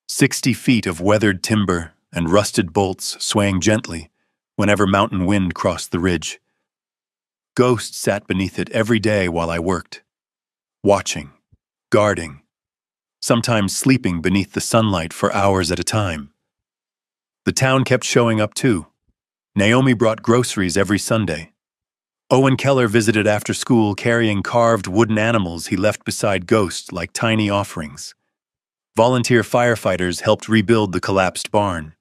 60 feet of weathered timber and rusted bolts swaying gently whenever mountain wind crossed the ridge. Ghost sat beneath it every day while I worked, watching, guarding, sometimes sleeping beneath the sunlight for hours at a time. The town kept showing up too. Naomi brought groceries every Sunday. Owen Keller visited after school carrying carved wooden animals he left beside Ghost like tiny offerings. Volunteer firefighters helped rebuild the collapsed barn.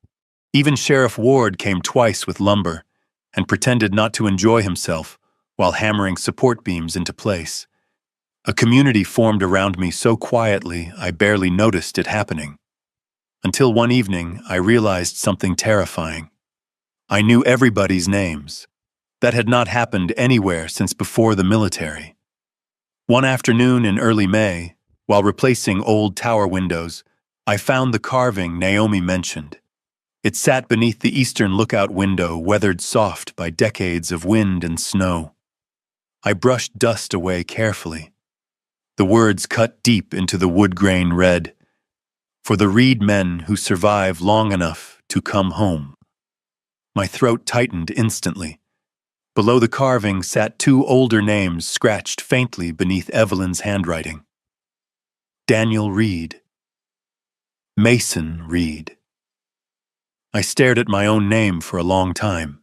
Even Sheriff Ward came twice with lumber and pretended not to enjoy himself while hammering support beams into place. A community formed around me so quietly I barely noticed it happening. Until one evening, I realized something terrifying. I knew everybody's names. That had not happened anywhere since before the military. One afternoon in early May, while replacing old tower windows, I found the carving Naomi mentioned. It sat beneath the eastern lookout window, weathered soft by decades of wind and snow. I brushed dust away carefully. The words cut deep into the wood grain read, "For the Reed men who survive long enough to come home." My throat tightened instantly. Below the carving sat 2 older names scratched faintly beneath Evelyn's handwriting. Daniel Reed. Mason Reed. I stared at my own name for a long time.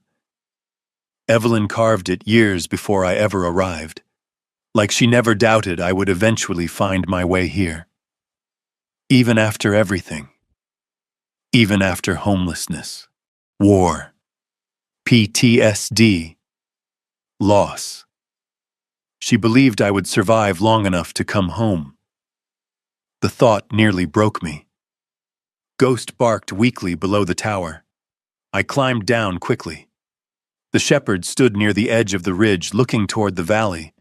Evelyn carved it years before I ever arrived, like she never doubted I would eventually find my way here. Even after everything. Even after homelessness, war, PTSD, loss. She believed I would survive long enough to come home. The thought nearly broke me. Ghost barked weakly below the tower. I climbed down quickly. The shepherd stood near the edge of the ridge looking toward the valley,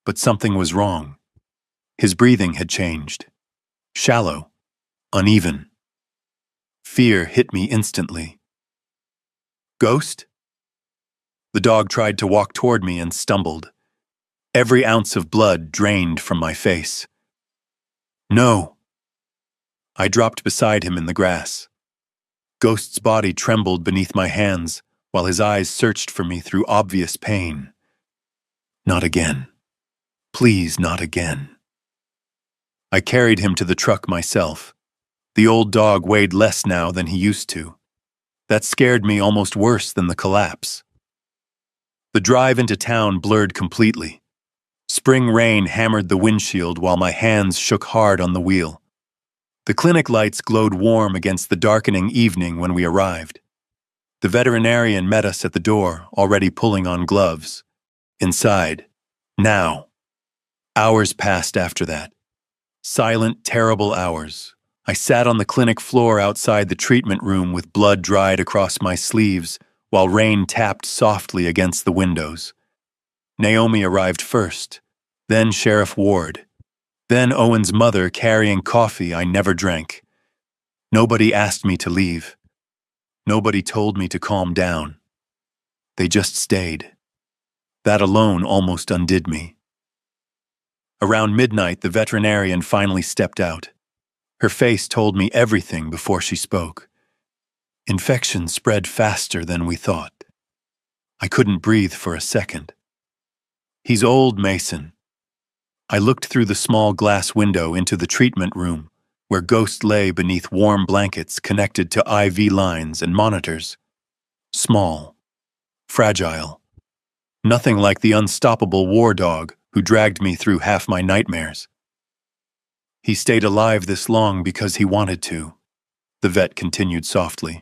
but something was wrong. His breathing had changed. Shallow, uneven. Fear hit me instantly. Ghost? The dog tried to walk toward me and stumbled. Every ounce of blood drained from my face. No. I dropped beside him in the grass. Ghost's body trembled beneath my hands while his eyes searched for me through obvious pain. Not again. Please, not again. I carried him to the truck myself. The old dog weighed less now than he used to. That scared me almost worse than the collapse. The drive into town blurred completely. Spring rain hammered the windshield while my hands shook hard on the wheel. The clinic lights glowed warm against the darkening evening when we arrived. The veterinarian met us at the door, already pulling on gloves. Inside. Now. Hours passed after that. Silent, terrible hours. I sat on the clinic floor outside the treatment room with blood dried across my sleeves, while rain tapped softly against the windows. Naomi arrived first, then Sheriff Ward, then Owen's mother carrying coffee I never drank. Nobody asked me to leave. Nobody told me to calm down. They just stayed. That alone almost undid me. Around midnight, the veterinarian finally stepped out. Her face told me everything before she spoke. Infection spread faster than we thought. I couldn't breathe for a second. He's old, Mason. I looked through the small glass window into the treatment room, where Ghost lay beneath warm blankets connected to IV lines and monitors. Small. Fragile. Nothing like the unstoppable war dog who dragged me through half my nightmares. He stayed alive this long because he wanted to, the vet continued softly.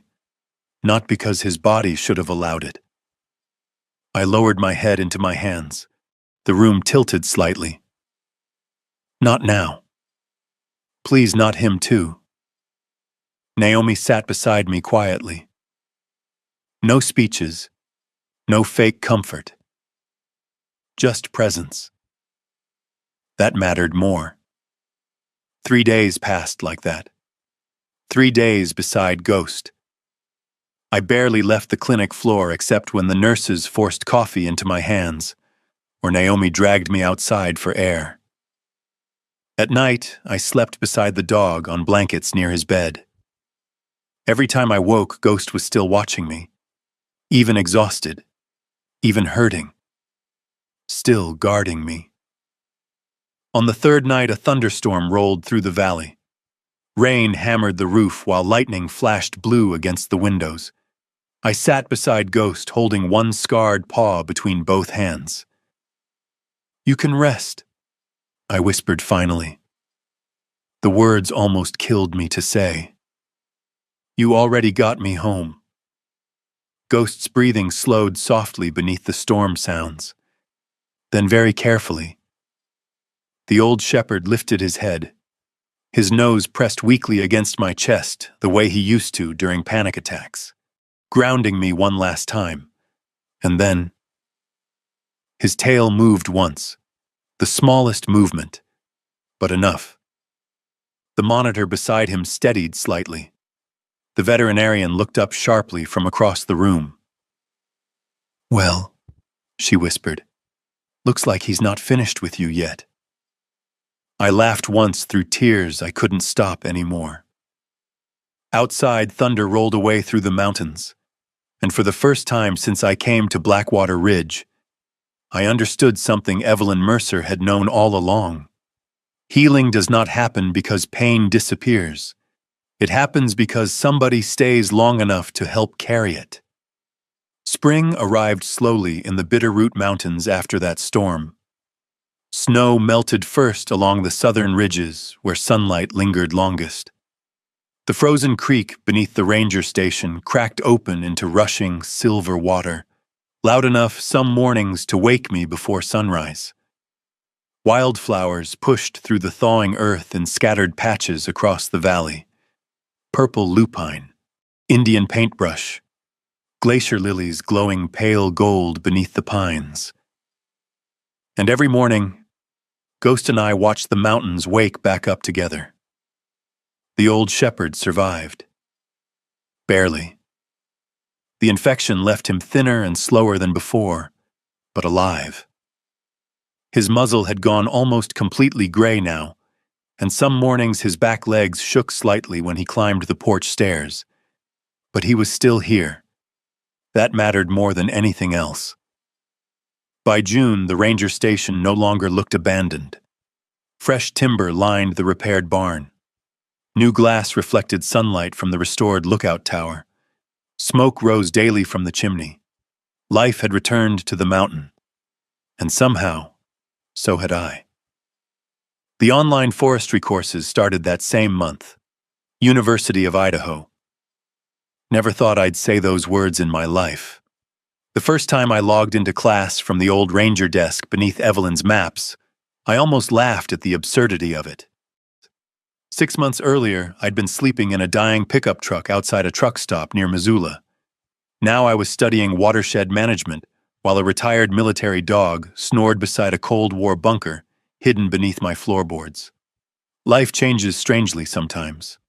Not because his body should have allowed it. I lowered my head into my hands. The room tilted slightly. Not now. Please, not him too. Naomi sat beside me quietly. No speeches, no fake comfort. Just presence. That mattered more. 3 days passed like that. 3 days beside Ghost. I barely left the clinic floor except when the nurses forced coffee into my hands. or Naomi dragged me outside for air. At night, I slept beside the dog on blankets near his bed. Every time I woke, Ghost was still watching me, even exhausted, even hurting, still guarding me. On the third night, a thunderstorm rolled through the valley. Rain hammered the roof while lightning flashed blue against the windows. I sat beside Ghost, holding one scarred paw between both hands. "You can rest," I whispered finally. The words almost killed me to say. "You already got me home." Ghost's breathing slowed softly beneath the storm sounds. Then very carefully, the old shepherd lifted his head. His nose pressed weakly against my chest, the way he used to during panic attacks, grounding me one last time. And then, his tail moved once, the smallest movement, but enough. The monitor beside him steadied slightly. The veterinarian looked up sharply from across the room. "Well," she whispered, "looks like he's not finished with you yet." I laughed once through tears I couldn't stop anymore. Outside, thunder rolled away through the mountains, and for the first time since I came to Blackwater Ridge, I understood something Evelyn Mercer had known all along. Healing does not happen because pain disappears. It happens because somebody stays long enough to help carry it. Spring arrived slowly in the Bitterroot Mountains after that storm. Snow melted first along the southern ridges where sunlight lingered longest. The frozen creek beneath the ranger station cracked open into rushing silver water, loud enough some mornings to wake me before sunrise. Wildflowers pushed through the thawing earth in scattered patches across the valley. Purple lupine, Indian paintbrush, glacier lilies glowing pale gold beneath the pines. And every morning, Ghost and I watched the mountains wake back up together. The old shepherd survived. Barely. The infection left him thinner and slower than before, but alive. His muzzle had gone almost completely gray now, and some mornings his back legs shook slightly when he climbed the porch stairs. But he was still here. That mattered more than anything else. By June, the ranger station no longer looked abandoned. Fresh timber lined the repaired barn. New glass reflected sunlight from the restored lookout tower. Smoke rose daily from the chimney. Life had returned to the mountain. And somehow, so had I. The online forestry courses started that same month. University of Idaho. Never thought I'd say those words in my life. The first time I logged into class from the old ranger desk beneath Evelyn's maps, I almost laughed at the absurdity of it. 6 months earlier, I'd been sleeping in a dying pickup truck outside a truck stop near Missoula. Now I was studying watershed management while a retired military dog snored beside a Cold War bunker hidden beneath my floorboards. Life changes strangely sometimes.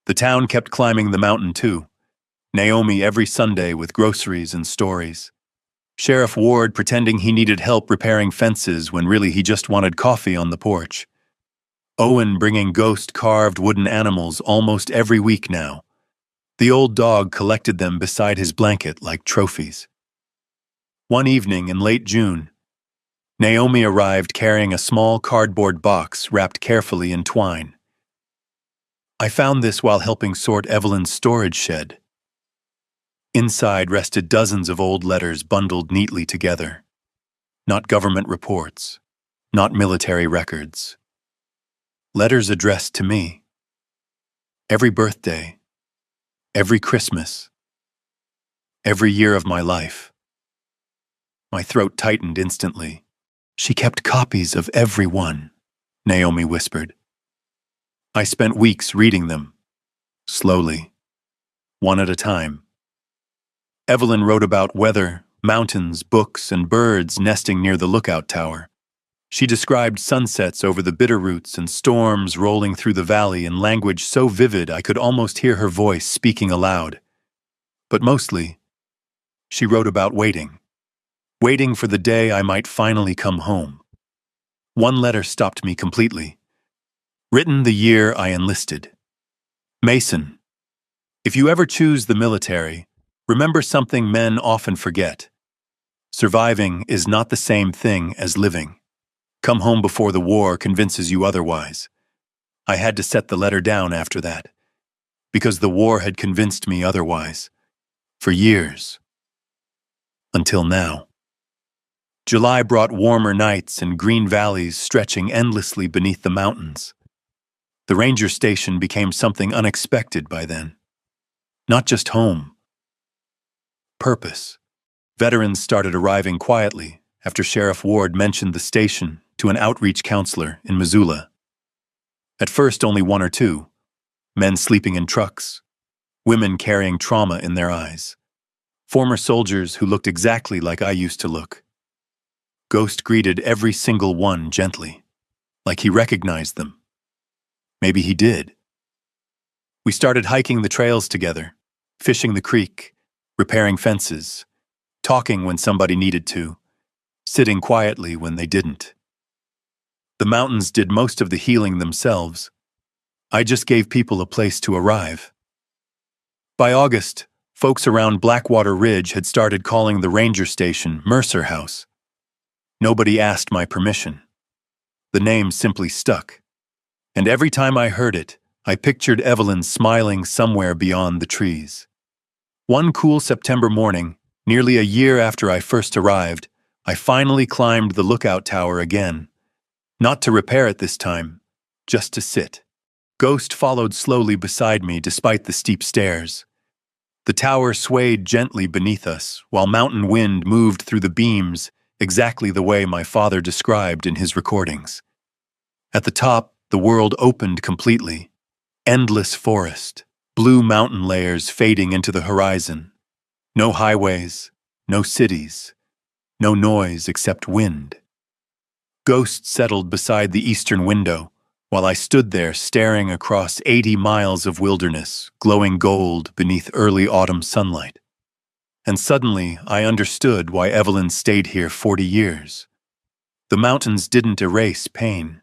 The town kept climbing the mountain too. Naomi every Sunday with groceries and stories. Sheriff Ward pretending he needed help repairing fences when really he just wanted coffee on the porch. Owen bringing ghost-carved wooden animals almost every week now. The old dog collected them beside his blanket like trophies. One evening in late June, Naomi arrived carrying a small cardboard box wrapped carefully in twine. I found this while helping sort Evelyn's storage shed. Inside rested dozens of old letters bundled neatly together. Not government reports, not military records. Letters addressed to me. Every birthday, every Christmas, every year of my life. My throat tightened instantly. "She kept copies of every one," Naomi whispered. I spent weeks reading them, slowly, one at a time. Evelyn wrote about weather, mountains, books, and birds nesting near the lookout tower. She described sunsets over the Bitterroots and storms rolling through the valley in language so vivid I could almost hear her voice speaking aloud. But mostly, she wrote about waiting. waiting for the day I might finally come home. One letter stopped me completely. Written the year I enlisted. Mason, if you ever choose the military, remember something men often forget. Surviving is not the same thing as living. Come home before the war convinces you otherwise. I had to set the letter down after that, because the war had convinced me otherwise. For years. Until now. July brought warmer nights and green valleys stretching endlessly beneath the mountains. The ranger station became something unexpected by then. Not just home. Purpose. Veterans started arriving quietly after Sheriff Ward mentioned the station to an outreach counselor in Missoula. At first, only one or two. Men sleeping in trucks. Women carrying trauma in their eyes. Former soldiers who looked exactly like I used to look. Ghost greeted every single one gently, like he recognized them. Maybe he did. We started hiking the trails together, fishing the creek, repairing fences, talking when somebody needed to, sitting quietly when they didn't. The mountains did most of the healing themselves. I just gave people a place to arrive. By August, folks around Blackwater Ridge had started calling the ranger station Mercer House. Nobody asked my permission. The name simply stuck. And every time I heard it, I pictured Evelyn smiling somewhere beyond the trees. One cool September morning, nearly a year after I first arrived, I finally climbed the lookout tower again. Not to repair it this time, just to sit. Ghost followed slowly beside me despite the steep stairs. The tower swayed gently beneath us, while mountain wind moved through the beams exactly the way my father described in his recordings. At the top, the world opened completely. Endless forest, blue mountain layers fading into the horizon. No highways, no cities, no noise except wind. Ghost settled beside the eastern window, while I stood there staring across 80 miles of wilderness, glowing gold beneath early autumn sunlight. And suddenly, I understood why Evelyn stayed here 40 years. The mountains didn't erase pain.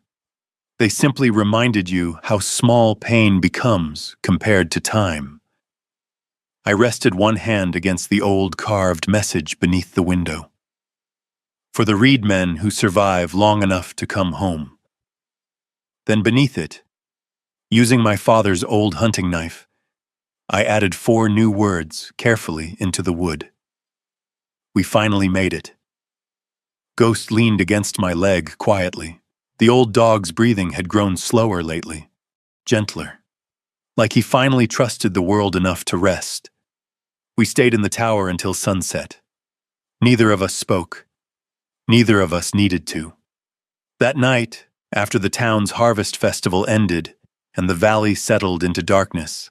They simply reminded you how small pain becomes compared to time. I rested one hand against the old carved message beneath the window. For the Reed men who survive long enough to come home. Then beneath it, using my father's old hunting knife, I added 4 new words carefully into the wood. We finally made it. Ghost leaned against my leg quietly. The old dog's breathing had grown slower lately, gentler, like he finally trusted the world enough to rest. We stayed in the tower until sunset. Neither of us spoke. Neither of us needed to. That night, after the town's harvest festival ended and the valley settled into darkness,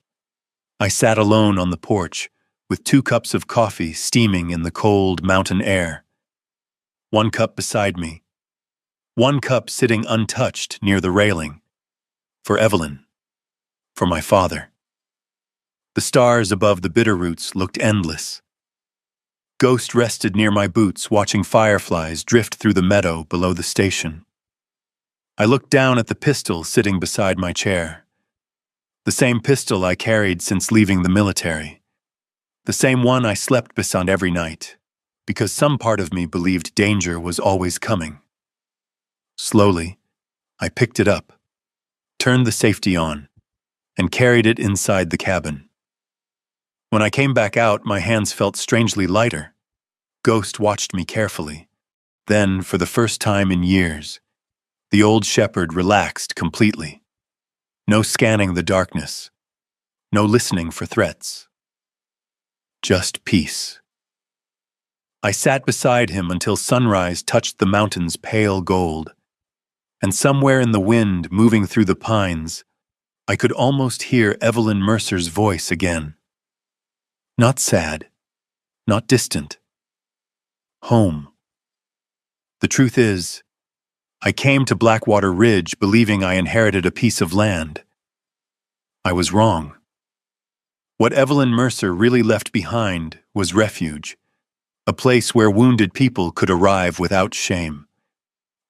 I sat alone on the porch with 2 cups of coffee steaming in the cold mountain air. 1 cup beside me. 1 cup sitting untouched near the railing. For Evelyn. For my father. The stars above the bitterroots looked endless. Ghost rested near my boots, watching fireflies drift through the meadow below the station. I looked down at the pistol sitting beside my chair. The same pistol I carried since leaving the military. The same one I slept beside every night, because some part of me believed danger was always coming. Slowly, I picked it up, turned the safety on, and carried it inside the cabin. When I came back out, my hands felt strangely lighter. Ghost watched me carefully. Then, for the first time in years, the old shepherd relaxed completely. No scanning the darkness. No listening for threats. Just peace. I sat beside him until sunrise touched the mountain's pale gold. And somewhere in the wind moving through the pines, I could almost hear Evelyn Mercer's voice again. Not sad, not distant. Home. The truth is, I came to Blackwater Ridge believing I inherited a piece of land. I was wrong. What Evelyn Mercer really left behind was refuge, A place where wounded people could arrive without shame.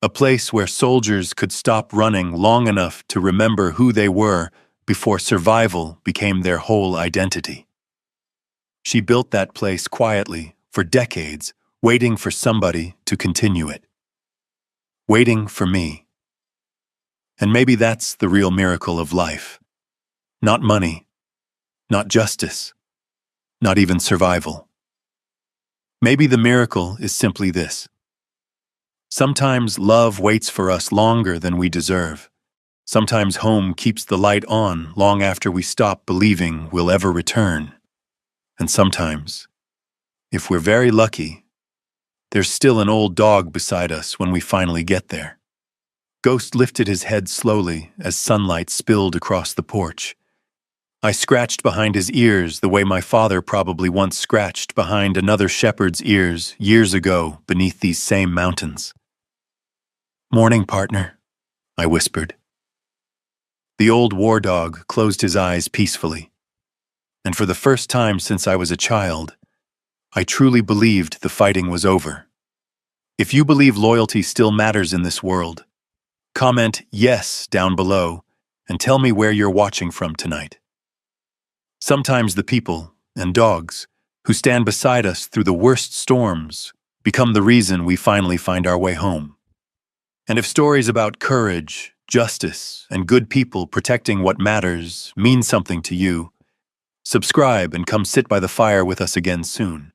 A place where soldiers could stop running long enough to remember who they were before survival became their whole identity. She built that place quietly for decades, waiting for somebody to continue it. Waiting for me. And maybe that's the real miracle of life. Not money, not justice, not even survival. Maybe the miracle is simply this. Sometimes love waits for us longer than we deserve. Sometimes home keeps the light on long after we stop believing we'll ever return. And sometimes, if we're very lucky, there's still an old dog beside us when we finally get there. Ghost lifted his head slowly as sunlight spilled across the porch. I scratched behind his ears the way my father probably once scratched behind another shepherd's ears years ago beneath these same mountains. "Morning, partner," I whispered. The old war dog closed his eyes peacefully, and for the first time since I was a child, I truly believed the fighting was over. If you believe loyalty still matters in this world, comment "yes" down below and tell me where you're watching from tonight. Sometimes the people and dogs who stand beside us through the worst storms become the reason we finally find our way home. And if stories about courage, justice, and good people protecting what matters mean something to you, subscribe and come sit by the fire with us again soon.